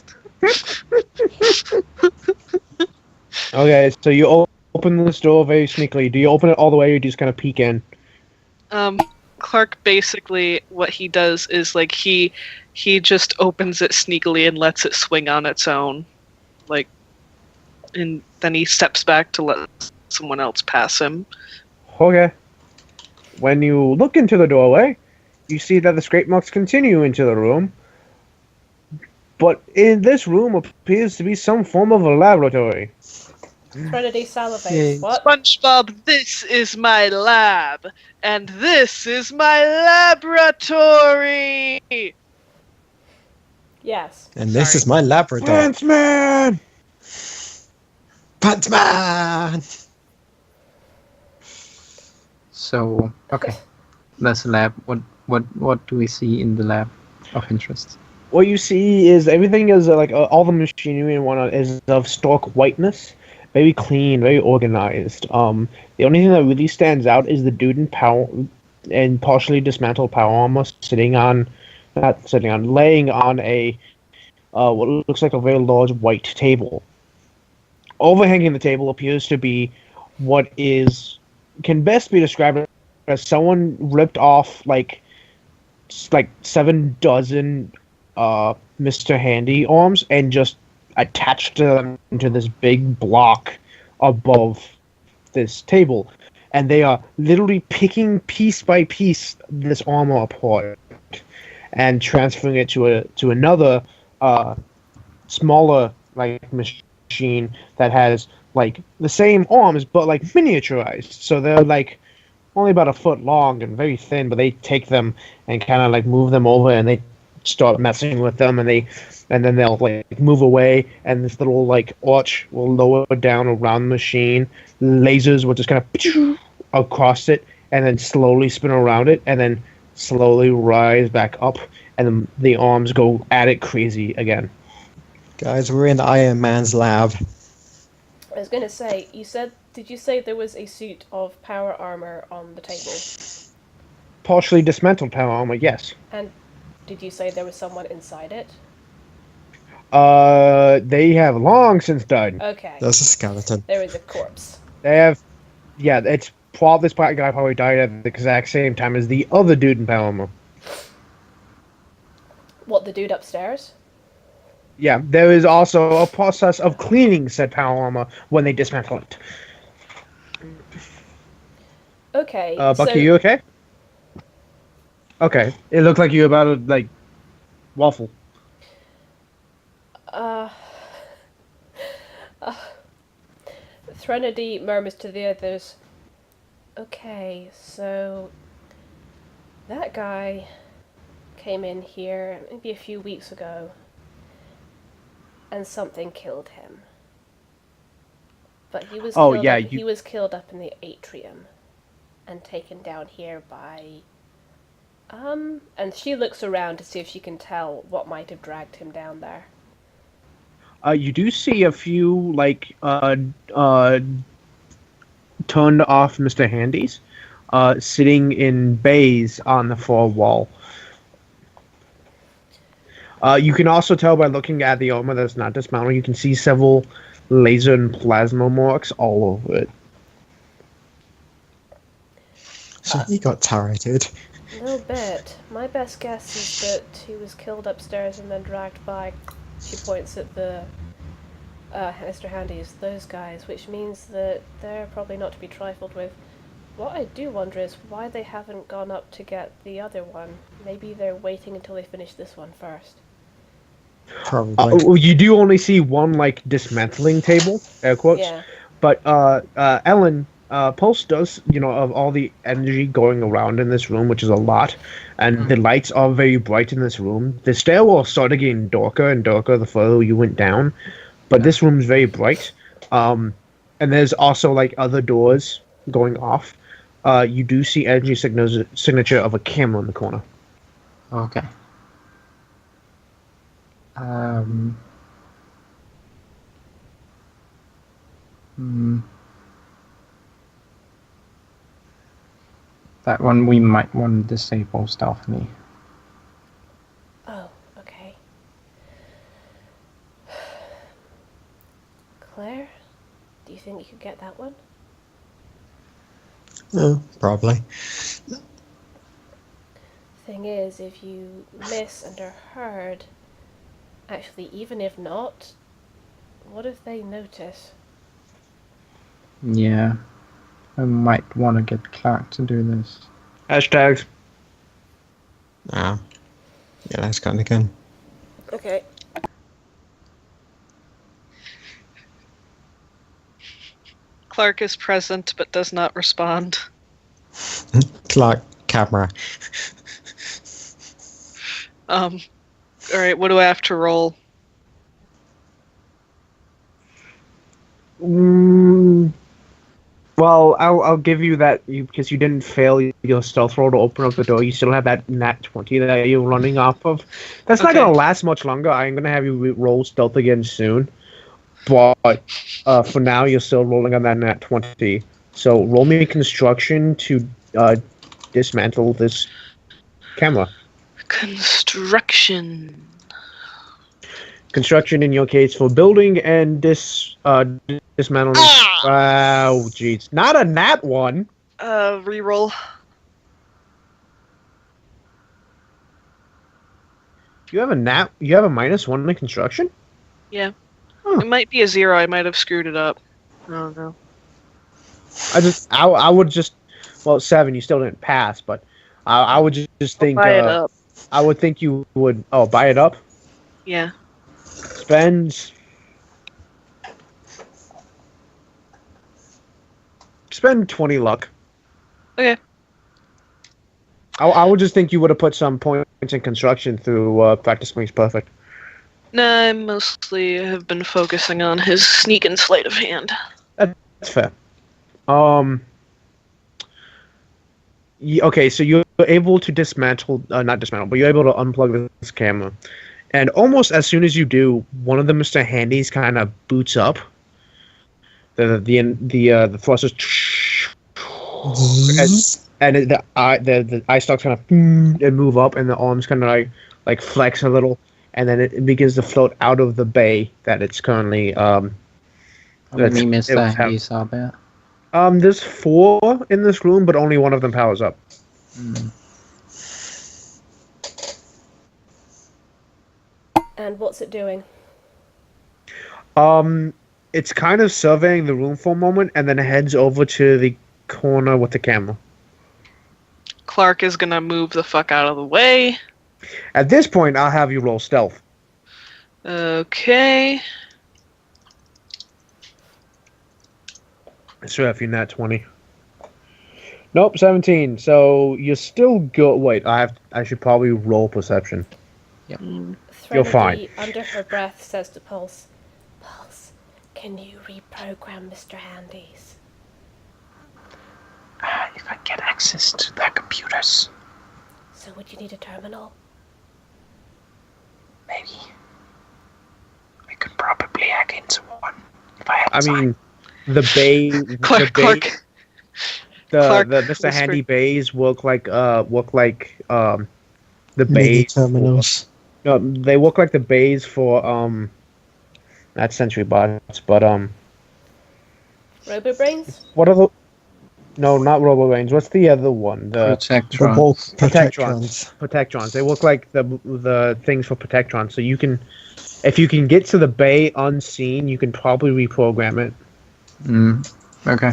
Okay, so you open this door very sneakily. Do you open it all the way, or do you just kind of peek in? Clark basically what he does is like he just opens it sneakily and lets it swing on its own, like, and then he steps back to let someone else pass him. Okay. When you look into the doorway, you see that the scrape marks continue into the room. But in this room appears to be some form of a laboratory. Trinity salivates. Yay. What? SpongeBob, this is my lab, and this is my laboratory. Yes. And this Sorry. is my Labrador. Pants Man! Pants Man! So okay, that's a lab. What do we see in the lab of interest? What you see is everything is all the machinery and whatnot is of stark whiteness, very clean, very organized. The only thing that really stands out is the dude in power and partially dismantled power armor laying on a what looks like a very large white table. Overhanging the table appears to be what can best be described as someone ripped off like 7 dozen Mr. Handy arms and just attached them to this big block above this table, and they are literally picking piece by piece this armor apart and transferring it to another smaller like machine that has like the same arms but like miniaturized. So they're like only about a foot long and very thin, but they take them and kind of like move them over and they start messing with them and then they'll like move away and this little like arch will lower down around the machine. Lasers will just kind of across it and then slowly spin around it and then slowly rise back up and then the arms go at it crazy again. Guys, we're in Iron Man's lab. I was gonna say, did you say there was a suit of power armor on the table? Partially dismantled power armor, yes. And did you say there was someone inside it? They have long since died. Okay. There's a skeleton. There is a corpse. They have, yeah, it's probably this black guy probably died at the exact same time as the other dude in power armor. What, the dude upstairs? Yeah, there is also a process of cleaning said power armor when they dismantle it. Okay. Bucky, you okay? Okay, it looked like you were about to like waffle. Threnody murmurs to the others. Okay, so that guy came in here maybe a few weeks ago, and something killed him. But he was he was killed up in the atrium, and taken down here by. And she looks around to see if she can tell what might have dragged him down there. You do see a few like turned off Mr. Handys, sitting in bays on the far wall. You can also tell by looking at the armor that's not dismounted, you can see several laser and plasma marks all over it. So he got turreted. A little bit. My best guess is that he was killed upstairs and then dragged by. She points at the Mr. Handy's, those guys, which means that they're probably not to be trifled with. What I do wonder is why they haven't gone up to get the other one. Maybe they're waiting until they finish this one first. Probably. You do only see one like dismantling table, air quotes. Yeah. But Ellen, Pulse does, of all the energy going around in this room, which is a lot, and the lights are very bright in this room. The stairwell started getting darker and darker the further you went down, but this room's very bright. And there's also like other doors going off. You do see energy signature of a camera in the corner. Okay. That one we might want to disable stealthily. Oh, okay. Claire, do you think you could get that one? No, probably. Thing is, if you miss and are heard, actually, even if not, what if they notice? Yeah. I might want to get Clark to do this. Hashtags. Ah. Yeah, that's kind of good. Okay. Clark is present but does not respond. Clark, camera. Alright, what do I have to roll? Well, I'll give you that because you didn't fail your stealth roll to open up the door. You still have that nat 20 that you're running off of. That's not going to last much longer. I'm going to have you roll stealth again soon. But for now, you're still rolling on that nat 20. So roll me construction to dismantle this camera. Construction. Construction in your case for building and dismantling. Oh, jeez. Not a nat one. Reroll. You have You have a -1 in construction. Yeah. Huh. It might be a 0. I might have screwed it up. I don't know. I would just. Well, 7. You still didn't pass, but I would just I'll think. buy it up. I would think you would. Oh, buy it up. Yeah. Spend 20 luck. Okay. I would just think you would have put some points in construction through practice makes perfect. Nah, I mostly have been focusing on his sneak and sleight of hand. That's fair. Okay, so you're able to dismantle, not dismantle, but you're able to unplug this camera, and almost as soon as you do, one of the Mr. Handys kind of boots up. The thrusters, and the eye stalks kind of and move up, and the arms kind of like flex a little, and then it begins to float out of the bay that it's currently How many Mr. Handys are there? There's 4 in this room, but only one of them powers up. And what's it doing? It's kind of surveying the room for a moment, and then heads over to the corner with the camera. Clark is gonna move the fuck out of the way. At this point, I'll have you roll stealth. Okay. So if you're not 20. Nope, 17. So you're still good. Wait, I should probably roll perception. You're fine. Under her breath, says to Pulse, "Pulse, can you reprogram Mr. Handy's?" If I get access to their computers, So would you need a terminal? maybe. I could probably hack into one if I had I time. mean, the bay, Clark. Clark the Mr. whispered. Handy bays work like the Mini bays. terminals. No, they work like the bays for not Sentry Bots, but RoboBrains? what are the? No, not RoboBrains. What's the other one? The The bulk Protectrons. protectrons. Protectrons. They look like the things for Protectrons. So you can, if you can get to the bay unseen, you can probably reprogram it. Okay.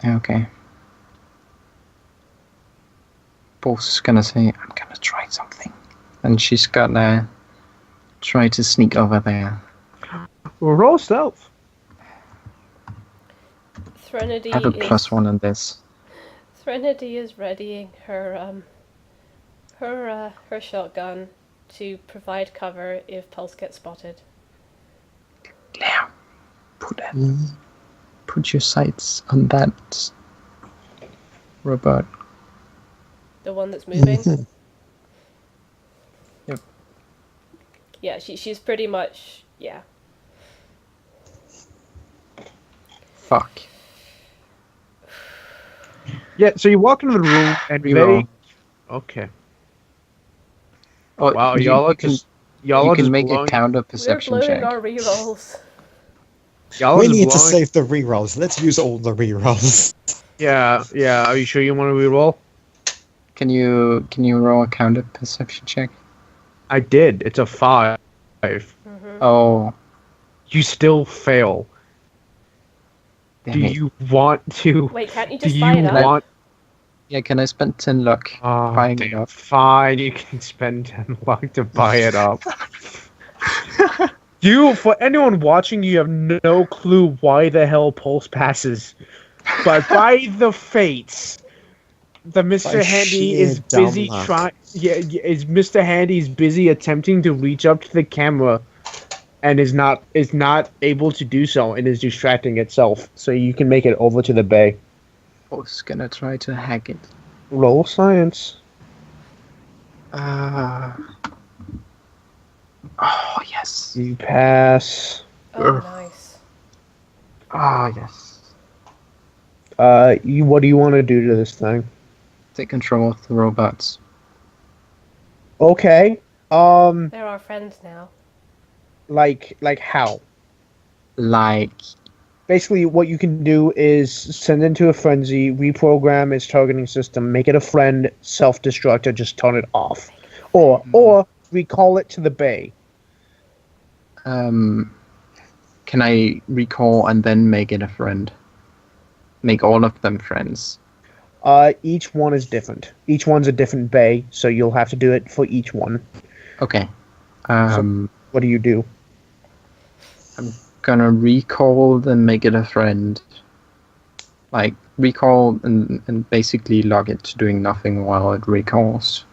Okay. Boss is gonna say, I'm gonna try something. And she's gonna try to sneak over there. Roll stealth. Threnody I have a is +1 on this. Threnody is readying her shotgun to provide cover if Pulse gets spotted. Now, put your sights on that robot. The one that's moving? Mhm. Yep. Yeah, she's pretty much, yeah. Fuck. Yeah. So you walk into the room and Reroll. Okay. Oh, Wow, you y'all are can, just y'all you are can just make blowing, a counter We're perception blowing check. our rerolls. y'all are We just need to blowing- save the rerolls. Let's use all the rerolls. Yeah. Are you sure you want to reroll? Can you roll a counter perception check? I did. It's a 5. Oh, You still fail. damn Do it. you want to? Wait, can't you Do just you buy it up? want? Yeah, can I spend 10 luck Oh, buying it damn. up? Fine, you can spend 10 luck to buy it up. For anyone watching, you have no clue why the hell Pulse passes. But by the fates, the Mr. By Handy sheer is busy dumb luck. trying. Is Mr. Handy's busy attempting to reach up to the camera, and is not able to do so, and is distracting itself. So you can make it over to the bay. I was gonna try to hack it. Roll science. Oh, yes. You pass. Oh, nice. Yes. What do you want to do to this thing? Take control of the robots. Okay. They're our friends now. Like how? Like, basically what you can do is send into a frenzy, reprogram its targeting system, make it a friend, self-destruct, or just turn it off, or recall it to the bay. Can I recall and then make it a friend? Make all of them friends. Each one is different. Each one's a different bay, so you'll have to do it for each one. Okay. What do you do? I'm gonna recall then make it a friend. Like recall and basically log it to doing nothing while it recalls.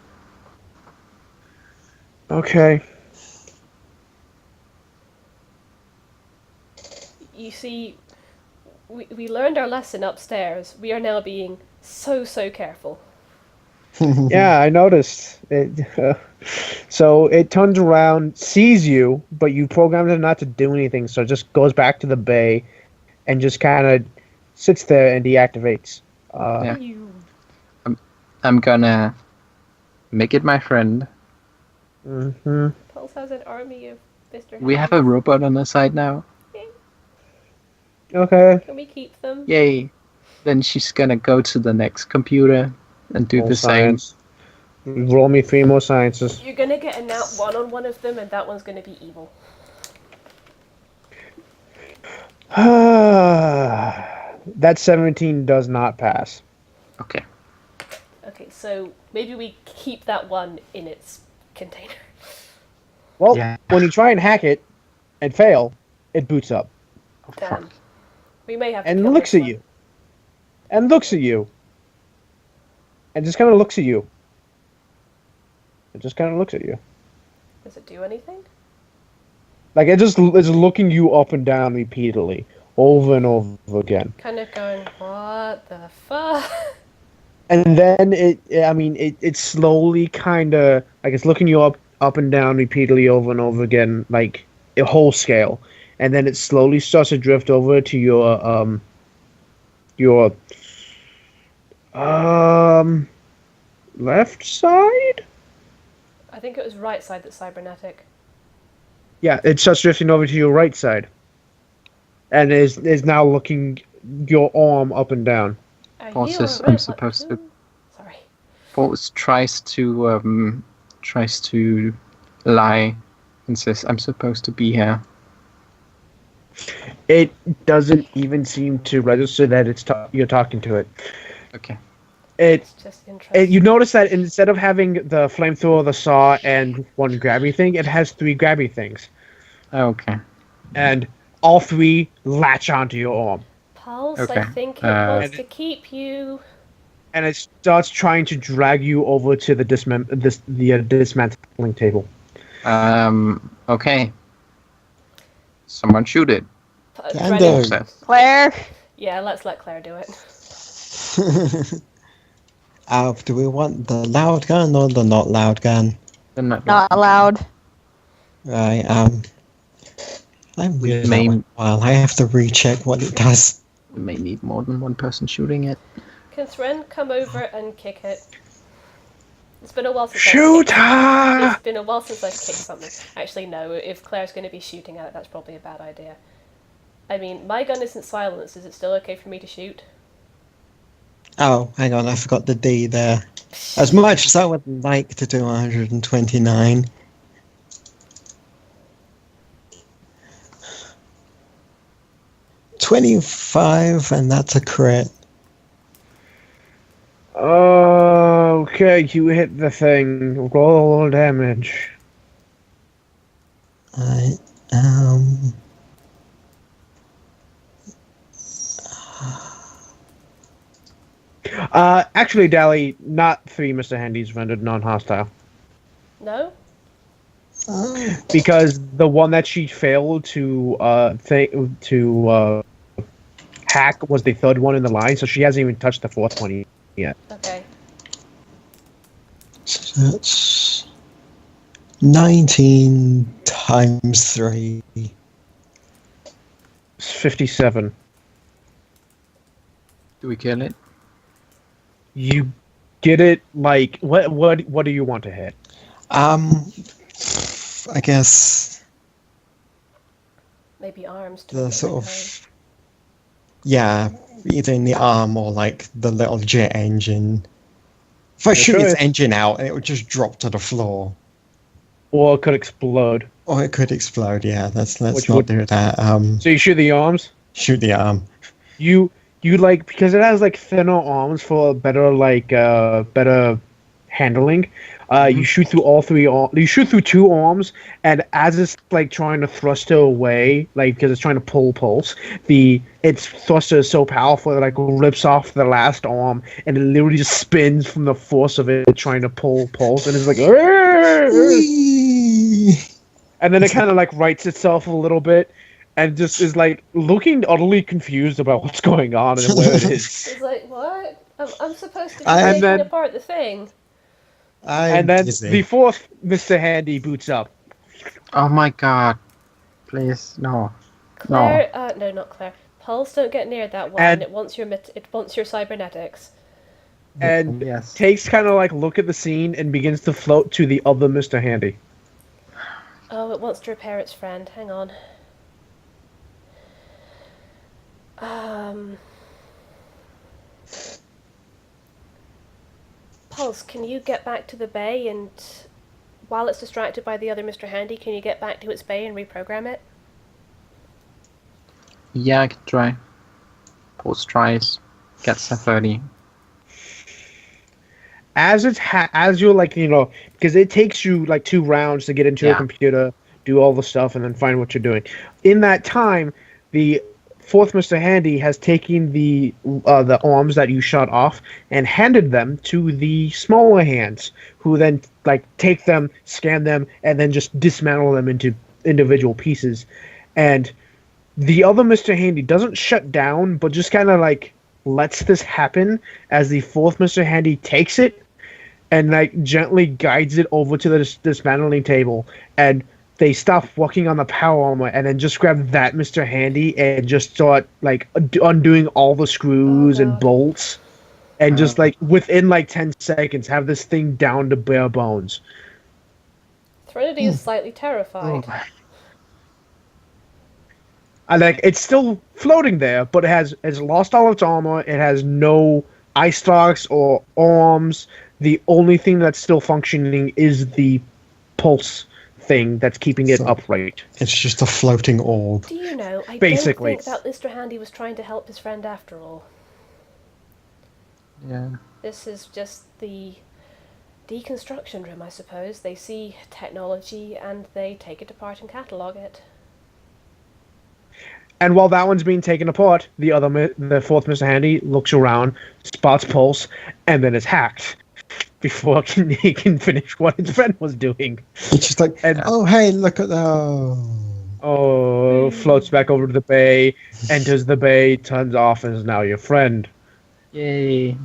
Okay. You see, we learned our lesson upstairs. We are now being so careful. Yeah, I noticed. So it turns around, sees you, but you programmed it not to do anything, so it just goes back to the bay and just kind of sits there and deactivates. Yeah. I'm gonna make it my friend. Mm-hmm. Pulse has an army of Mr. We have a robot on the side now. Okay. Can we keep them? Yay. Then she's gonna go to the next computer and do Roll the science. Roll me 3 more sciences. You're gonna get a nat 1 on one of them, and that one's gonna be evil. That 17 does not pass. same. Okay. Okay, so maybe we keep that one in its container. Well, Yeah. when you try and hack it and fail, it boots up Oh, Damn. fuck. We may have to and kill looks this at one. you. And looks at you. And just kind of looks at you. It just kind of looks at you. Does it do anything? Like, it just is looking you up and down repeatedly, over and over again. Kind of going, what the fuck? And then it slowly kind of, like, it's looking you up and down repeatedly over and over again, like, a whole scale. And then it slowly starts to drift over to your left side? I think it was right side that's cybernetic. Yeah, it starts drifting over to your right side. And is now looking your arm up and down. Are Bosses, you I'm alright, supposed to- Watson? Sorry. Boss tries to lie and says, I'm supposed to be here. It doesn't even seem to register that you're talking to it. Okay. It's just interesting. You notice that instead of having the flamethrower, the saw, and one grabby thing, it has 3 grabby things. Okay. And all 3 latch onto your arm. Pulse, Okay, I think it wants and to keep you. And it starts trying to drag you over to the dismantling table. Okay. Someone shoot it. Can Ready? do. Claire. Yeah, let's let Claire do it. Do we want the loud gun or the not loud gun? Then that Not allowed. Right, I'm We using may- it while I have to recheck what it does. we may need more than one person shooting it. Can Thren come over and kick it? It's been a while since Shoot I've her! It's been a while since I've kicked something. Actually, no. If Claire's going to be shooting at it, that's probably a bad idea. I mean, my gun isn't silenced. Is it still okay for me to shoot? Oh, hang on, I forgot the D there. As much as I would like to do 129. $25, and that's a crit. Okay, you hit the thing. Roll damage. I Actually, Dally, not 3 Mr. Handy's rendered non-hostile. No? Because the one that she failed to hack was the 3rd one in the line, so she hasn't even touched the 4th one yet. Okay. So that's 19 times 3. It's 57. Do we kill it? You get it, like, what do you want to hit? I guess Maybe arms. To the make sort it of Yeah, either in the arm or like the little jet engine. If I Your shoot its choice. engine out, it would just drop to the floor. Or it could explode. Or it could explode, yeah. Let's Which not would- do that. So you shoot the arms. Shoot the arm. You like because it has like thinner arms for better better handling. You shoot through all three. You shoot through two arms, and as it's like trying to thruster away, like because it's trying to pull pulse, its thruster is so powerful it like rips off the last arm, and it literally just spins from the force of it trying to pull pulse, and it's like, and then it kind of like rights itself a little bit, and just is like looking utterly confused about what's going on and where it is. It's like, what? I'm supposed to be And taking then- apart the thing. And then the fourth Mr. Handy boots up. Oh my god. Please, no. Claire, no, not Claire. Pulse, don't get near that one. And- It wants your cybernetics. And Yes. takes kind of like look at the scene and begins to float to the other Mr. Handy. Oh, it wants to repair its friend. Hang on. Pulse, can you get back to the bay and, while it's distracted by the other Mr. Handy, can you get back to its bay and reprogram it? Yeah, I can try. Pulse tries. Gets a 30. As you're like, because it takes you like 2 rounds to get into a Yeah. computer, do all the stuff, and then find what you're doing. In that time, the fourth Mr. Handy has taken the arms that you shot off and handed them to the smaller hands, who then like take them, scan them, and then just dismantle them into individual pieces. And the other Mr. Handy doesn't shut down, but just kind of like lets this happen as the fourth Mr. Handy takes it and like gently guides it over to the dismantling table, and they stop working on the power armor and then just grab that Mr. Handy and just start like undoing all the screws and God. bolts, and just like within like 10 seconds have this thing down to bare bones. Threnody is slightly terrified. And like it's still floating there, but it's lost all its armor. It has no eye stalks or arms. The only thing that's still functioning is the pulse thing that's keeping it So- upright. It's just a floating orb. Do you know, I Basically. don't think that Mr. Handy was trying to help his friend after all. Yeah. This is just the deconstruction room, I suppose. They see technology and they take it apart and catalogue it. And while that one's being taken apart, the fourth Mr. Handy looks around, spots pulse, and then is hacked before he can finish what his friend was doing. It's just like, And oh hey, look at that. floats back over to the bay, enters the bay, turns off, and is now your friend. Yay.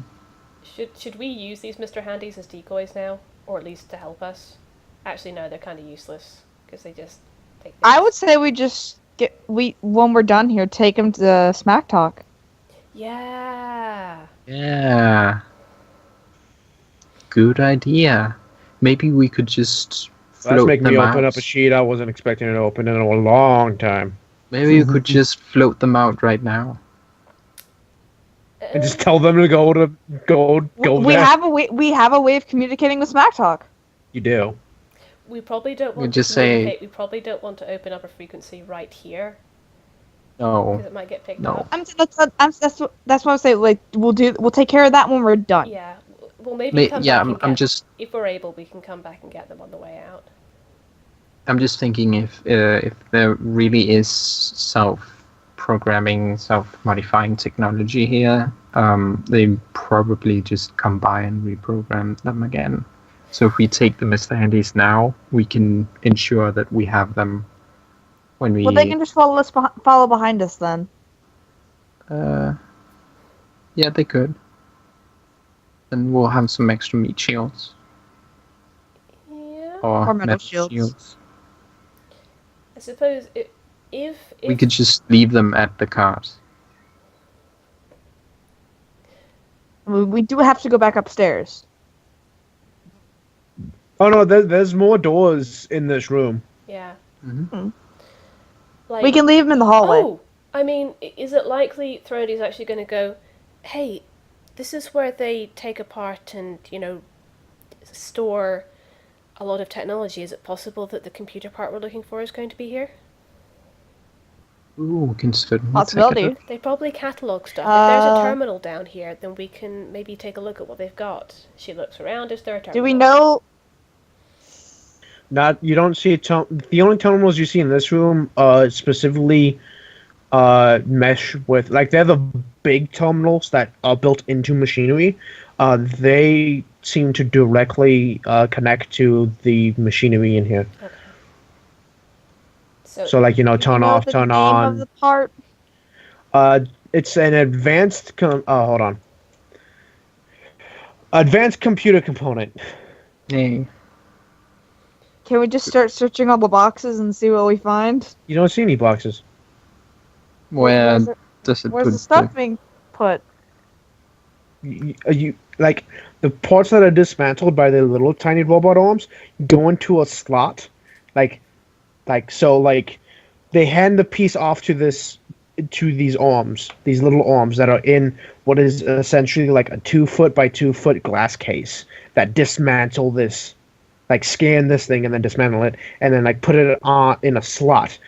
Should we use these Mr. Handys as decoys now? Or at least to help us? Actually, no, they're kind of useless. Because they just take I things. would say we just when we're done here, take him to Smack Talk. Yeah. Yeah. Good idea. Maybe we could just That's float making me them open out. up a sheet I wasn't expecting to open in a long time. Maybe you could just float them out right now. And just tell them to go We there. have a way of communicating with Smack Talk. You do. We probably don't want just to say- communicate. We probably don't want to open up a frequency right here No. because it might get picked No. up. That's what I'm saying. Like we'll take care of that when we're done. Yeah. Well, maybe come Yeah, back and I'm get, just if we're able, we can come back and get them on the way out. I'm just thinking if there really is self-programming, self-modifying technology here, they probably just come by and reprogram them again. So if we take the Mr. Handys now, we can ensure that we have them when we. Well, they can just follow behind us then. Yeah, they could. And we'll have some extra meat shields Yeah. or metal shields. I suppose if We could just leave them at the cars. We do have to go back upstairs. Oh no, there's more doors in this room. yeah. Mhm. Like, We can leave them in the hallway. Oh, I mean, is it likely Throny's actually going to go, hey, this is where they take apart and, store a lot of technology. Is it possible that the computer part we're looking for is going to be here? Ooh, we can certainly Possibility. take a look. They probably catalogue stuff. If there's a terminal down here, then we can maybe take a look at what they've got. She looks around. Is there a terminal? Do we know? You don't see the only terminals you see in this room specifically mesh with, like, they're the big terminals that are built into machinery. They seem to directly connect to the machinery in here. Okay. So like, turn Do you know off, the turn name on. of the part? It's an advanced hold on. Advanced computer component. Hey, Can we just start searching all the boxes and see what we find? You don't see any boxes. where Where's it- does it Where's put the stuff being put? You like the parts that are dismantled by the little tiny robot arms go into a slot, like they hand the piece off to these arms, these little arms that are in what is essentially like a 2 foot by 2 foot glass case that dismantle this, like scan this thing and then dismantle it and then like put it on in a slot,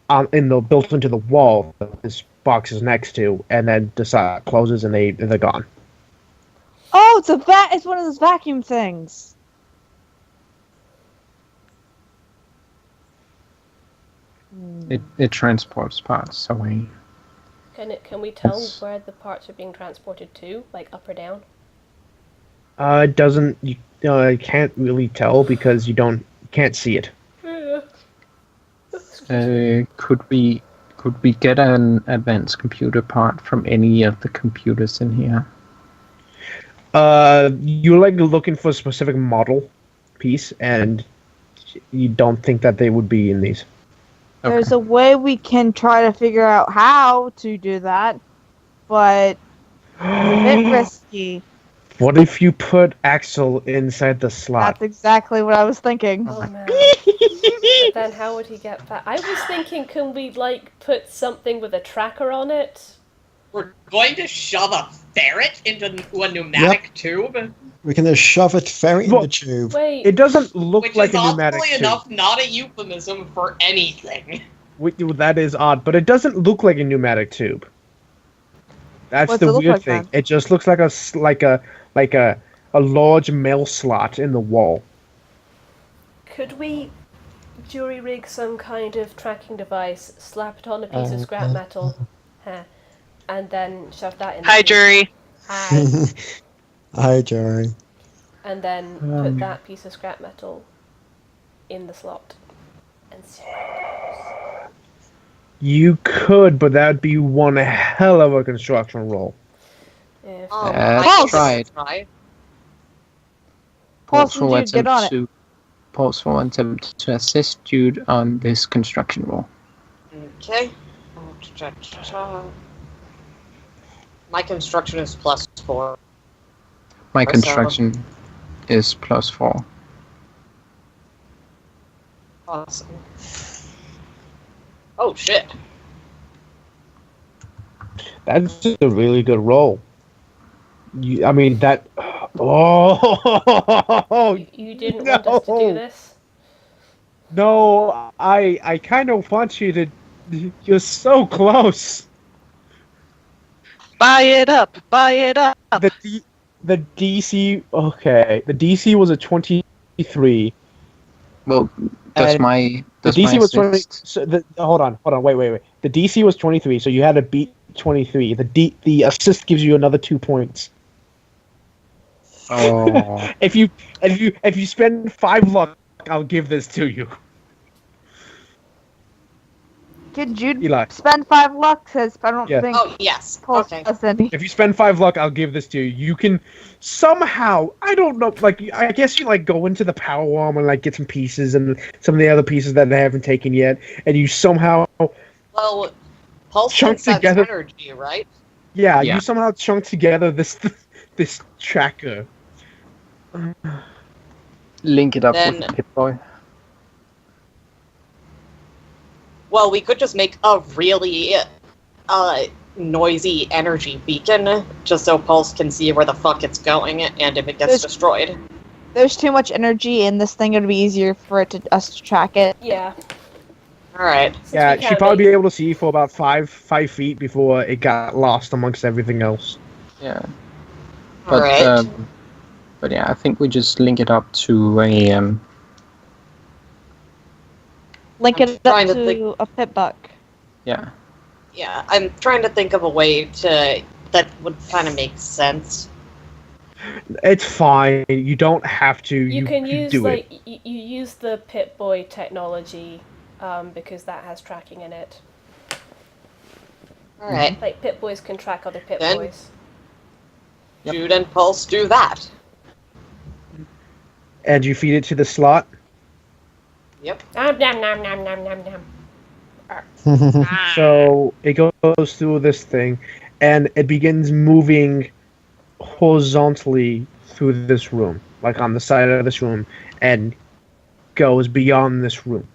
built into the wall that this box is next to, and then the slot closes and they're gone. Oh, it's one of those vacuum things. it transports parts away. Can we tell Yes. where the parts are being transported to, like up or down? It doesn't. You can't really tell because you can't see it. Could we get an advanced computer part from any of the computers in here? You're like looking for a specific model piece, and you don't think that they would be in these. Okay. There's a way we can try to figure out how to do that, but it's a bit risky. What if you put Axel inside the slot? That's exactly what I was thinking. Oh man. But then how would he get back? I was thinking, can we like put something with a tracker on it? We're going to shove a ferret into a pneumatic tube, We can just shove a ferret in Well, the tube. Wait. It doesn't look which like is a pneumatic oddly tube. enough not a euphemism for anything. That is odd, but it doesn't look like a pneumatic tube. That's What's the it look weird like, thing. then? It just looks like a large mail slot in the wall. Could we jury rig some kind of tracking device, slap it on a piece of scrap metal, and then shove that in? Hi, the jury. Hi. Hi, Jerry. And then put that piece of scrap metal in the slot and see where it goes. You could, but that'd be one hell of a construction roll. If Let's I can try it. try. Pulse Pulse will and Jude, get on it. Pulse will attempt to assist Jude on this construction roll. Okay. My construction is +4. My So- construction is +4. Awesome. Oh shit. That's just a really good roll. I mean that. Oh you didn't want us to do no. this. No, I kind of want you to. You're so close. Buy it up. Buy it up. The DC. Okay, the DC was a 23. Well, does And my The does my DC was 20. assist- So hold on, wait. The DC was 23, so you had to beat 23. The assist gives you another 2 points. Oh, If you spend 5 luck, I'll give this to you. Can Jude Eli. spend 5 luck? Because I don't Yeah. think Oh yes. Pulse Okay. does any. If you spend 5 luck, I'll give this to you. You can somehow, I don't know, like I guess you like go into the power arm and like get some pieces and some of the other pieces that they haven't taken yet, and you somehow, Well, pulse Chunk sense together. energy, right? yeah, Yeah. you somehow chunk together this tracker. link it up Then- with the Pip Boy. Well, we could just make a really noisy energy beacon, just so Pulse can see where the fuck it's going and if it gets destroyed. There's too much energy in this thing. It'd be easier for us to track it. Yeah. Alright. Yeah, she'd probably be able to see for about 5 feet before it got lost amongst everything else. Yeah. But Alright. but yeah, I think we just link it up to a Link I'm it trying up to think- to a pit buck. yeah. Yeah, I'm trying to think of a way to that would kind of make sense. It's fine. You don't have to. You can you use do it. like you use the Pip-Boy technology, because that has tracking in it. Alright. Like Pip-Boys can track other Then- Pip-Boys. Yep. Jude and Pulse do that. And you feed it to the slot. Yep. Nom nom nom nom nom nom nom. So it goes through this thing, and it begins moving horizontally through this room, like on the side of this room, and goes beyond this room.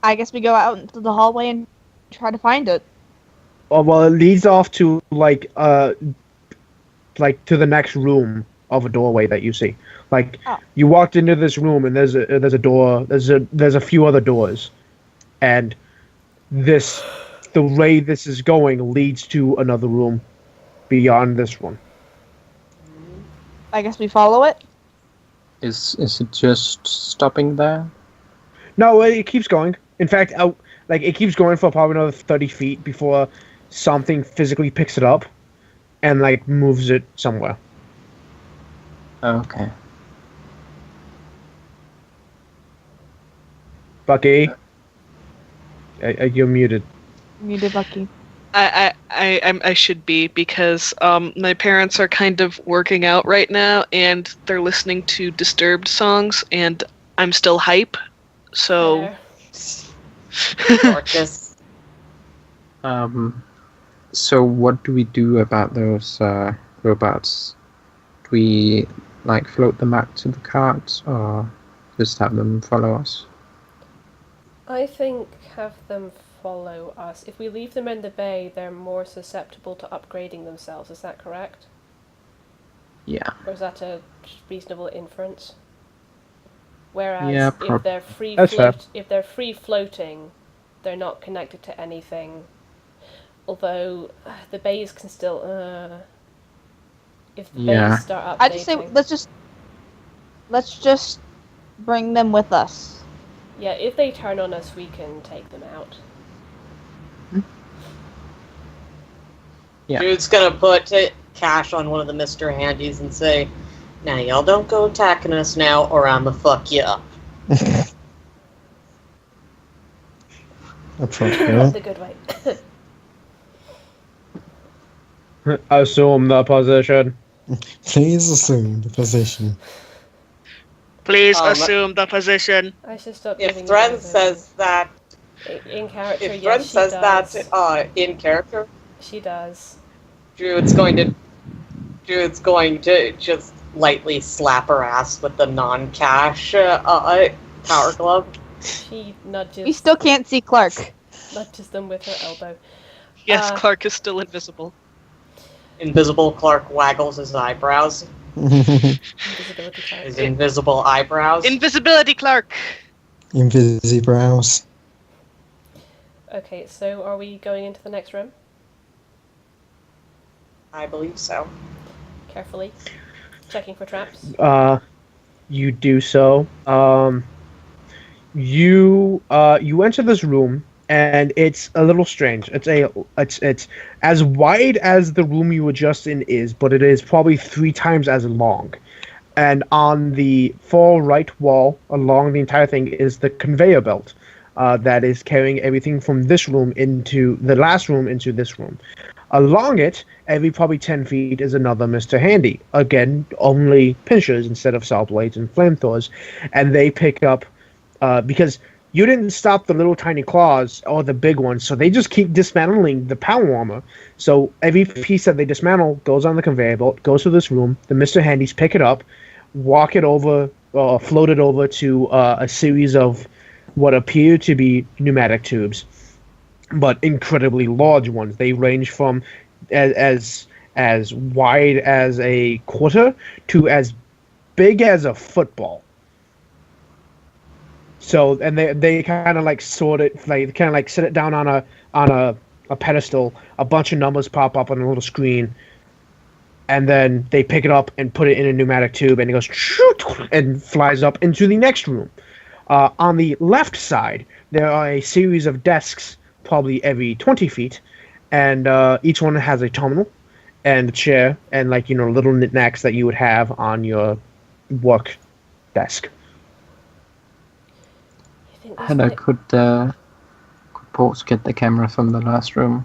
I guess we go out into the hallway and try to find it. Oh, well, it leads off to like to the next room of a doorway that you see. Like you walked into this room, and there's a door. There's a few other doors, and the way this is going leads to another room beyond this one. I guess we follow it. Is it just stopping there? No, it keeps going. In fact, it keeps going for probably another 30 feet before something physically picks it up and like moves it somewhere. Okay. Bucky, you're muted. Muted Bucky. I should be, because my parents are kind of working out right now and they're listening to Disturbed songs and I'm still hype, so Dorcas. So what do we do about those robots? Do we like float them back to the carts, or just have them follow us? I think have them follow us. If we leave them in the bay, they're more susceptible to upgrading themselves. Is that correct? Yeah. Or is that a reasonable inference? Whereas Yeah, if they're free That's fair. if they're free floating, they're not connected to anything. Although the bays can still if the Yeah. bays start updating. I just say let's just bring them with us. Yeah, if they turn on us, we can take them out. Yeah. Jude's gonna put cash on one of the Mr. Handies and say, "Now y'all don't go attacking us now, or I'ma fuck you up." Appropriate. The good way. Assume the position. Please assume the position. please Um, assume the position. I should stop If giving Thread you says that, in character, if Thread yes, she says does. that in character, She does. Druid's going to just lightly slap her ass with the non-cash power glove. She nudges. We still can't see Clark. Nudges them with her elbow. Yes, Uh, Clark is still invisible. Invisible Clark waggles his eyebrows. Invisibility cloak. His invisible eyebrows. Invisibility, Clark! Invisibrows. Okay, so are we going into the next room? I believe so. Carefully. Checking for traps. You do so. You enter this room, and it's a little strange. It's as wide as the room you were just in is, but it is probably 3 times as long. And on the far right wall, along the entire thing, is the conveyor belt that is carrying everything from this room into the last room into this room. Along it, every probably 10 feet is another Mr. Handy. Again, only pinchers instead of saw blades and flamethrowers. And they pick up, because you didn't stop the little tiny claws or the big ones, so they just keep dismantling the power armor. So every piece that they dismantle goes on the conveyor belt, goes to this room. The Mr. Handys pick it up, walk it over, float it over to a series of what appear to be pneumatic tubes. but incredibly large ones. They range from as wide as a quarter to as big as a football. So, and they kind of like sort it, like kind of like sit it down on a pedestal. A bunch of numbers pop up on a little screen, and then they pick it up and put it in a pneumatic tube, and it goes and flies up into the next room. On the left side, there are a series of desks, probably every 20 feet, and each one has a terminal and a chair and little knickknacks that you would have on your work desk. You think this Hello, might- could Ports get the camera from the last room?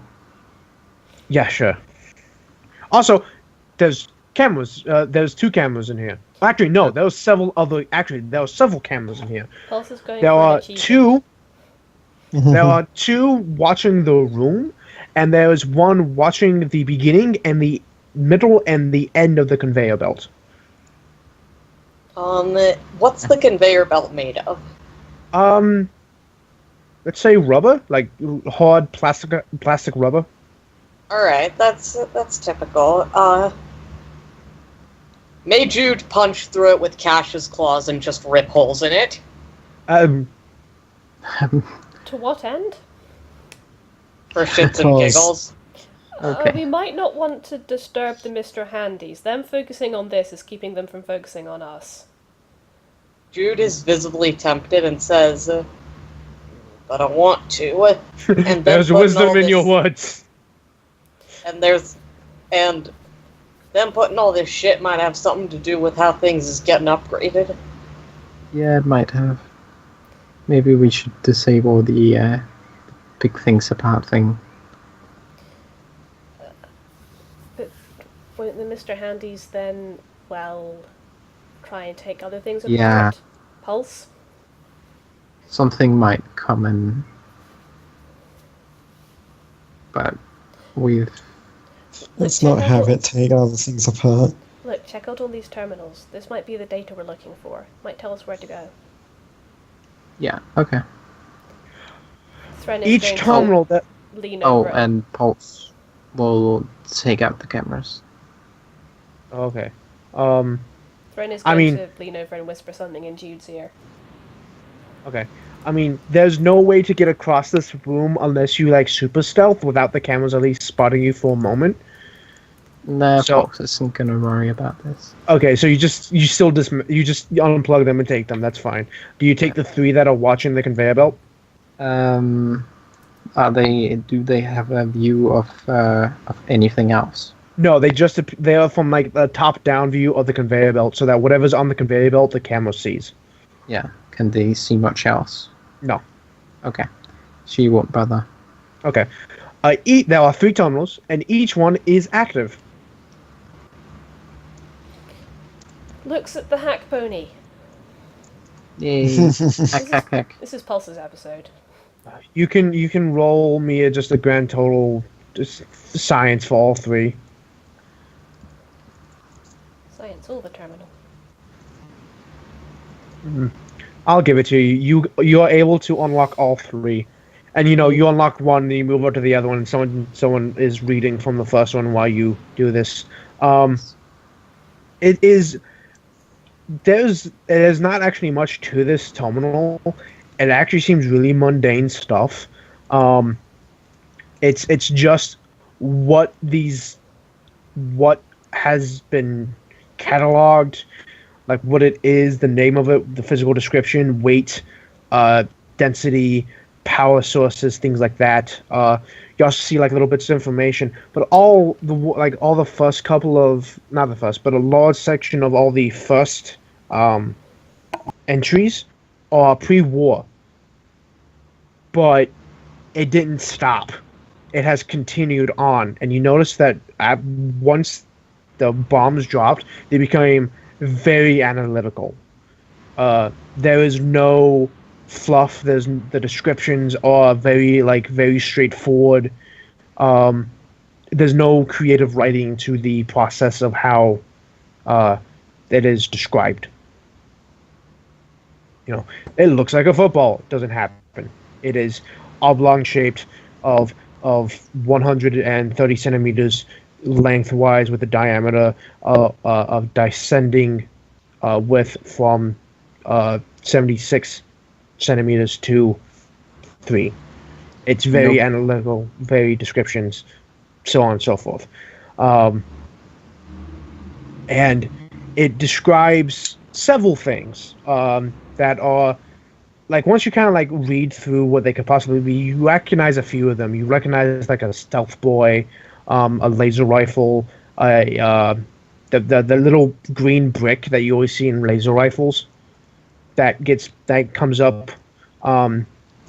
Yeah, sure. Also, there's cameras. There's 2 cameras in here. Actually, no. There was several other. Actually, there were several cameras in here. Pulse is going There for an are achievement. 2. There are 2 watching the room, and there is 1 watching the beginning and the middle and the end of the conveyor belt. What's the conveyor belt made of? Let's say rubber, like hard plastic rubber. All right, that's typical. May Jude punch through it with Cash's claws and just rip holes in it? Um, To what end? For shits and Because- giggles. Okay. We might not want to disturb the Mr. Handies. Them focusing on this is keeping them from focusing on us. Jude is visibly tempted and says, but I want to. And then there's putting wisdom all in your this- words. And them putting all this shit might have something to do with how things is getting upgraded. Yeah, it might have. Maybe we should disable the pick things apart thing. Won't the Mr. Handies then, try and take other things apart? Yeah. Pulse? Something might come in, but we've Let's not have it take other things apart. Look, check out all these terminals. This might be the data we're looking for. Might tell us where to go. yeah, okay. Thren is Each going to terminal that lean Oh, over. and Pulse will take out the cameras. okay. Thren is I going mean- to lean over and whisper something in Jude's ear. Okay. I mean, there's no way to get across this room unless you super stealth without the cameras at least spotting you for a moment. Nah, So- Pulse isn't gonna worry about this. Okay, so you just unplug them and take them. That's fine. Do you take the 3 that are watching the conveyor belt? Do they have a view of anything else? No, they are from the top down view of the conveyor belt, so that whatever's on the conveyor belt, the camera sees. Yeah. Can they see much else? No. Okay. She won't bother. Okay. There are 3 terminals, and each one is active. Looks at the hack pony. Yay. Hack, hack, hack. This is Pulse's episode. You can roll me just a grand total just science for all 3. Science, all the terminal. I'll give it to you. You are able to unlock all 3, and you unlock one, then you move over to the other one, and someone is reading from the first one while you do this. There's not actually much to this terminal. It actually seems really mundane stuff. It's just what has been cataloged, like what it is, the name of it, the physical description, weight, density, power sources, things like that. You also see little bits of information, but all the first couple of, not the first, but a large section of all the first entries are pre-war. But it didn't stop. It has continued on, and you notice that once the bombs dropped, they became very analytical. There is no fluff. The descriptions are very straightforward. There's no creative writing to the process of how it is described. It looks like a football. It doesn't happen. It is oblong shaped, of 130 centimeters lengthwise, with a diameter of descending width from 76 centimeters to 3. It's very analytical, very descriptions, so on and so forth. And it describes several things that are, like, once you kind of like read through what they could possibly be, you recognize a few of them. You recognize like a stealth boy, a laser rifle, the little green brick that you always see in laser rifles that comes up.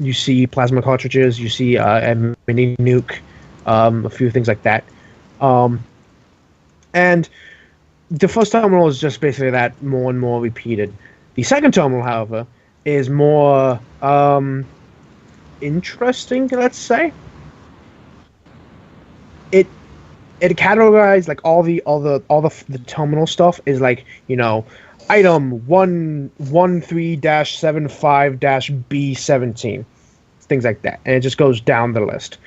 You see plasma cartridges, you see a mini nuke, a few things like that. And the first terminal is just basically that, more and more repeated. The second terminal, however, is more interesting, let's say. It categorized like all the terminal stuff is like, you know, item 113-75-B17, things like that, and it just goes down the list.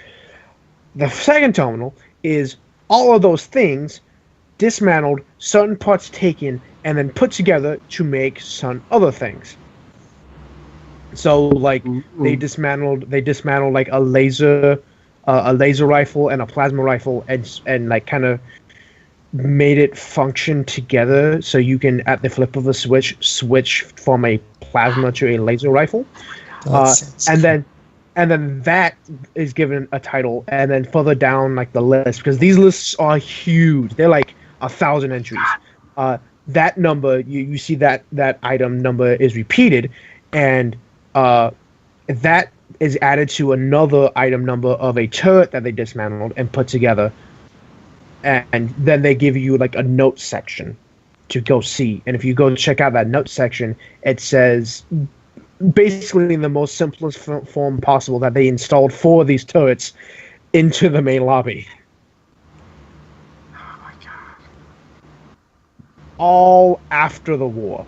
The second terminal is all of those things dismantled, certain parts taken, and then put together to make some other things. So, like, they dismantled like a laser rifle and a plasma rifle, and like kind of made it function together, so you can, at the flip of a switch from a plasma to a laser rifle, and then that is given a title, and then further down like the list, because these lists are huge, they're like 1,000 entries. That number, you see that item number is repeated, and that is added to another item number of a turret that they dismantled and put together, and then they give you like a note section to go see. And if you go check out that note section, it says basically in the most simplest form possible that they installed 4 of these turrets into the main lobby. Oh my god. All after the war.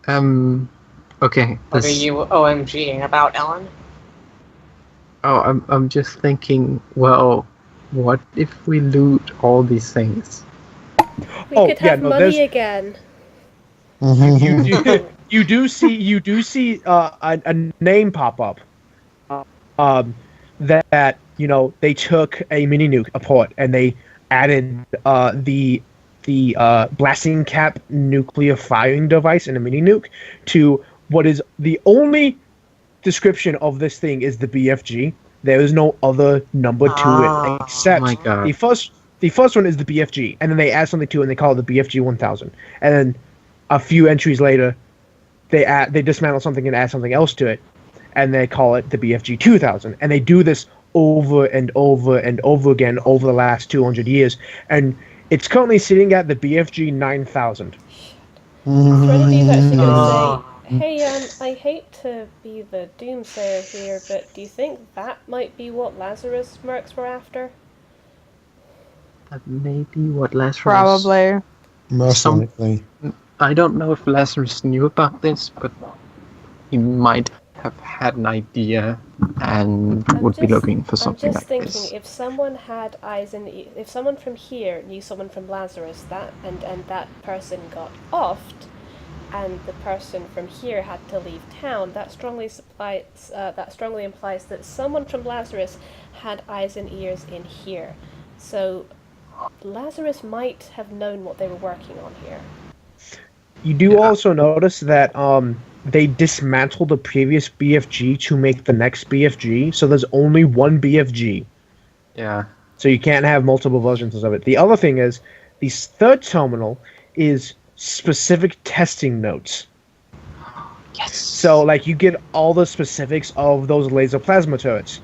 Okay. What are you OMGing about, Ellen? Oh, I'm just thinking, well, what if we loot all these things? We could have money again. You do see a name pop up. That, you know, they took a mini nuke apart and they added the blasting cap nuclear firing device in a mini nuke to what is the only description of this thing is the BFG. There is no other number to it except the first one is the BFG, and then they add something to it and they call it the BFG 1000. And then a few entries later, they dismantle something and add something else to it, and they call it the BFG 2000. And they do this over and over and over again over the last 200 years, and it's currently sitting at the BFG 9000. Threndy's actually going to say, hey, I hate to be the doomsayer here, but do you think that might be what Lazarus mercs were after? That may be what Lazarus... Probably. Most likely. I don't know if Lazarus knew about this, but he might have had an idea and would be looking for something like this. I'm just thinking, if someone had eyes in the... If someone from here knew someone from Lazarus, and that person got offed, and the person from here had to leave town, that strongly implies that someone from Lazarus had eyes and ears in here. So Lazarus might have known what they were working on here. You do also notice that they dismantled the previous BFG to make the next BFG, so there's only one BFG. Yeah. So you can't have multiple versions of it. The other thing is, the third terminal is specific testing notes. Yes. So, like, you get all the specifics of those laser plasma turrets,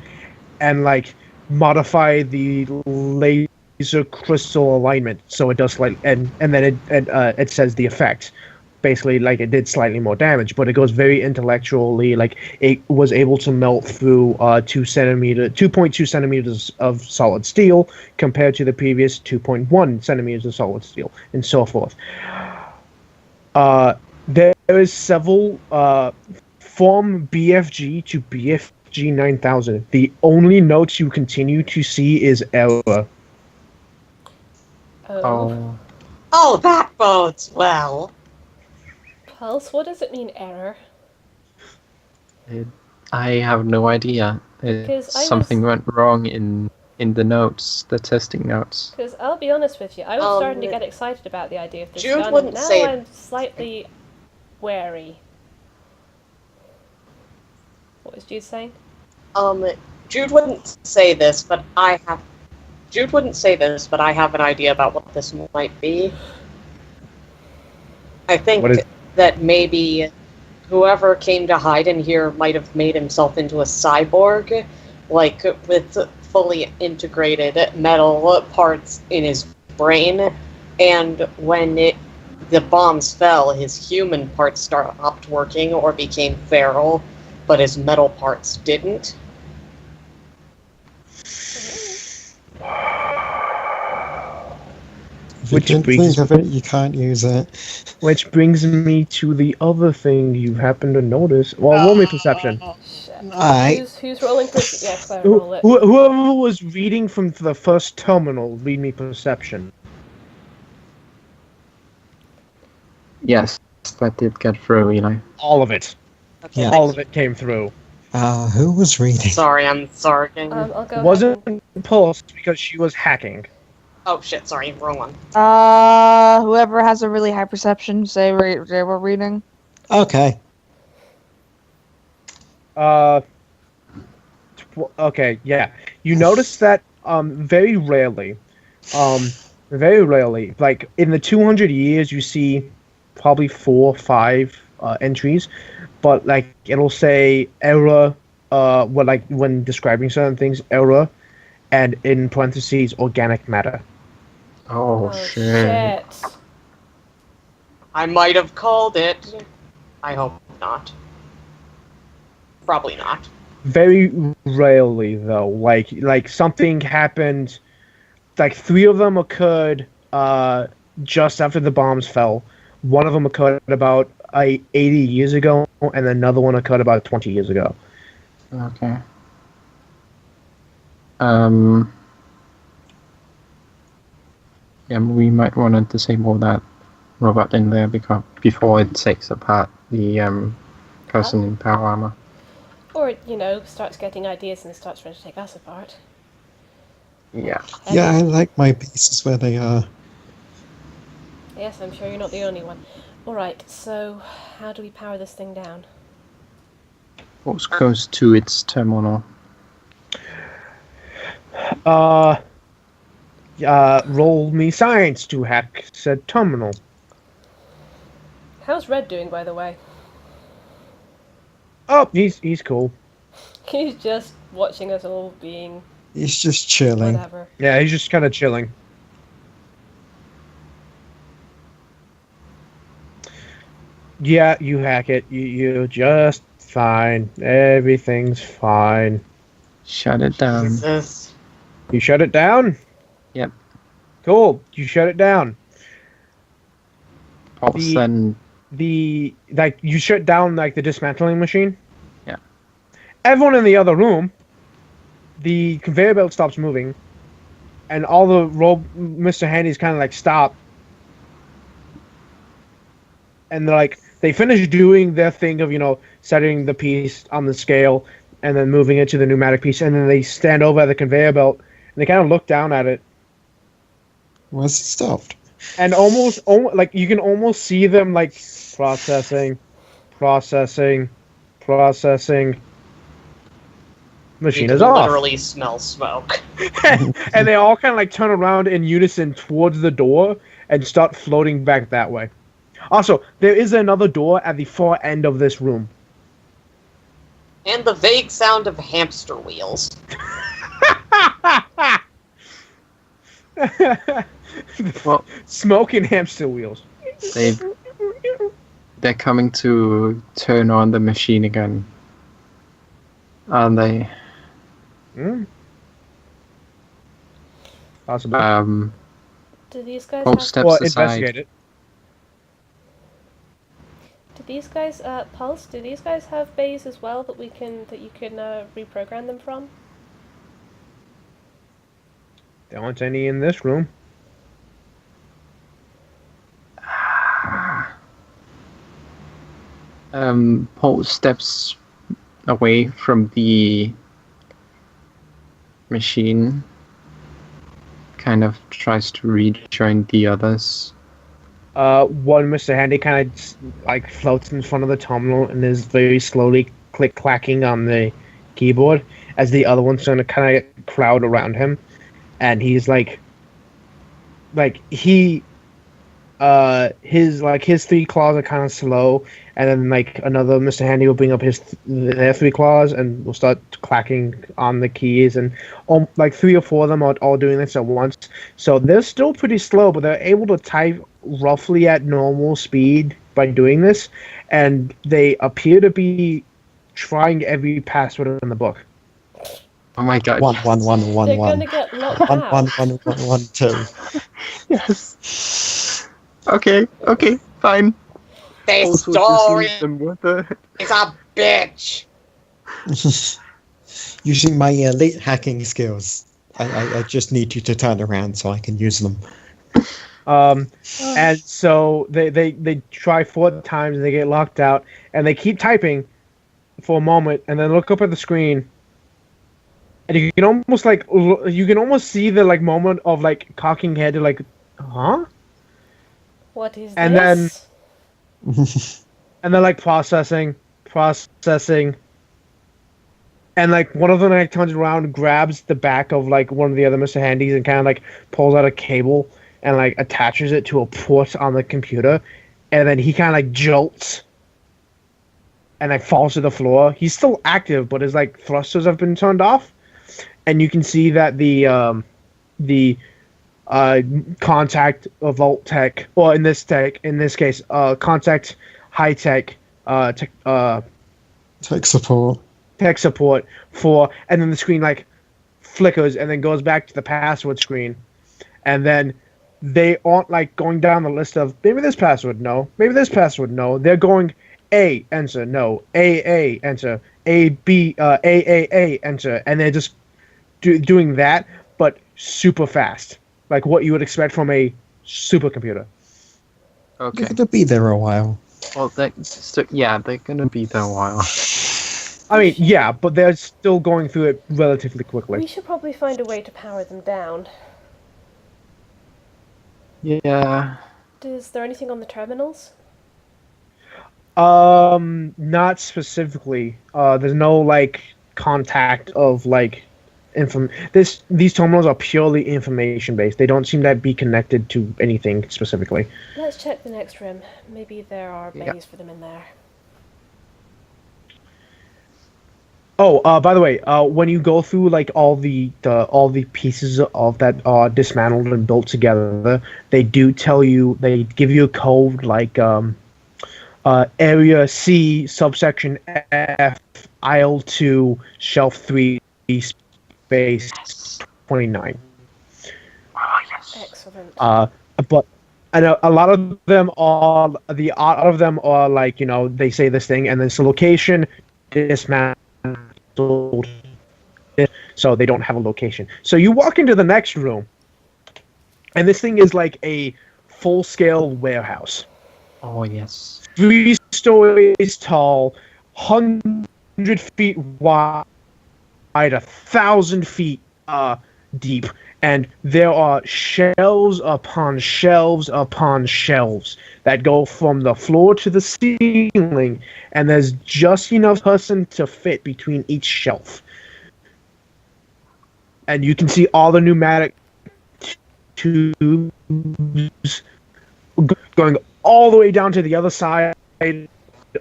and like modify the laser crystal alignment so it does like, and then it says the effect. Basically, like, it did slightly more damage, but it goes very intellectually. Like, it was able to melt through 2.2 centimeters of solid steel compared to the previous 2.1 centimeters of solid steel, and so forth. There is several from BFG to BFG 9000. The only notes you continue to see is error. Oh. Oh, that bodes well. Pulse, what does it mean, error? I have no idea. 'Cause I Something was- went wrong in the notes, the testing notes. Because I'll be honest with you, I was starting to get excited about the idea of this Jude gun, and wouldn't now say- I'm slightly wary. What was Jude saying? Jude wouldn't say this, but I have. Jude wouldn't say this, but I have an idea about what this might be. I think What is- that maybe whoever came to hide in here might have made himself into a cyborg, like with fully integrated metal parts in his brain, and when the bombs fell, his human parts stopped working or became feral, but his metal parts didn't. If you Which didn't brings- think of it, you can't use it. Which brings me to the other thing you happen to notice. Well, roll me perception. Shit. Alright. Who's rolling perception? Yeah, Claire, Who, roll it. whoever was reading from the first terminal, read me perception. Yes, that did get through, Eli. All of it. Okay, Yeah. All of it came through. Who was reading? Sorry, I'm sorry. I'll go It wasn't Pulse because she was hacking. Oh shit, sorry, wrong one. Whoever has a really high perception, say they were reading. Okay. Okay, yeah. You notice that very rarely, like in the 200 years, you see probably 4 or 5 entries, but like it'll say error, when describing certain things, error, and in parentheses organic matter. Oh, shit. I might have called it. I hope not. Probably not. Very rarely though, like something happened, like 3 of them occurred just after the bombs fell. One of them occurred about 80 years ago, and another one occurred about 20 years ago. Okay. Yeah, we might want to disable that robot in there before it takes apart the person in power armor. Or, starts getting ideas and starts trying to take us apart. Yeah. Yeah, I like my pieces where they are. Yes, I'm sure you're not the only one. Alright, so how do we power this thing down? Force goes to its terminal. Roll me science to hack said terminal. How's Red doing, by the way? Oh, he's cool. He's just watching us all being He's just chilling. whatever. Yeah, he's just kind of chilling. Yeah, you hack it. You just fine. Everything's fine. Shut it down. Jesus. You shut it down? Yep. Cool. You shut it down. Pulse and You shut down like the dismantling machine? Yeah. Everyone in the other room, the conveyor belt stops moving, and all the Mr. Handy's kind of like stop. And they're like, they finish doing their thing of, setting the piece on the scale and then moving it to the pneumatic piece, and then they stand over at the conveyor belt and they kind of look down at it. Was it stopped? And almost like you can almost see them like processing. Machine You is can off. literally smell smoke. And they all kind of like turn around in unison towards the door and start floating back that way. Also, there is another door at the far end of this room. And the vague sound of hamster wheels. Well, Smoking hamster wheels. they're coming to turn on the machine again. Aren't they? Possibly. Do these guys Pulse have... steps Well, aside. investigate it. these guys, Pulse, do these guys have bays as well that you can reprogram them from? There aren't any in this room. Paul steps away from the machine, kind of tries to rejoin the others. One Mr. Handy kind of like floats in front of the terminal and is very slowly click-clacking on the keyboard as the other one's going to kind of crowd around him, and he's his three claws are kind of slow, and then like another Mr. Handy will bring up their three claws and will start clacking on the keys, and like 3 or 4 of them are all doing this at once. So they're still pretty slow, but they're able to type roughly at normal speed by doing this, and they appear to be trying every password in the book. Oh my god! One, They're gonna get locked out. one, 2. Yes. Okay, fine. This Also story just leave them with the- is a bitch. Using my elite hacking skills, I just need you to turn around so I can use them. And so they try 4 times and they get locked out, and they keep typing for a moment and then look up at the screen, and you can almost see the like moment of like cocking head to like, huh? What is And this? And they're like processing, and like one of them like turns around, grabs the back of like one of the other Mr. Handys and kind of like pulls out a cable and like attaches it to a port on the computer, and then he kind of like jolts and like falls to the floor. He's still active, but his like thrusters have been turned off, and you can see that the contact Vault Tech, or in this case, contact High Tech, Tech support. tech support and then the screen like flickers and then goes back to the password screen, and then they aren't like going down the list of maybe this password no, maybe this password no. They're going A, enter, no, A, enter, A, B, A, enter, and they're just doing that, but super fast, like what you would expect from a supercomputer. Okay. They're gonna be there a while. Well, they're gonna be there a while. I mean, yeah, but they're still going through it relatively quickly. We should probably find a way to power them down. Yeah. Is there anything on the terminals? Not specifically. There's no like contact of like these terminals are purely information based. They don't seem to be connected to anything specifically. Let's check the next room. Maybe there are Yeah. bays for them in there. Oh, by the way, when you go through like all the pieces of that are dismantled and built together, they do tell you, they give you a code like area C, subsection F, aisle 2, shelf 3, space 29. Oh yes. Excellent. But I know a lot of them are like, you know, they say this thing and then it's a location dismantled, so they don't have a location. So you walk into the next room, and this thing is like a full-scale warehouse. Oh yes. 3 stories tall, 100 feet wide, 1,000 feet deep, and there are shelves upon shelves upon shelves that go from the floor to the ceiling, and there's just enough person to fit between each shelf. And you can see all the pneumatic tubes going all the way down to the other side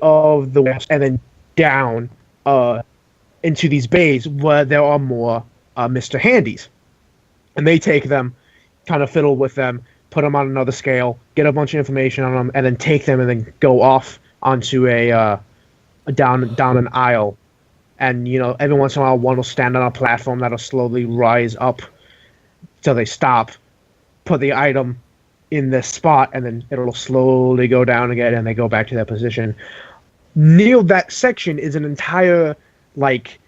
of the warehouse, and then down into these bays where there are more Mr. Handys. And they take them, kind of fiddle with them, put them on another scale, get a bunch of information on them, and then take them and then go off onto a down an aisle. And, you know, every once in a while, one will stand on a platform that'll slowly rise up till they stop, put the item in this spot, and then it'll slowly go down again, and they go back to their position. Near that section is an entire like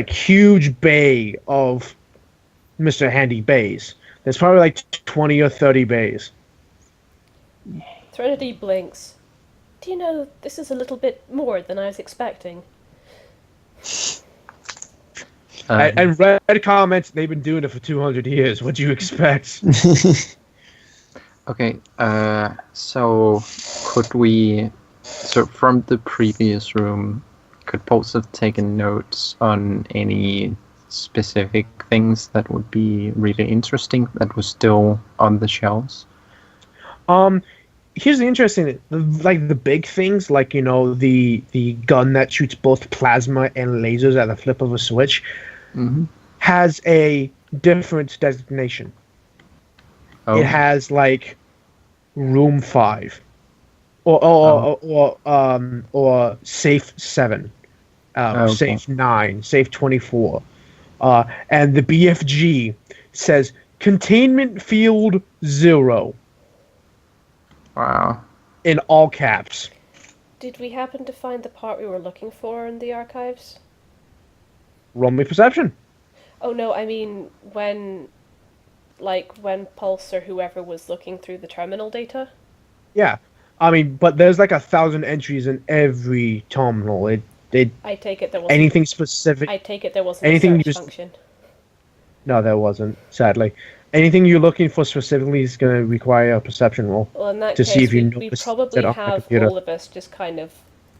huge bay of Mr. Handy bays. There's probably like 20 or 30 bays. Threnody blinks. Do you know, this is a little bit more than I was expecting. And Red comments, they've been doing it for 200 years. What do you expect? Okay, so could we... So from the previous room, could Pulse have taken notes on any specific things that would be really interesting that was still on the shelves? Here's the interesting, the big things, like, you know, the gun that shoots both plasma and lasers at the flip of a switch, has a different designation. Oh. It has like room 5, or safe 7, Okay. safe 9, safe 24, and the BFG says containment field 0 Wow. in all caps. Did we happen to find the part we were looking for in the archives? Roll me perception. Oh no, I mean when Pulse or whoever was looking through the terminal data? Yeah, I mean, but there's like 1,000 entries in every terminal. I take it there wasn't anything specific. I take it there wasn't anything a you search just- function. No, there wasn't. Sadly, anything you're looking for specifically is going to require a perception roll. Well, in that to case, see if you we noticed probably it on the have computer. all of us just kind of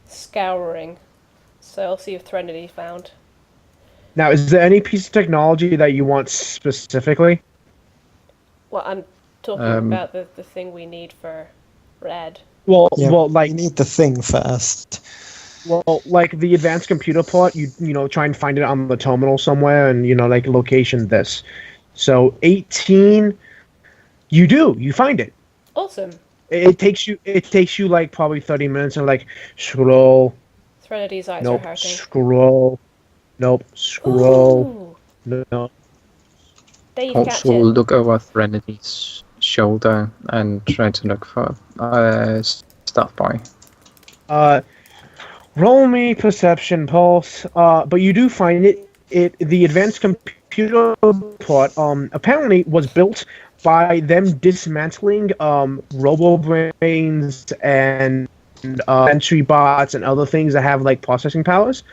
scouring. So I'll see if Threnody found. Now, is there any piece of technology that you want specifically? Well, I'm talking about the thing we need for Red. Well, Yeah, like you need the thing first. like the advanced computer part, you know, try and find it on the terminal somewhere, and you know, like location this. So 18, you find it. Awesome. It takes you like probably 30 minutes, and like scroll, Threnody's eyes nope, are hurting. scroll, nope, scroll, Ooh, no. Dave, Pulse catch will it. look over Threnity's shoulder and try to look for stuff by. Roll me perception, Pulse. But you do find it. The advanced computer part apparently was built by them dismantling robo-brains and entry bots and other things that have like processing powers,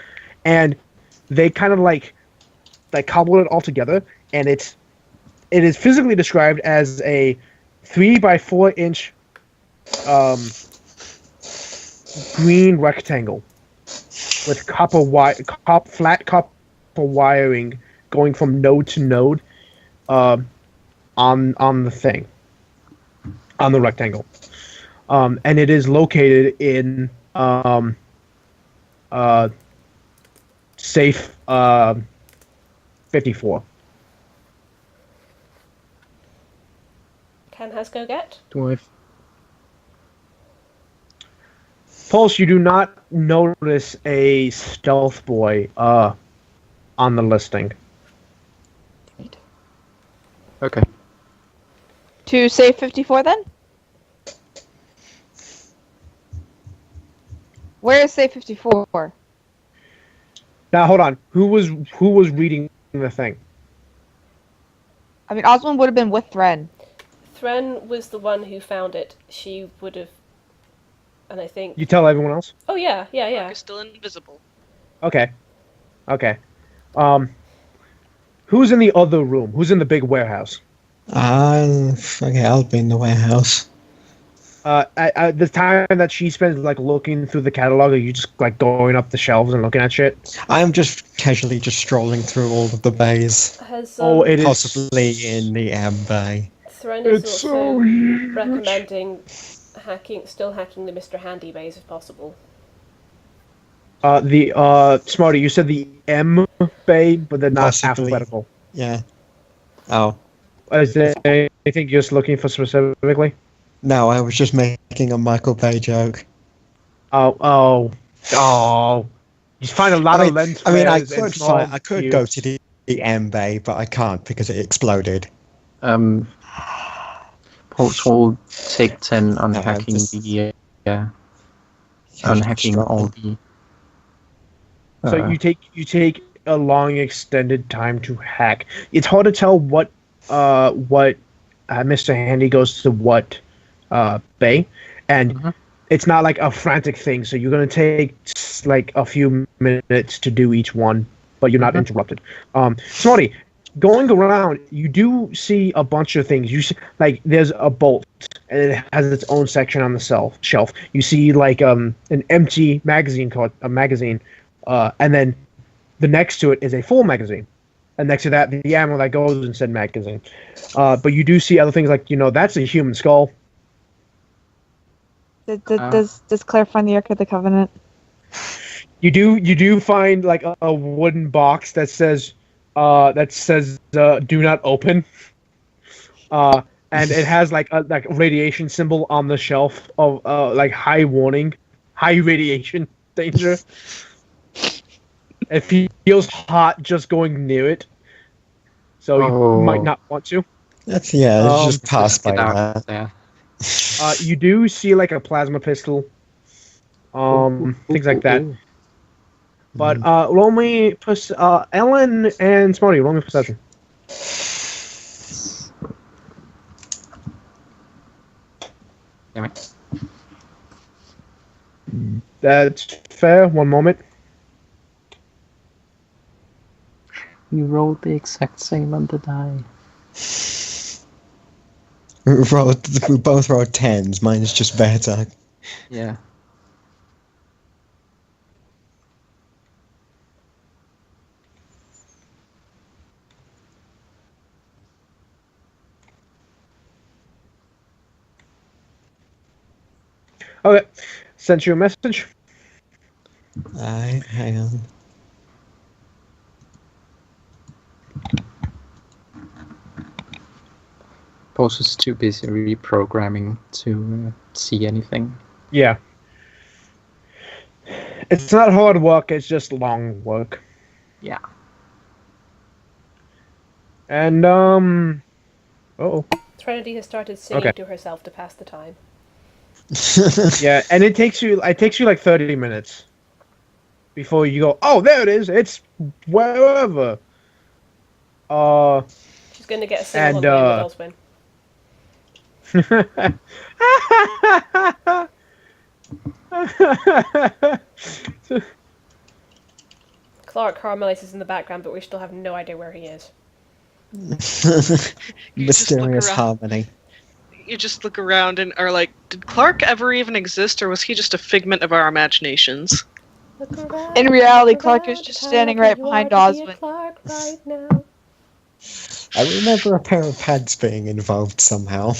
and they kind of like cobbled it all together, and it is physically described as a 3 by 4 inch green rectangle with flat copper wiring going from node to node on the thing, on the rectangle, and it is located in safe 54. Can Hasco get? Do I? Pulse, you do not notice a stealth boy on the listing. Okay. To save 54 then? Where is save 54? Now hold on. Who was reading the thing? I mean, Oswald would have been with Thren. Thren was the one who found it. She would have, and I think. You tell everyone else? Oh yeah. Mark is still invisible. Okay. Who's in the other room? Who's in the big warehouse? Okay, I'll be in the warehouse. At the time that she spends like looking through the catalog, are you just like going up the shelves and looking at shit? I'm just casually just strolling through all of the bays. Has It is Possibly in the M bay. Thren is It's also so huge. recommending still hacking the Mr. Handy bays if possible. Smarty, you said the M bay, but they're not Possibly. alphabetical. Yeah. Oh. Is there anything you're just looking for specifically? No, I was just making a Michael Bay joke. Oh. You find a lot of lens I flares and small could cubes. go to the M bay, but I can't because it exploded. Total take 10 on hacking this- the unhacking all the. So you take a long extended time to hack. It's hard to tell what Mr. Handy goes to what bay, and Mhm. it's not like a frantic thing. So you're gonna take like a few minutes to do each one, but you're not Mhm. interrupted. Smarty, going around, you do see a bunch of things. You see, like, there's a bolt, and it has its own section on the shelf. You see like an empty magazine and then the next to it is a full magazine, and next to that the ammo that goes in said magazine. But you do see other things like, that's a human skull. Does Claire find the Ark of the Covenant? You do find like a wooden box that says do not open. And it has like a radiation symbol on the shelf of like high warning, high radiation danger. It feels hot just going near it, so you might not want to. It's just pass by Get out that. there. You do see like a plasma pistol, things like that. But roll me, Ellen and Smarty, roll me perception. Damn it. That's fair. One moment. You rolled the exact same on the die. We both rolled 10s. Mine is just better. Yeah. Okay, sent you a message. Hang on. Post is too busy reprogramming to see anything. Yeah. It's not hard work, it's just long work. Yeah. And, uh-oh. Trinity has started singing Okay. to herself to pass the time. Yeah, and it takes you like 30 minutes before you go, oh, there it is, it's wherever. She's going to get a single And, away with Oswin. Clark caramelizes in the background, but we still have no idea where he is. You just look Mysterious around. harmony. You just look around and are like, did Clark ever even exist, or was he just a figment of our imaginations? Look around, In reality, look Clark around, is just how standing lucky right you behind are to be a Oswin. Clark right now. I remember a pair of pads being involved somehow.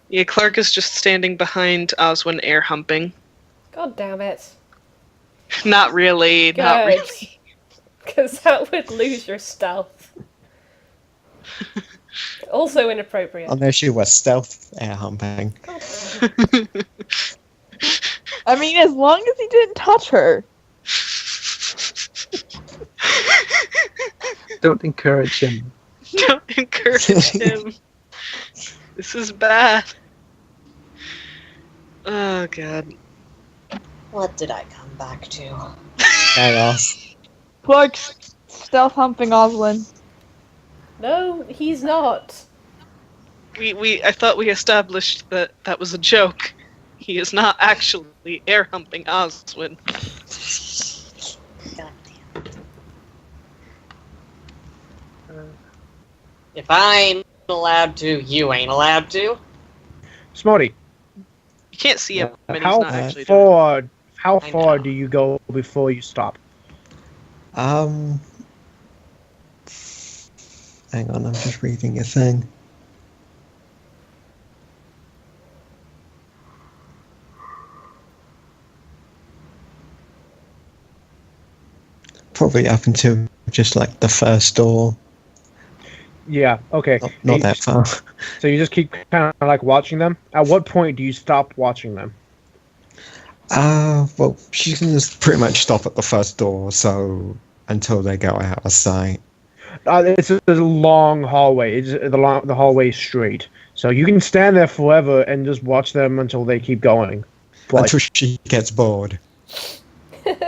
Yeah, Clark is just standing behind Oswin air humping. God damn it. Not really, not Good. really. Because that would lose your stealth. Also inappropriate. Unless you were stealth air humping. God damn it. I mean, as long as he didn't touch her. Don't encourage him. Don't encourage him. This is bad. Oh, God. What did I come back to? Chaos. Clark's stealth humping Oswin. No, he's not. I thought we established that that was a joke. He is not actually air humping Oswin. God damn it. If I'm allowed to, you ain't allowed to. Smarty, You can't see him, and he's how not actually doing it. far I know. do you go before you stop? Hang on, I'm just reading a thing. Probably up until just like the first door. Yeah, okay. Not Hey, that far. So you just keep kind of like watching them? At what point do you stop watching them? Well, she can just pretty much stop at the first door, so until they go out of sight. There's a long hallway. The hallway is straight, so you can stand there forever and just watch them until they keep going. But Until she gets bored.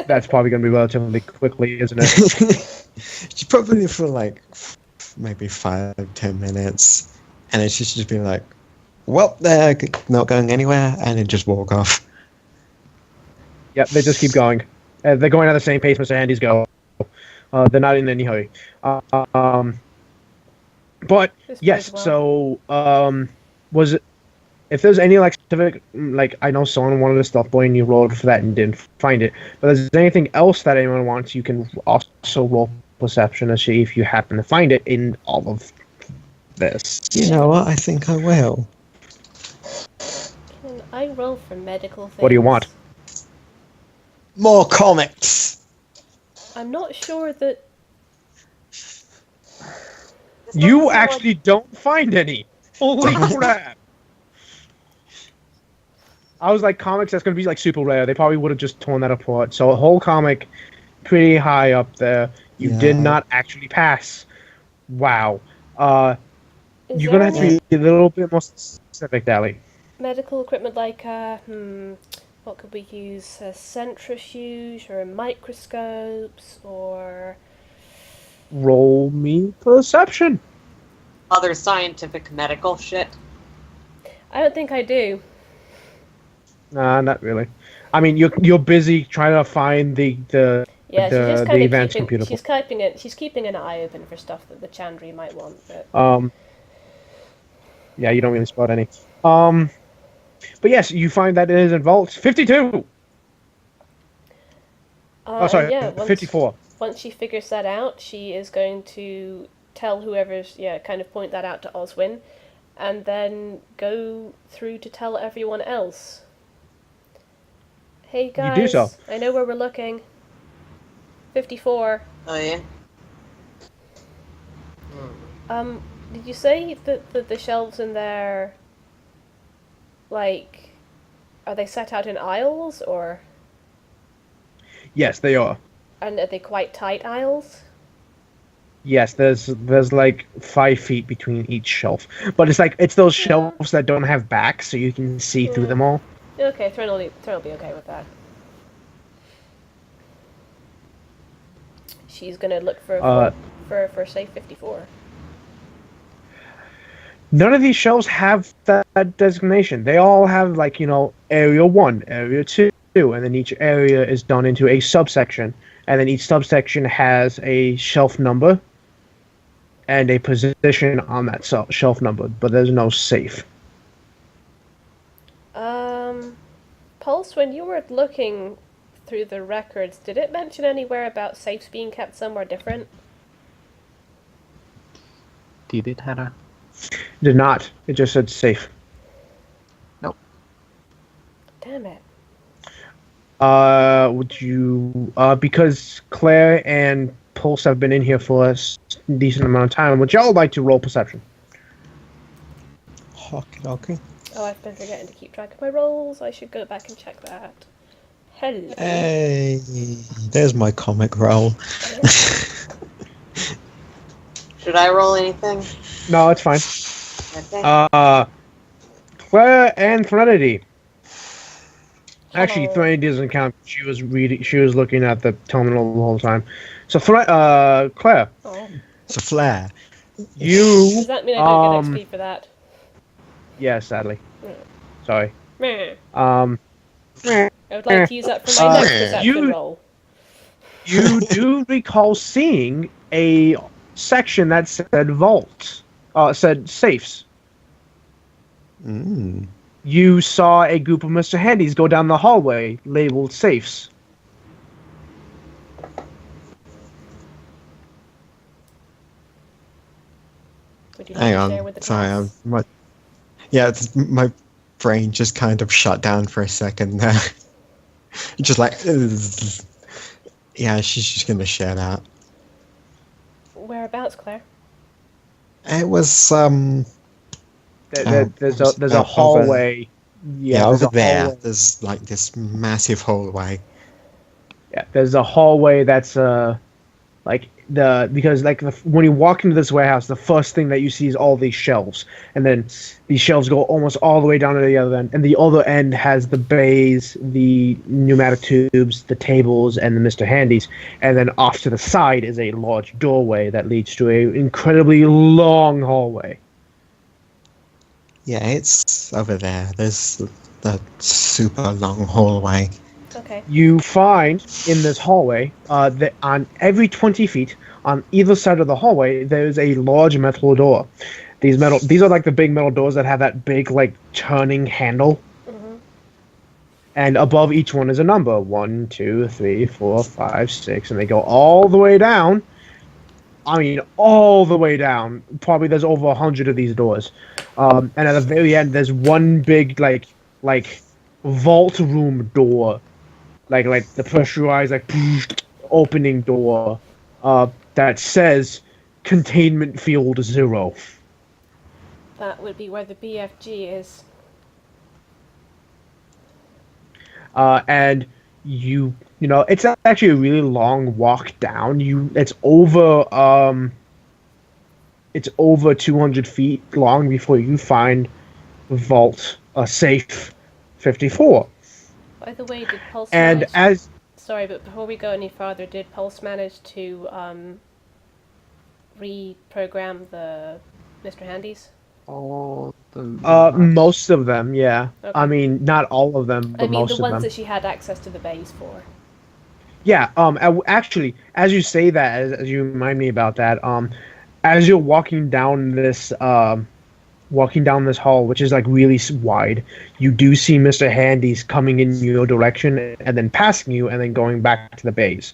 that's probably going to be relatively quickly, isn't it? She probably for like maybe 5-10 minutes, and then she's just be like, "Well, they're not going anywhere," and then just walk off. Yep, they just keep going. They're going at the same pace Mr. Handy's go. They're not in any hurry. But This yes, plays well. so was it? If there's any like specific, like I know someone wanted a stealth boy and you rolled for that and didn't find it, but if there's anything else that anyone wants, you can also roll perception to see if you happen to find it in all of this. You know what? I think I will. Can I roll for medical things? What do you want? More comics. I'm not sure that. You actually don't find any. Holy crap! I was like, comics, that's going to be like super rare. They probably would have just torn that apart. So a whole comic, pretty high up there. You did Yeah. not actually pass. Wow. Is You're there going to have any to be a little bit more specific, Dally. medical equipment like what could we use? A centrifuge or microscopes or Roll me perception. Other scientific medical shit. I don't think I do. Nah, not really. I mean, you're busy trying to find the Yeah, the, she's just the kind of advanced keeping. computer. She's keeping an eye open for stuff that the Chandri might want. But Yeah, you don't really spot any. But yes, you find that it is in vaults 52. Oh, sorry, yeah, 54. Once she figures that out, she is going to tell whoever's kind of point that out to Oswin, and then go through to tell everyone else. Hey guys, You do so. I know where we're looking. 54. Oh yeah. Did you say that the shelves in there, like, are they set out in aisles or? Yes, they are. And are they quite tight aisles? Yes, there's like 5 feet between each shelf, but it's those shelves that don't have backs, so you can see through them all. Okay, Throne will be okay with that. She's gonna look for safe 54. None of these shelves have that designation. They all have area 1, area 2, and then each area is done into a subsection, and then each subsection has a shelf number and a position on that shelf number, but there's no safe. Pulse, when you were looking through the records, did it mention anywhere about safes being kept somewhere different? Did it, Hera? Did not. It just said safe. Nope. Damn it. Would you, because Claire and Pulse have been in here for a decent amount of time, would y'all like to roll perception? Okay. Oh, I've been forgetting to keep track of my rolls. I should go back and check that. Hello. Hey, there's my comic roll. Should I roll anything? No, it's fine. Okay. Claire and Threnody. Actually, Hello. Threnody doesn't count. She was looking at the terminal the whole time. So, Claire, Oh. So Flair. you. Does that mean I don't get XP for that? Yeah, sadly. Mm. Sorry. Meh. Um, I would like to use that for my next perception you- roll. you do recall seeing a section that said vault, said safes. Mm. You saw a group of Mr. Handys go down the hallway labeled safes. Would you like Hang to on. share with the Sorry, class? my brain just kind of shut down for a second there. Just like, yeah, she's just gonna share that. Whereabouts, Claire? It was There's a over- hallway. yeah, there's over a there. hallway. There's like this massive hallway. Yeah, there's a hallway that's like because when you walk into this warehouse, the first thing that you see is all these shelves, and then these shelves go almost all the way down to the other end, and the other end has the bays, the pneumatic tubes, the tables, and the Mr. Handies, and then off to the side is a large doorway that leads to a incredibly long hallway. Yeah, it's over there. There's the super long hallway. Okay. You find in this hallway that on every 20 feet, on either side of the hallway, there's a large metal door. These are like the big metal doors that have that big like turning handle. Mm-hmm. And above each one is a number: 1, 2, 3, 4, 5, 6, and they go all the way down. I mean, all the way down. Probably there's over 100 of these doors. And at the very end, there's one big like vault room door. Like the pressurized opening door that says containment field 0. That would be where the BFG is. And you know it's actually a really long walk down. It's over 200 feet long before you find vault safe 54. By the way, did Pulse And manage... as Sorry, but before we go any farther, did Pulse manage to reprogram the Mr. Handies? All the most of them, yeah. Okay. I mean, not all of them, but I mean, most the of ones them. that she had access to the bays for. Yeah. Actually, as you say that, as you remind me about that, as you're walking down this hall, which is like really wide, you do see Mr. Handies coming in your direction and then passing you and then going back to the bays,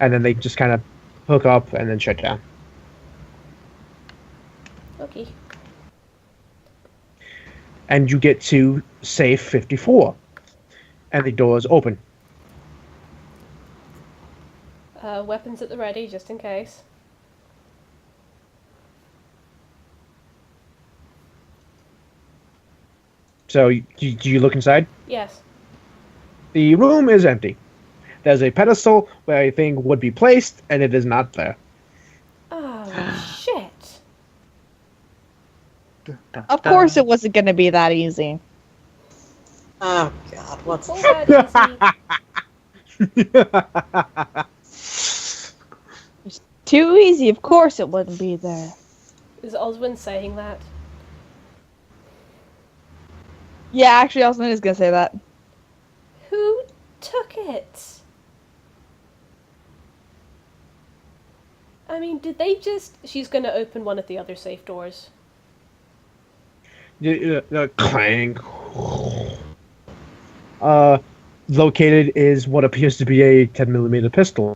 and then they just kind of hook up and then shut down. Okay. And you get to safe 54, and the door is open. Weapons at the ready, just in case. So, do you look inside? Yes. The room is empty. There's a pedestal where a thing would be placed, and it is not there. Oh, shit. Of course, it wasn't going to be that easy. Oh god, what's All that easy. Too easy. Of course, it wouldn't be there. Is Oswin saying that? Yeah, actually, Osman is going to say that. Who took it? I mean, did they just... She's gonna open one of the other safe doors. Clank. Located is what appears to be a 10mm pistol.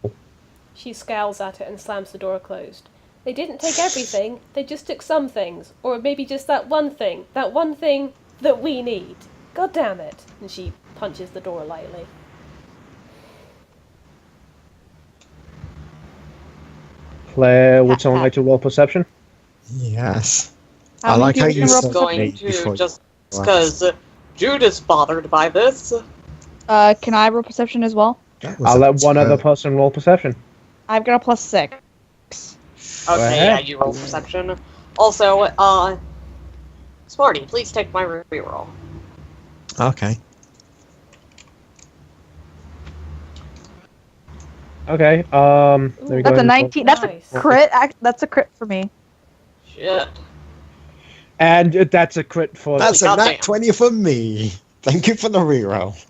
She scowls at it and slams the door closed. They didn't take everything, they just took some things. Or maybe just that one thing. That one thing that we need. God damn it. And she punches the door lightly. Claire, would someone like to roll perception? Yes. How I many like how people you can roll said going me before to just you because Jude is bothered by this? Can I roll perception as well? That was I'll a let one other turn. person roll perception. I've got a +6. Okay, yeah, you roll perception. Also, Smarty, please take my reroll. Okay. Okay. Let me go That's a ahead and 19. That's Nice. a crit. That's a crit for me. Shit. And that's a crit for. That's a goddamn. nat 20 for me. Thank you for the reroll.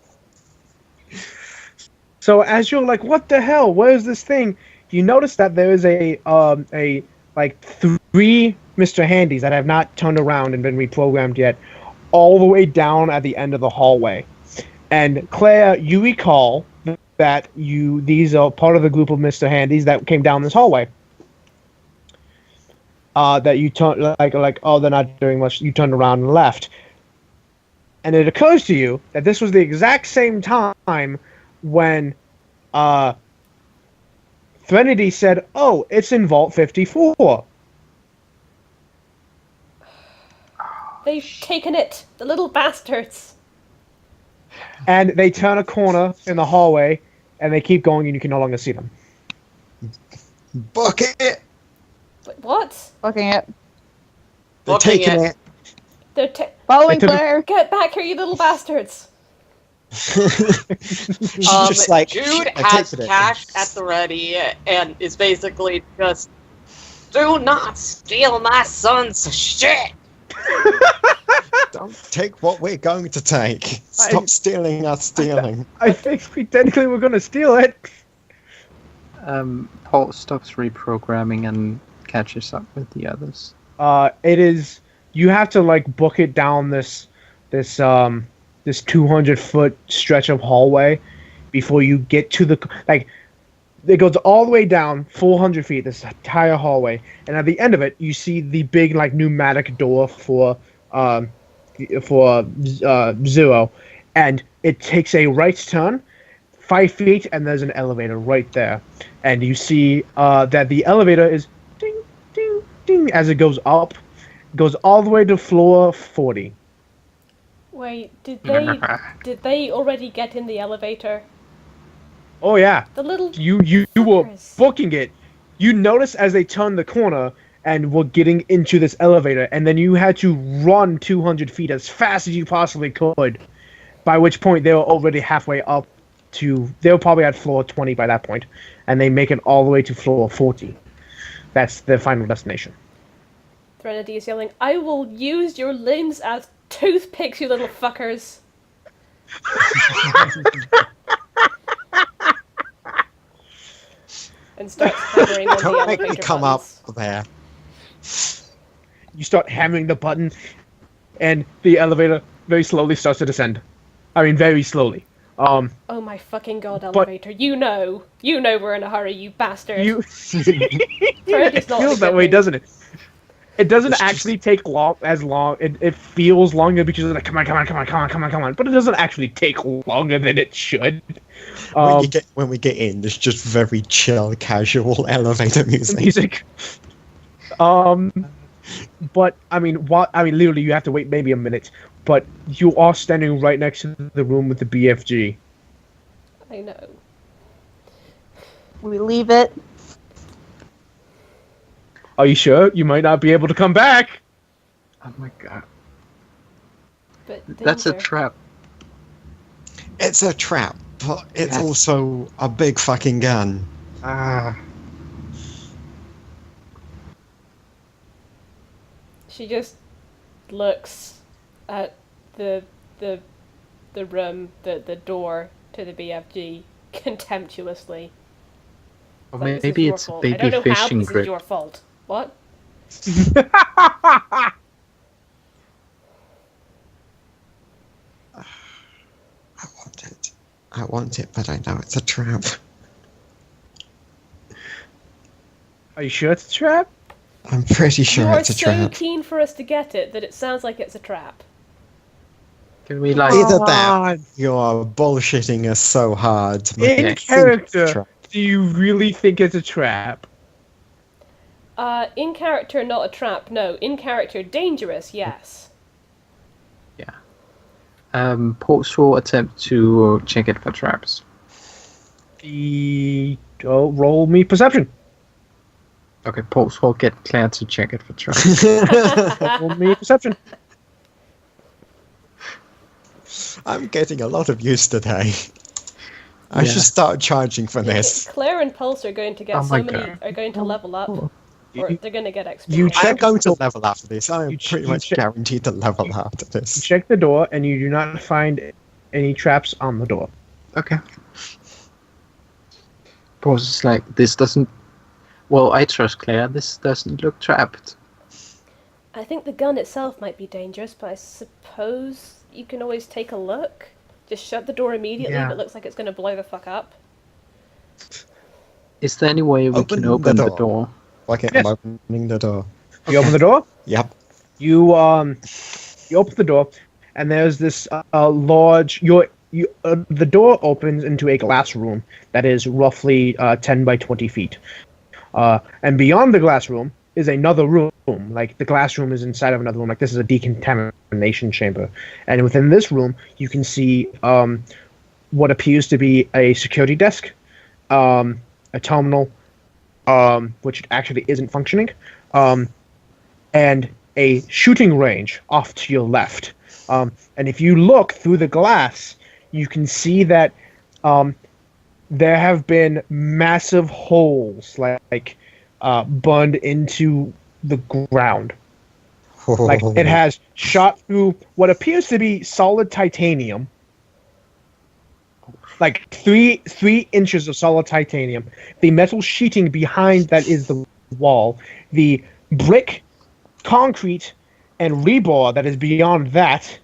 So as you're like, what the hell? Where's this thing? You notice that there is a like 3 Mr. Handies that have not turned around and been reprogrammed yet, all the way down at the end of the hallway. And Claire, you recall that these are part of the group of Mr. Handies that came down this hallway. That you turned like oh, they're not doing much. You turned around and left. And it occurs to you that this was the exact same time when Threnody said, "Oh, it's in Vault 54." They've taken it! The little bastards! And they turn a corner in the hallway, and they keep going, and you can no longer see them. Book it! Wait, what? Looking at They're Booking taking it. They're following They took- Claire. Get back here, you little bastards! She's just like, Jude "Shit, I has taken it." cash at the ready and is basically just, do not steal my son's shit. Don't take what we're going to take. Stop stealing our stealing. I think we technically were gonna steal it. Paul stops reprogramming and catches up with the others. It is. You have to like book it down this 200-foot stretch of hallway before you get to the like. It goes all the way down 400 feet. This entire hallway, and at the end of it, you see the big like pneumatic door for Zero, and it takes a right turn, 5 feet, and there's an elevator right there, and you see that the elevator is ding ding ding as it goes up, goes all the way to floor 40. Wait, did they already get in the elevator? Oh yeah, The little you were fuckers. booking it. You notice as they turned the corner and were getting into this elevator, and then you had to run 200 feet as fast as you possibly could. By which point they were already halfway up to. They were probably at floor 20 by that point, and they make it all the way to floor 40. That's their final destination. Threnody is yelling, I will use your limbs as toothpicks, you little fuckers! And starts hammering on the Don't make elevator me come buttons. up there. You start hammering the button, and the elevator very slowly starts to descend. I mean, very slowly. Oh my fucking god, elevator. You know we're in a hurry, you bastard. You. Threnady's It not feels the that good way, one. doesn't it? It doesn't It's just- actually take as long. It feels longer because it's like, come on. But it doesn't actually take longer than it should. When we get in, there's just very chill, casual elevator music. Music. But literally, you have to wait maybe a minute. But you are standing right next to the room with the BFG. I know. We leave it. Are you sure? You might not be able to come back. Oh my god. But That's a danger. trap. It's a trap, but it's Yes. also a big fucking gun. Ah. She just looks at the room, the door to the BFG contemptuously. Or Like, this is maybe your it's a fault. I baby don't know how fishing this is grip. your fault. What? I want it, but I know it's a trap. Are you sure it's a trap? I'm pretty You sure are it's a so trap. keen for us to get it that it sounds like it's a trap. Can we like Either Come that, on. you're bullshitting us so hard to make In it think it's a character, trap. do you really think it's a trap? In character, not a trap. No, in character, dangerous. Yes. Ports will attempt to check it for traps. Roll me perception. Okay, Ports will get Claire to check it for traps. Roll me perception. I'm getting a lot of use today. I Yeah. should start charging for this. Claire and Pulse are going to get Oh so my many. God. Are going to level up, or they're going to get XP. You I'm check going to level after this. I'm You pretty you much check- guaranteed to level after You this. check the door, and you do not find any traps on the door. Okay. Ports is like, this doesn't. Well, I trust Claire. This doesn't look trapped. I think the gun itself might be dangerous, but I suppose you can always take a look. Just shut the door immediately Yeah. if it looks like it's going to blow the fuck up. Is there any way we Open can the open the door. door? Okay, Yes. I'm opening the door. You open the door. Yep. You open the door, and there's this large. The door opens into a glass room that is roughly 10 by 20 feet. And beyond the glass room is another room. Like the glass room is inside of another room. Like this is a decontamination chamber. And within this room, you can see what appears to be a security desk, a terminal, which actually isn't functioning, and a shooting range off to your left. And if you look through the glass, you can see that there have been massive holes, burned into the ground. Like it has shot through what appears to be solid titanium, like 3 inches of solid titanium. The metal sheeting behind that is the wall. The brick, concrete, and rebar that is beyond that,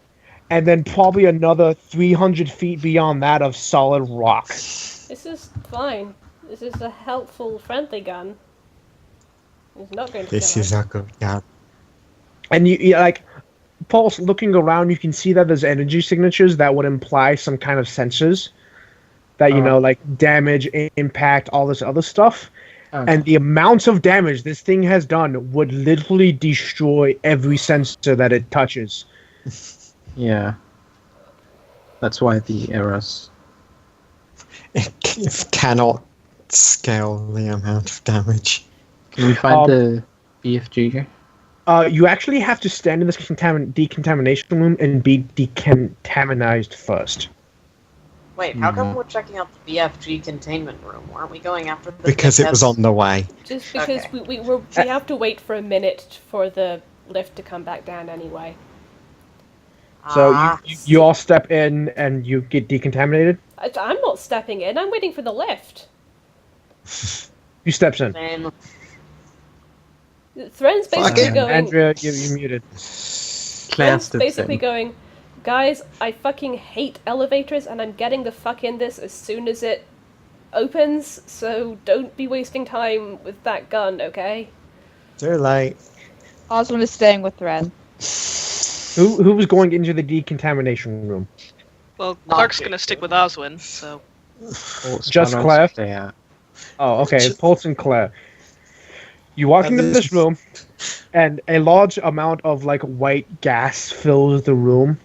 and then probably another 300 feet beyond that of solid rock. This is fine. This is a helpful, friendly gun. It's not going to This kill is us. a good gun. And you like, Pulse, looking around, you can see that there's energy signatures that would imply some kind of sensors that, like damage, impact, all this other stuff. Okay. And the amount of damage this thing has done would literally destroy every sensor that it touches. Yeah. That's why the errors. It cannot scale the amount of damage. Can we find the BFG? You actually have to stand in this decontamination room and be decontaminized first. Wait, how come we're checking out the BFG containment room? Aren't we going after the Because it was on the way. Just because Okay. we have to wait for a minute for the lift to come back down anyway. So you all step in and you get decontaminated. I'm not stepping in. I'm waiting for the lift. You steps in. Same. Thren's basically Fucking going. Andrea, you're muted. Claire Thren's steps basically in. going. Guys, I fucking hate elevators, and I'm getting the fuck in this as soon as it opens. So don't be wasting time with that gun, okay? Too late. Osmond is staying with Thren. Who was going into the decontamination room? Well, Not Clark's good. gonna stick with Oswin, so Just Claire? Yeah. Oh, okay. Pulse and Claire. You walk into this room, and a large amount of white gas fills the room,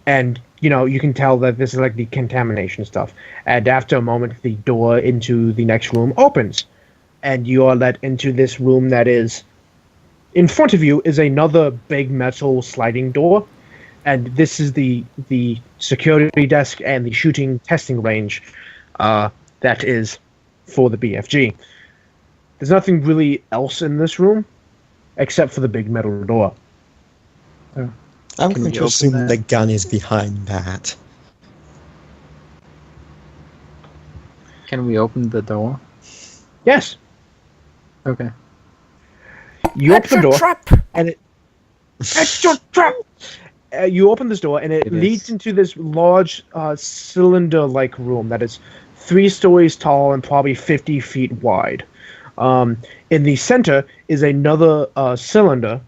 and you can tell that this is the contamination stuff. And after a moment, the door into the next room opens, and you are let into this room that is. In front of you is another big metal sliding door, and this is the security desk and the shooting testing range that is for the BFG. There's nothing really else in this room except for the big metal door. I'm Can going we to open assume that? the gun is behind that. Can we open the door? Yes, Okay. you open the door, trap! and it. Extra trap! You open this door, and it It leads is. into this large cylinder-like room that is 3 stories tall and probably 50 feet wide. In the center is another cylinder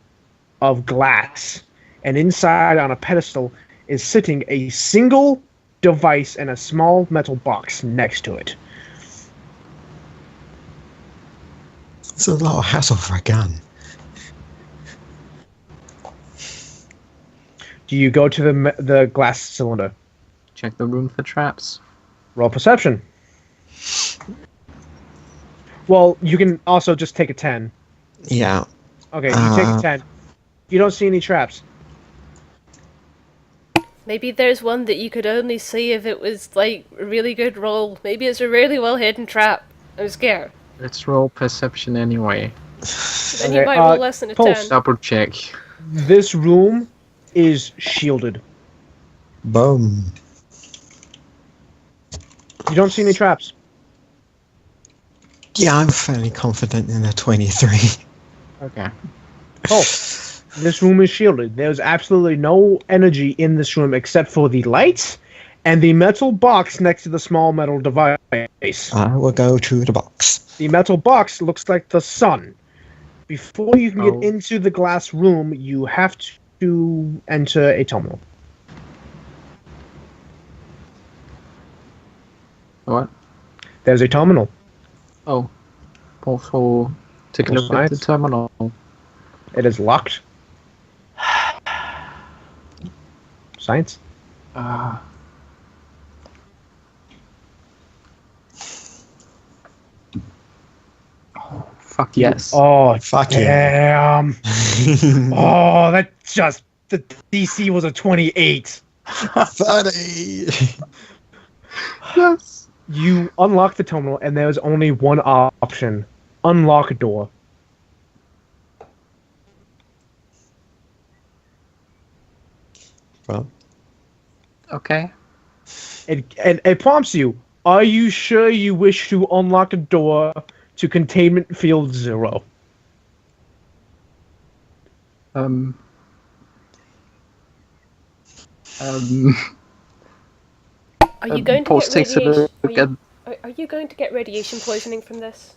of glass, and inside on a pedestal is sitting a single device and a small metal box next to it. It's a lot of hassle for a gun. Do you go to the glass cylinder? Check the room for traps. Roll perception. Well, you can also just take a 10. Yeah. Okay, you take a 10. You don't see any traps. Maybe there's one that you could only see if it was a really good roll. Maybe it's a really well hidden trap. I'm scared. Let's roll perception anyway. Then you Okay, might roll less than a Pulse. 10. Double check. This room is shielded. Boom. You don't see any traps. Yeah, I'm fairly confident in a 23. Okay. Oh, this room is shielded. There's absolutely no energy in this room except for the lights and the metal box next to the small metal device. I will go to the box. The metal box looks like the sun. Before you can Oh. get into the glass room, you have to enter a terminal. What? There's a terminal. Oh. Also, take a No look at the science? terminal. It is locked. Science? Ah. Fuck yes. Oh, Fuck yeah. damn. Oh, that just the DC was a 28. 30! Yes. You unlock the terminal, and there's only one option: unlock a door. Well, Okay. And it prompts you: are you sure you wish to unlock a door to containment field 0? Um. Are you going to Pulse get takes a radiation? look at Are you going to get radiation poisoning from this?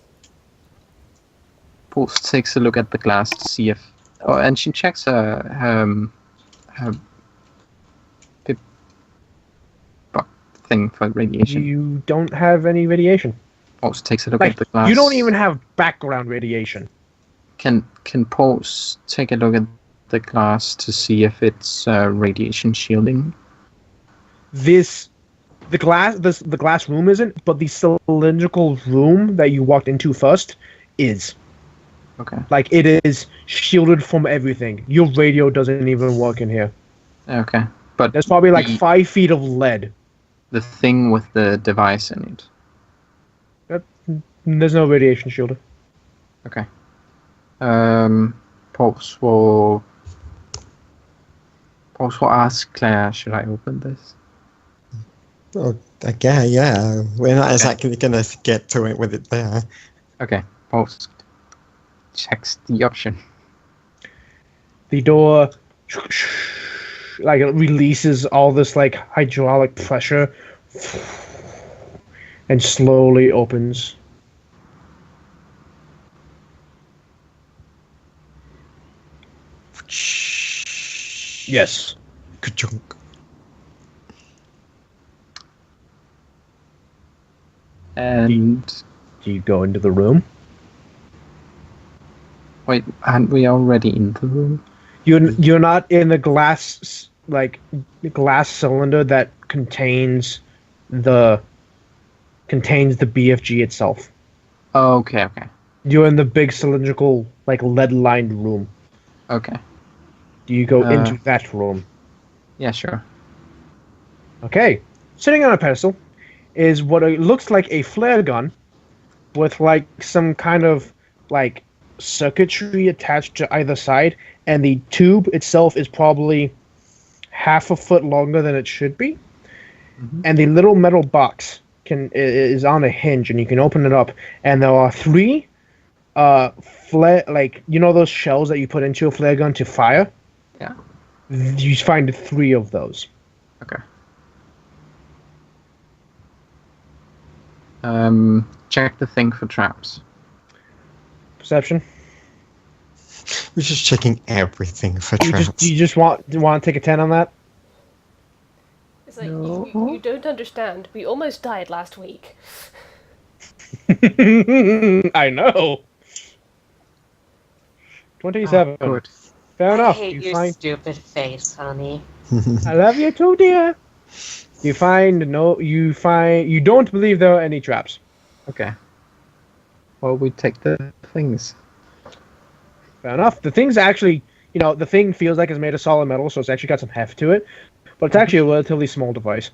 Pulse takes a look at the glass to see if. Oh, and she checks her pip buck thing for radiation. You don't have any radiation. Pulse takes a look Like, at the glass. you don't even have background radiation. Can Pulse take a look at the glass to see if it's radiation shielding? The glass room isn't, but the cylindrical room that you walked into first is. Okay. Like, it is shielded from everything. Your radio doesn't even work in here. Okay. But There's probably like the- 5 feet of lead. the thing with the device in it. There's no radiation shielder. Okay. Pulse will ask Claire, should I open this? oh, yeah. We're not exactly gonna get to it with it there. Okay. Pulse checks the option. The door, like, it releases all this like hydraulic pressure, and slowly opens. Yes. Ka-chunk. And Do you go into the room? wait, aren't we already in the room? You're not in the glass cylinder that contains the BFG itself. Oh, okay. You're in the big cylindrical, like, lead-lined room. Okay. Do you go Uh, into that room? Yeah, sure. Okay. Sitting on a pedestal is what looks like a flare gun with, like, some kind of, like, circuitry attached to either side, and the tube itself is probably half a foot longer than it should be. Mhm. And the little metal box is on a hinge, and you can open it up, and there are 3 flare, like, you know those shells that you put into a flare gun to fire? Yeah. You find 3 of those. Okay. Check the thing for traps. Perception. We're just checking everything for You traps. just want to take a 10 on that? It's like No. you don't understand. We almost died last week. I know. 27. Good. Fair I enough. hate You your find. stupid face, honey. I love you too, dear. You don't believe there are any traps. Okay. Well, we take the things. Fair enough. The thing's actually, the thing feels like it's made of solid metal, so it's actually got some heft to it. But it's actually a relatively small device.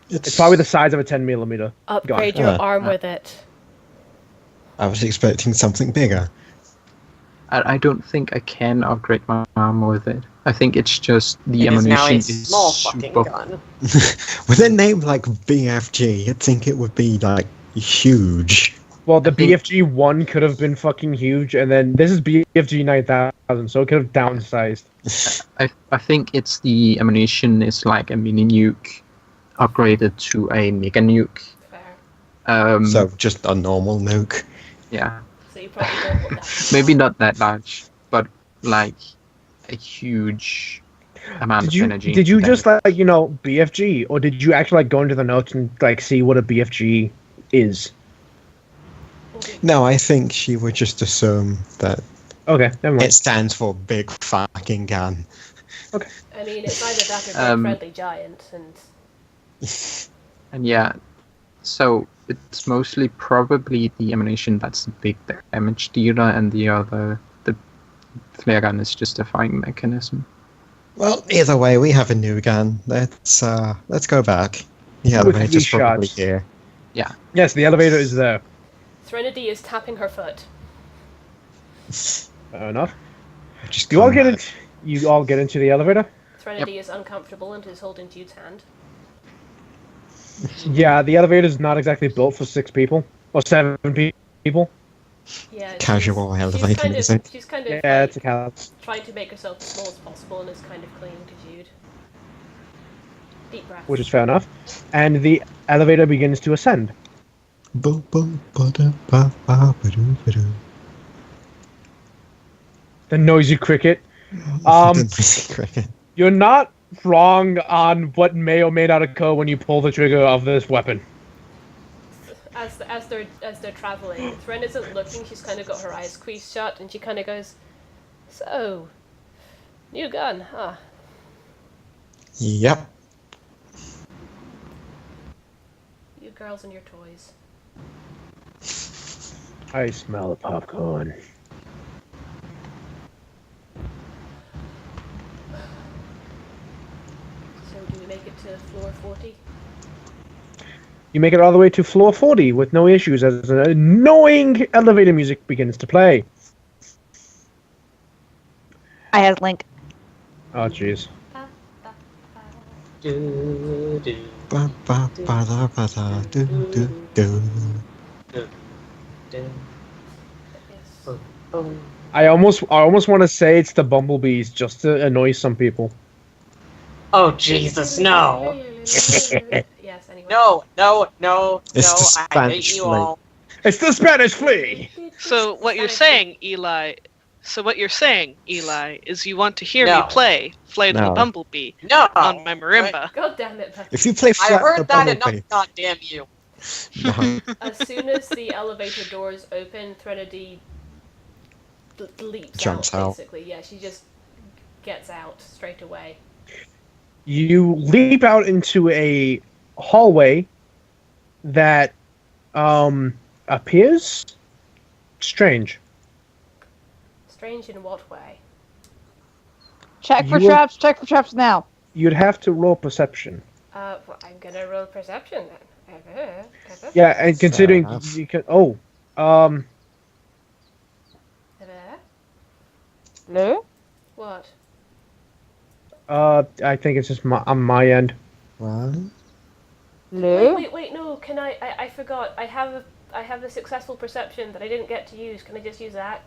It's probably the size of a 10mm. Upgrade your arm with it. I was expecting something bigger. I don't think I can upgrade my armor with it. I think it's just the It is now ammunition a small is fucking super. gun. With a name like BFG, you'd think it would be, like, huge. Well, the I think- BFG 1 could have been fucking huge, and then this is BFG 9000, so it could have downsized. I think it's the ammunition is like a mini nuke upgraded to a mega nuke. Fair. So, just a normal nuke. Yeah, So you probably don't want that. maybe not that large, but like a huge amount of energy. Did you that- just like BFG, or did you actually like go into the notes and like see what a BFG is? No, I think she would just assume that Okay, never mind. it stands for big fucking gun. I mean, it's either that or Big Friendly Giant, and And yeah, so it's mostly probably the ammunition that's the big damage dealer, and the flare gun is just a firing mechanism. Well, either way, we have a new gun. Let's go back. The With elevator's three probably shots. here. Yes, the elevator is there. Threnody is tapping her foot. Fair enough. Just You all come get back. it. You all get into the elevator. Threnody is uncomfortable and is holding Jude's hand. Yeah, the elevator is not exactly built for 6 people or 7 people. Yeah, Casual elevator she's kind music. of, she's kind of Yeah, like, it's a couch. trying to make herself as small as possible and is kind of clinging to Jude. Deep breath. Which is fair enough. And the elevator begins to ascend. Bo- bo- ba- da- ba- ba- ba- doo- ba- doo. The noisy cricket. The noisy cricket. You're not wrong on what may or may not occur when you pull the trigger of this weapon. As they're traveling, Thren isn't looking. She's kind of got her eyes squeezed shut, and she kind of goes, "So, new gun, huh? Yep. You girls and your toys." I smell the popcorn. So, do we make it to floor 40? You make it all the way to floor 40 with no issues as an annoying elevator music begins to play. I have Link. Oh, jeez. Ba- ba- ba- da- ba- da- doo- doo- doo. Yes. I almost want to say it's the bumblebees just to annoy some people. Oh Jesus, no! Yes. Anyway. No, It's the I hate Spanish you flag. all. It's the Spanish flea! So what you're saying, Eli? Is you want to hear No. me play "Flight of the No. Bumblebee" No! on my marimba? God damn it, Becky. If you play I Flat the heard that Bumblebee, enough, goddamn you. no. As soon as the elevator doors open, Threnody leaps Jumps out, out. basically. Yeah, she just gets out straight away. You leap out into a hallway that appears strange. Strange in what way? Check for You will- traps. Check for traps now. You'd have to roll perception. Well, I'm gonna roll perception then. Yeah, and considering enough. you can. Oh, Hello? What? I think it's just on my end. What? Hello? Wait, no, can I forgot. I have a successful perception that I didn't get to use. Can I just use that?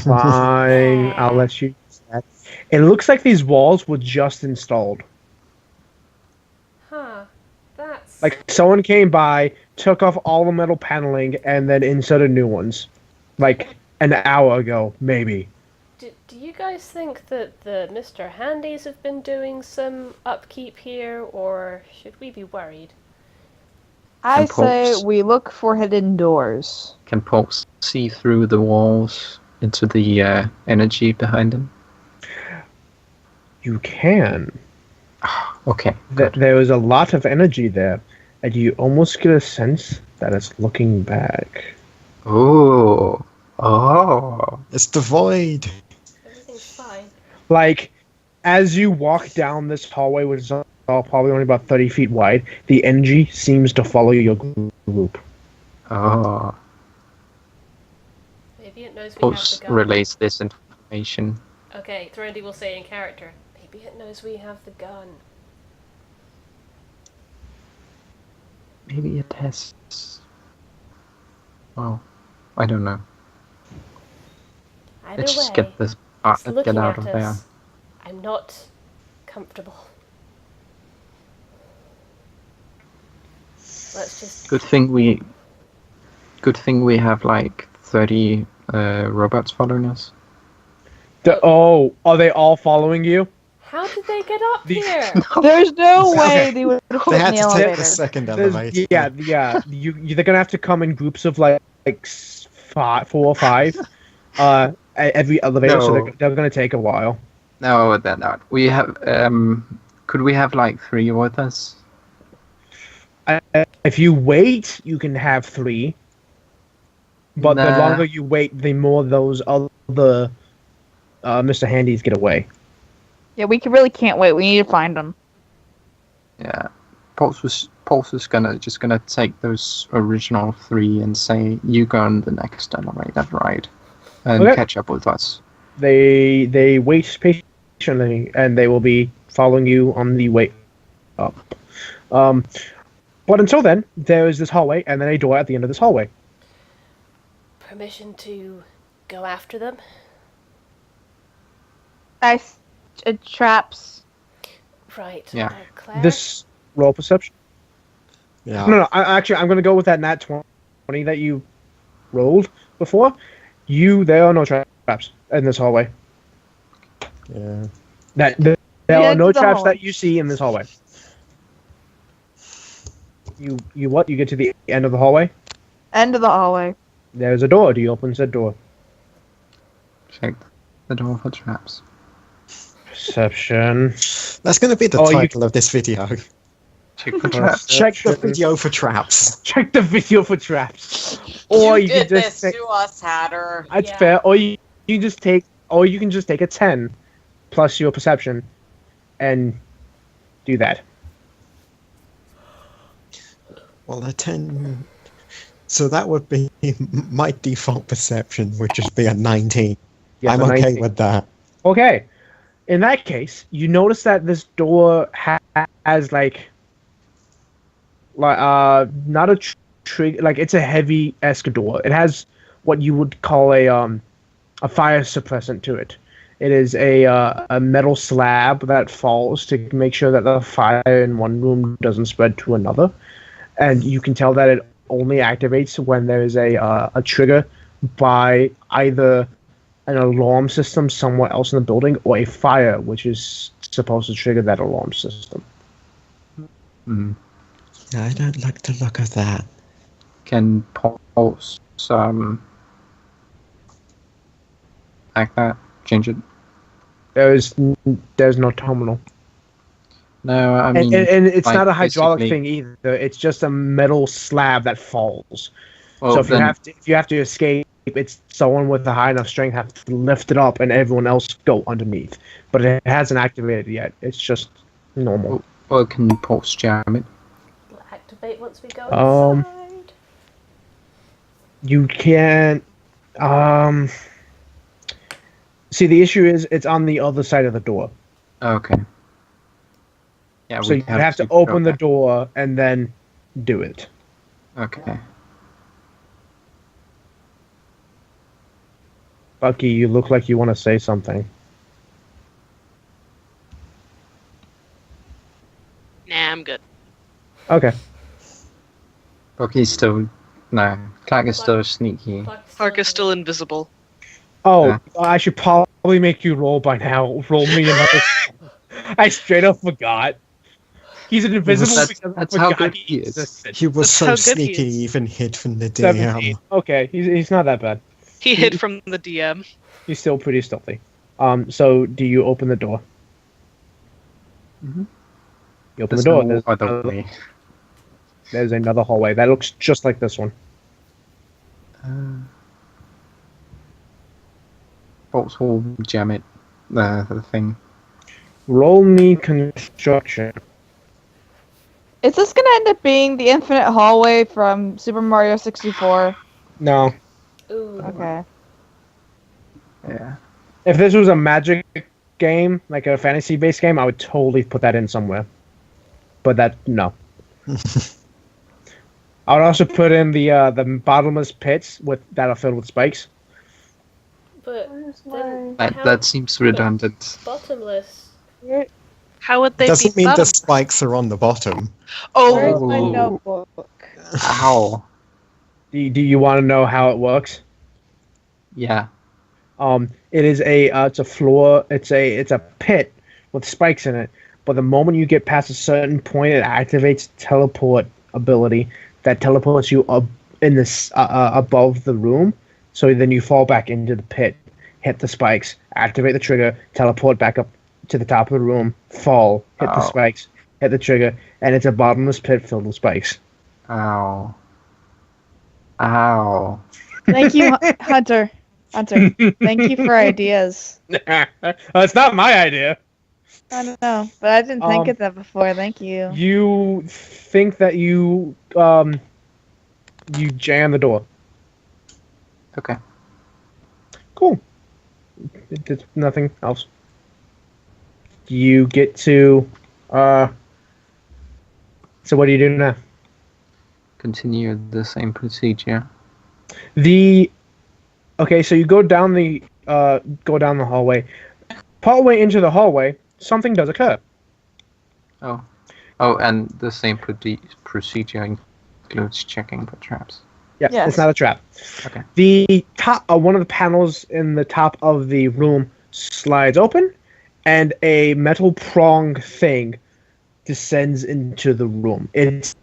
Fine, I'll let you use that. It looks like these walls were just installed. Huh. That's... Like someone came by, took off all the metal paneling, and then inserted new ones. Like an hour ago, maybe. Do you guys think that the Mr. Handies have been doing some upkeep here, or should we be worried? I And say pulse. we look for hidden doors. Can Pulse see through the walls into the energy behind them? You can. Okay. There is a lot of energy there, and you almost get a sense that it's looking back. Oh. It's the void. Everything's fine. Like, as you walk down this hallway, which is probably only about 30 feet wide, the energy seems to follow your group. Oh. Maybe it knows we Pulse have the gun. relays this information. Okay, Threnody will say in character. Maybe it knows we have the gun. Maybe it has. Well, I don't know. Either Let's just way, get this it's get looking out at of there. us. I'm not comfortable. Let's just... Good thing we have like 30 robots following us. Are they all following you? How did they get up The- here? There's no way they would have They put in had the to take elevator. the second There's- elevator. yeah. They're gonna have to come in groups of like 4 or 5. Every elevator, so No. they're gonna take a while. No, that not. We have. Could we have like 3 with us? If you wait, you can have 3. But the Nah. longer you wait, the more those other Mr. Handies get away. Yeah, we really can't wait. We need to find them. Yeah. Pulse was gonna take those original 3 and say, you go on the next elevator ride. And Okay. catch up with us. They wait patiently, and they will be following you on the way up. But until then, there is this hallway, and then a door at the end of this hallway. Permission to go after them? Nice traps. Right. Yeah. Claire? This roll perception. Yeah. No. I'm going to go with that nat 20 that you rolled before. There are no traps in this hallway. Yeah. There Yeah, are no to the traps hallway. that you see in this hallway. You what? You get to the end of the hallway. End of the hallway. There's a door. Do you open said door? Check the door for traps. Perception. That's going to be the Oh, you- title of this video. Check the traps. Check the video for traps. Check the video for traps. Or you did can just this take. to us, Hatter. That's Yeah. fair. Or you can just take. Or you can just take a 10 plus your perception, and do that. Well, a 10. So that would be my default perception, would just be a 19. Yes, I'm a okay 19. with that. Okay. In that case, you notice that this door has like not a trigger, like it's a heavy-esque door. It has what you would call a fire suppressant to it. It is a metal slab that falls to make sure that the fire in one room doesn't spread to another, and you can tell that it only activates when there is a trigger by either an alarm system somewhere else in the building or a fire, which is supposed to trigger that alarm system. Mm. Yeah, I don't like the look of that. Can Pulse like that? Change it? There's no terminal. No, I mean, and it's like, not a hydraulic basically- thing either. It's just a metal slab that falls. well, So if then, you have to escape, it's someone with a high enough strength have to lift it up, and everyone else go underneath. But it hasn't activated yet. It's just normal. well, can Pulse jam it? Will activate once we go Um, inside. You can't. See, the issue is it's on the other side of the door. Okay. Yeah, So we you have to open the door and then do it. Okay. Bucky, you look like you want to say something. Nah, I'm good. Okay. Bucky's still... No, Clark is still sneaky. Clark is still invisible. Oh, Yeah. I should probably make you roll by now. Roll me another. I straight up forgot. He's an invisible That's- because I that's how forgot good he is. existed. He was That's so how good he sneaky, is. he even hid from the DM. 17. Okay, he's not that bad. He hid from the DM. He's still pretty stealthy. So do you open the door? Mhm. You open There's the door. no other way. There's another hallway that looks just like this one. Pulse will jam it. The thing. Roll me construction. Is this gonna end up being the infinite hallway from Super Mario 64? No. Ooh. Okay. Yeah. If this was a magic game, like a fantasy-based game, I would totally put that in somewhere. But no. I would also put in the bottomless pits that are filled with spikes. But then That, how that seems redundant. bottomless? How would they Doesn't be mean the bottom? spikes are on the bottom. Where's my Oh. notebook? Ow. Do you want to know how it works? Yeah. It is it's a floor. It's a pit with spikes in it. But the moment you get past a certain point, it activates teleport ability that teleports you up in this above the room. So then you fall back into the pit, hit the spikes, activate the trigger, teleport back up to the top of the room, fall, hit the Oh. spikes, hit the trigger, and it's a bottomless pit filled with spikes. Ow. Ow. Thank you, Hunter. Hunter, thank you for ideas. It's not my idea. I don't know, but I didn't think Um, of that before. Thank you. You think that you jam the door. Okay. Cool. There's nothing else. You get to so what do you do now? Continue the same procedure. Okay, so you go down the hallway. Partway into the hallway, something does occur. Oh. Oh, and the same procedure includes checking for traps. Yeah, Yes. it's not a trap. Okay. The top, one of the panels in the top of the room slides open, and a metal prong thing descends into the room. It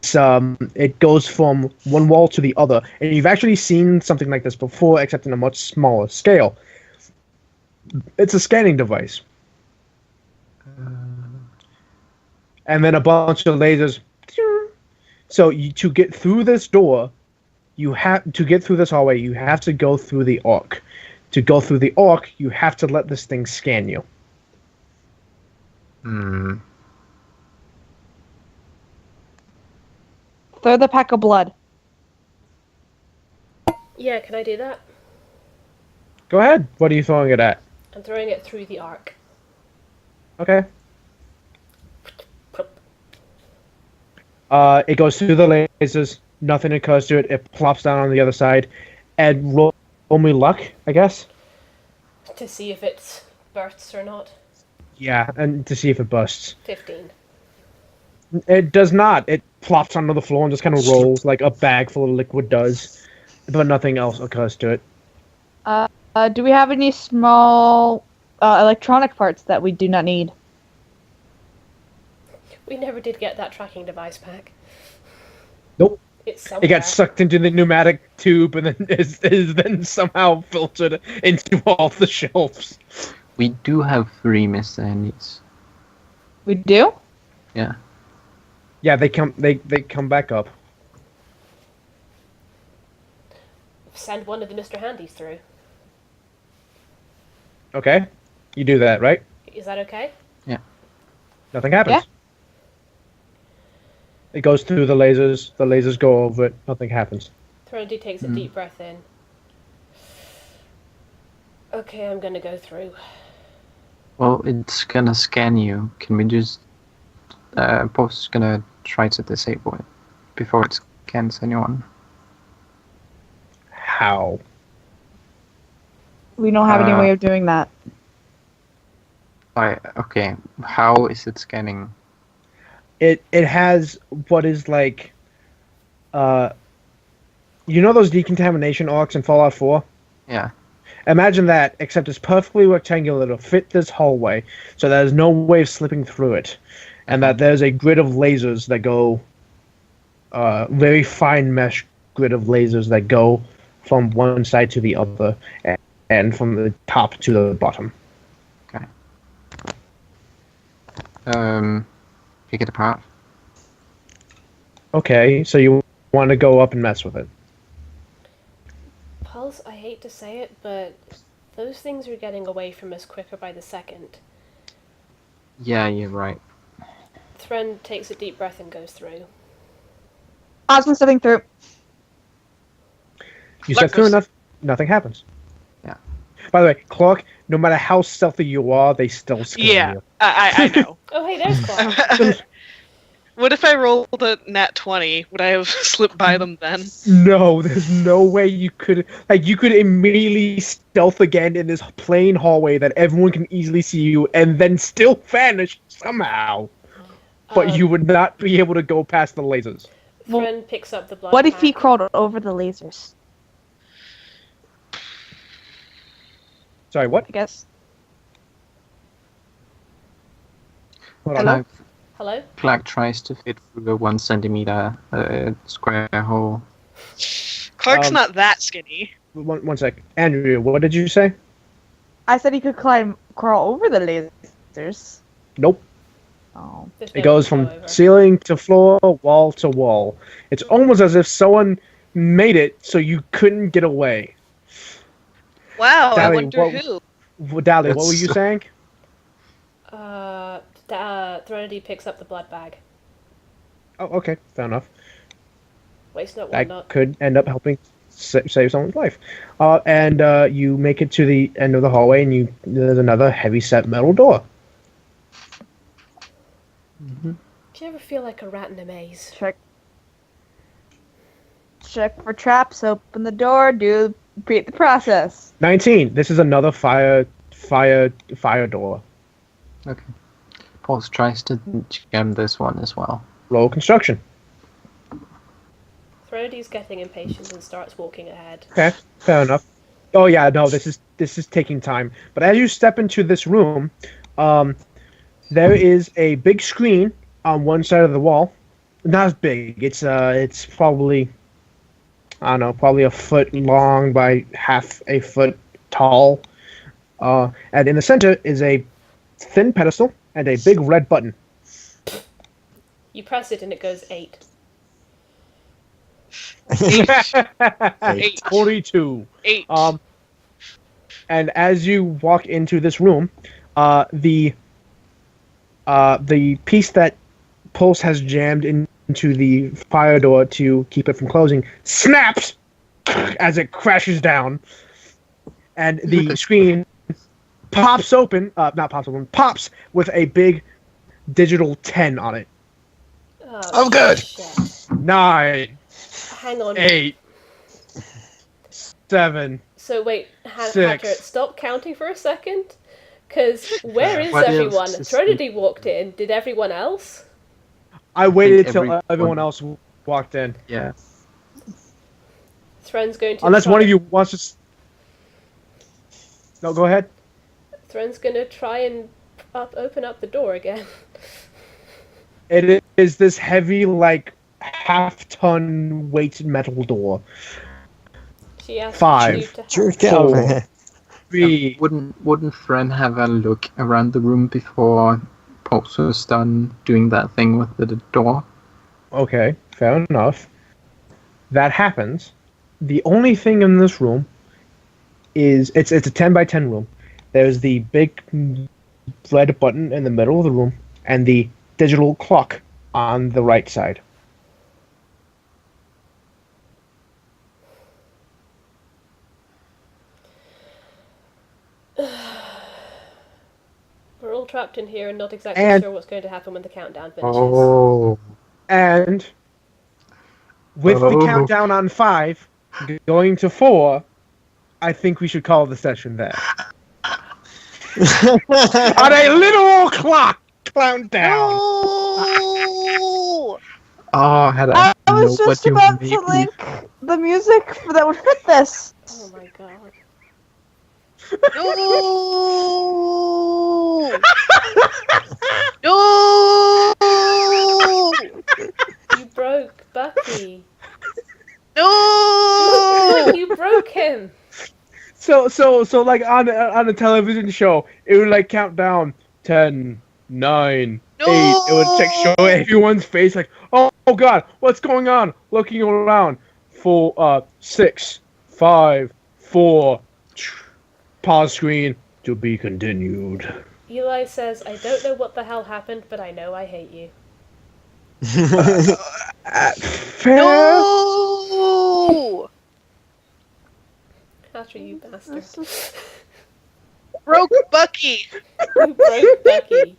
goes from one wall to the other, and you've actually seen something like this before, except in a much smaller scale. It's a scanning device, and then a bunch of lasers. So to get through this door, to get through this hallway, you have to go through the arc. To go through the arc, you have to let this thing scan you. Hmm. Throw the pack of blood. Yeah, can I do that? Go ahead. What are you throwing it at? I'm throwing it through the arc. Okay. It goes through the lasers. Nothing occurs to it. It plops down on the other side, and roll me luck, I guess. To see if it bursts or not. Yeah, and to see if it busts. 15. It does not. It plops onto the floor and just kind of rolls like a bag full of liquid does, but nothing else occurs to it. Do we have any small electronic parts that we do not need? We never did get that tracking device pack. Nope. It's somewhere. It got sucked into the pneumatic tube and then is then somehow filtered into all the shelves. We do have 3 miscellaneous. We do? Yeah. Yeah, they come back up. Send one of the Mr. Handies through. Okay, you do that, right? Is that okay? Nothing happens. Yeah. It goes through the lasers go over it, nothing happens. Threndy takes a deep breath in. Okay, I'm gonna go through. Well, it's gonna scan you. Can we just... Boss gonna try to disable it before it scans anyone. How? We don't have any way of doing that. Okay, how is it scanning? It has what is like, you know those decontamination arcs in Fallout 4? Yeah. Imagine that, except it's perfectly rectangular to fit this hallway, so there's no way of slipping through it, and that there's a grid of lasers that go, very fine mesh grid of lasers that go from one side to the other, and from the top to the bottom. Okay. Pick it apart. Okay, so you want to go up and mess with it. Pulse, I hate to say it, but those things are getting away from us quicker by the second. Yeah, you're right. Thren takes a deep breath and goes through. Osmond's sitting through. You step through enough, nothing happens. Yeah. By the way, Clark, no matter how stealthy you are, they still scan Yeah, you. I know. Oh, hey, there's Clark. What if I rolled a nat 20? Would I have slipped by them then? No, there's no way you could. Like, you could immediately stealth again in this plain hallway that everyone can easily see you, and then still vanish somehow. But you would not be able to go past the lasers. Thren picks up the blood What if he pack. crawled over the lasers? Sorry, what? I guess. Hold on. Clark, Hello? Clark tries to fit through a 1 centimeter square hole. Clark's Um, not that skinny. One sec. Andrew, what did you say? I said he could crawl over the lasers. Nope. Oh. There's It no goes one to from go over. ceiling to floor, wall to wall. It's almost as if someone made it so you couldn't get away. Wow, I Dally, wonder who. Dally, what were That's- you saying? Threnody picks up the blood bag. Oh, okay, fair enough. Waste not, That one not. could end up helping save someone's life. And you make it to the end of the hallway, and there's another heavy-set metal door. Do you ever feel like a rat in a maze? Check for traps. Open the door. Repeat the process. 19. This is another fire door. Okay. Pulse tries to jam this one as well. Roll construction. Threnodi's getting impatient and starts walking ahead. Okay, fair enough. Oh yeah, no, this is taking time. But as you step into this room, there is a big screen on one side of the wall. Not as big. It's probably, I don't know, probably a foot long by half a foot tall. And in the center is a thin pedestal and a big red button. You press it and it goes 8. 8. 42. 8. And as you walk into this room, the piece that Pulse has jammed into the fire door to keep it from closing snaps as it crashes down, and the screen pops with a big digital 10 on it. Oh, good. Shit. 9, Hang on. 8, 7. So wait, 6. Hatter, stop counting for a second. Because where is What everyone? else is- Threnody walked in. Did everyone else? I waited till everyone- everyone else walked in. Yeah. Thren's going to. Unless try- one of you wants to. No, go ahead. Thren's going to try and open up the door again. It is this heavy, like, half-ton weight metal door. She asks 5. you to help. Sure, get over Four. here. 3. Wouldn't Fren have a look around the room before Pulse was done doing that thing with the door? Okay, fair enough. That happens. The only thing in this room is it's a 10 by 10 room. There's the big red button in the middle of the room and the digital clock on the right side. We're all trapped in here and not exactly And- sure what's going to happen when the countdown finishes. Oh. And with the Oh. countdown on 5 going to 4, I think we should call the session there. On a literal clock countdown. Oh, had I I was know just what you about made to me- link the music that would fit this. Oh my god. No! No! You broke Bucky. No! You broke him. So like on a television show, it would like count down 10, 9, 8. It would like show everyone's face like, oh god, what's going on? Looking around. 4, 6, 5, 4. Pause screen to be continued. Eli says, I don't know what the hell happened, but I know I hate you. Fair. No! After you bastard. Broke Bucky. You broke Bucky.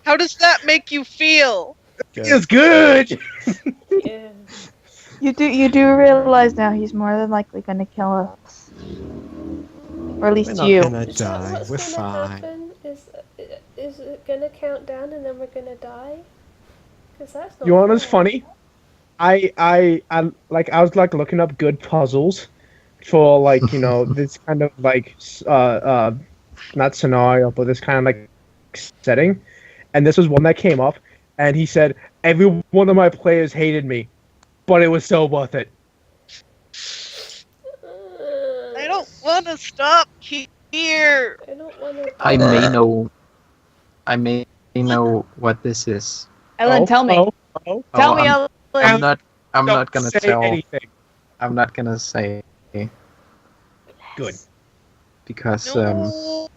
How does that make you feel? It's good. Yeah. You do realize now he's more than likely gonna kill us, or at We're least not you. gonna Is that die. what's We're gonna fine. happen? Is it gonna count down and then we're gonna die? Because that's not You want what's fair. funny? I was like looking up good puzzles for like this kind of like not scenario, but this kind of like setting, and this was one that came up, and he said every one of my players hated me, but it was so worth it. I don't want to stop here. I don't want to. I may know I may know what this is. Ellen, tell me. Oh, Tell Oh, me, Ellen. I'm not. I'm don't not gonna say tell. anything. I'm not gonna say Good. because Look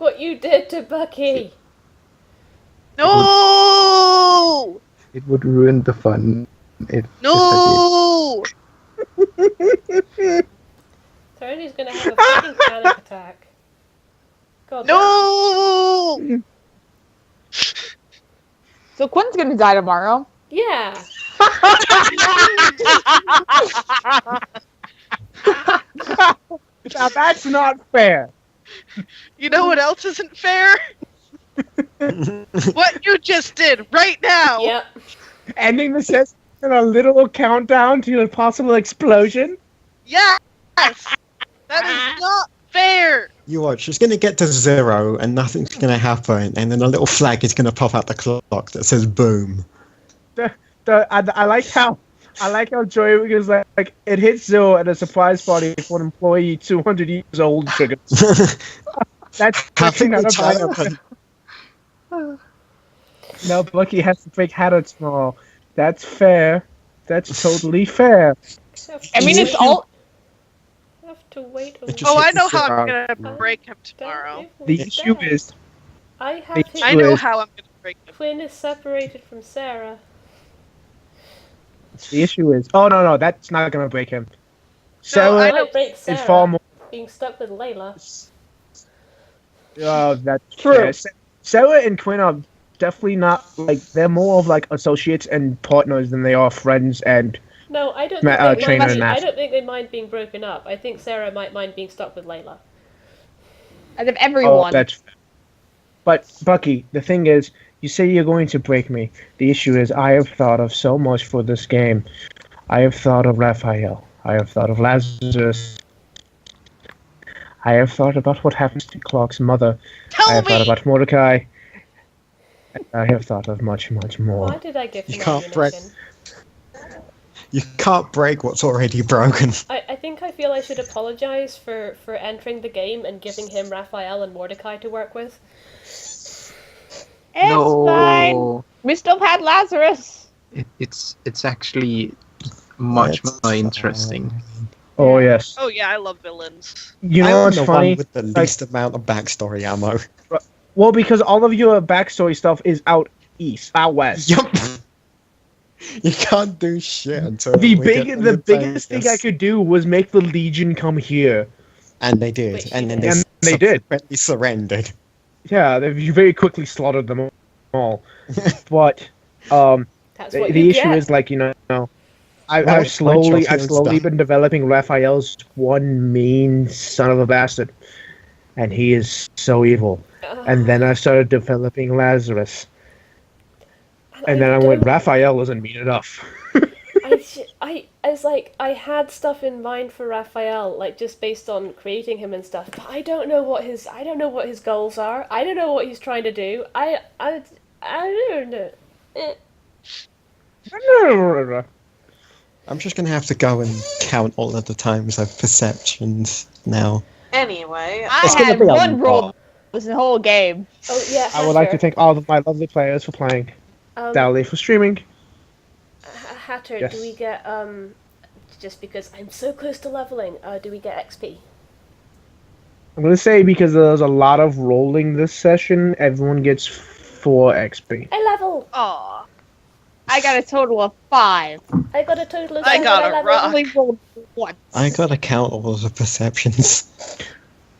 what you did to Bucky. No! it would ruin the fun. If No! Tony's gonna have a fucking panic attack. God damn. No! So Quinn's gonna die tomorrow. Yeah. Now that's not fair. You know what else isn't fair? What you just did right now. Yep. Ending the session in a little countdown to a possible explosion. Yes. That is not fair. You watch, it's going to get to 0 and nothing's going to happen, and then a little flag is going to pop out the clock that says boom. I like how Joey was like it hits 0 at a surprise party for an employee 200 years old triggers. That's Happy not a bad retirement. No, Bucky has to break Hatter tomorrow. That's fair. That's totally fair. I mean, it's all. Have to wait. It just Oh, I hit know the how I'm 0. gonna break him tomorrow. The issue is I have his I know is- how I'm gonna break him. Quinn is separated from Sarah. oh no, that's not gonna break him. I Sarah know. Might break is Sarah. far more. Being stuck with Layla. Oh, that's True. fair. Sarah and Quinn are definitely not like they're more of like associates and partners than they are friends and No, I don't. Ma- Think they trainer mind, and I master. don't think they mind being broken up. I think Sarah might mind being stuck with Layla. Out of oh, everyone. that's fair. But Bucky, the thing is, you say you're going to break me. The issue is I have thought of so much for this game. I have thought of Raphael. I have thought of Lazarus. I have thought about what happens to Clark's mother. I Tell have thought me. about Mordecai. I have thought of much, much more. Why did I give You him can't break- ammunition? You can't break what's already broken. I think I feel I should apologize for entering the game and giving him Raphael and Mordecai to work with. It's fine. no, We still had Lazarus. it's actually much It's more interesting. Oh yes. Oh yeah, I love villains. You I know am what's the funny? one with the least amount of backstory ammo. Well, because all of your backstory stuff is out west. Yup. You can't do shit until The we get to the biggest thing I Vegas. could do was make the Legion come here. And they did, Wait, and then And they did. subsequently surrendered. Yeah, they very quickly slaughtered them all. But That's the what you issue get. is like Well, I've slowly stuff. been developing Raphael's one mean son of a bastard, and he is so evil. And then I started developing Lazarus, and then I went, don't- Raphael isn't mean enough. I had stuff in mind for Raphael, like just based on creating him and stuff. But I don't know what his goals are. I don't know what he's trying to do. I don't know. I'm just gonna have to go and count all of the times I've perceptions now. Anyway, I It's gonna had be a one roll lot. this whole game. Oh yeah. I would like to Hatter. thank all of my lovely players for playing, Dowley for streaming. Hatter, Yes. do we get just because I'm so close to leveling, do we get XP? I'm gonna say because there's a lot of rolling this session, everyone gets 4 XP. I level. Aw. I got a total of 5. I got a total of I 7 got I a leveled. rock. Only rolled once. I gotta count all of the perceptions.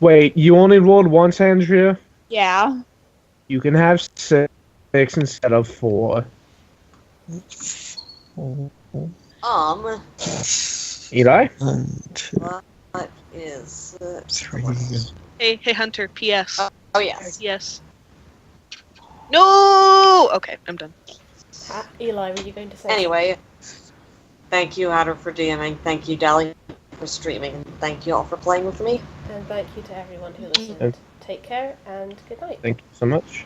Wait, you only rolled once, Andrea? Yeah. You can have 6 instead of 4. Eli? 1, 2, what is 3. Hey Hunter. P.S. Oh yes. Yes. No. Okay, I'm done. Eli, were you going to say? Anyway, thank you, Hatter, for DMing. Thank you, Dally, for streaming. And thank you all for playing with me. And thank you to everyone who listened. Okay. Take care and good night. Thank you so much.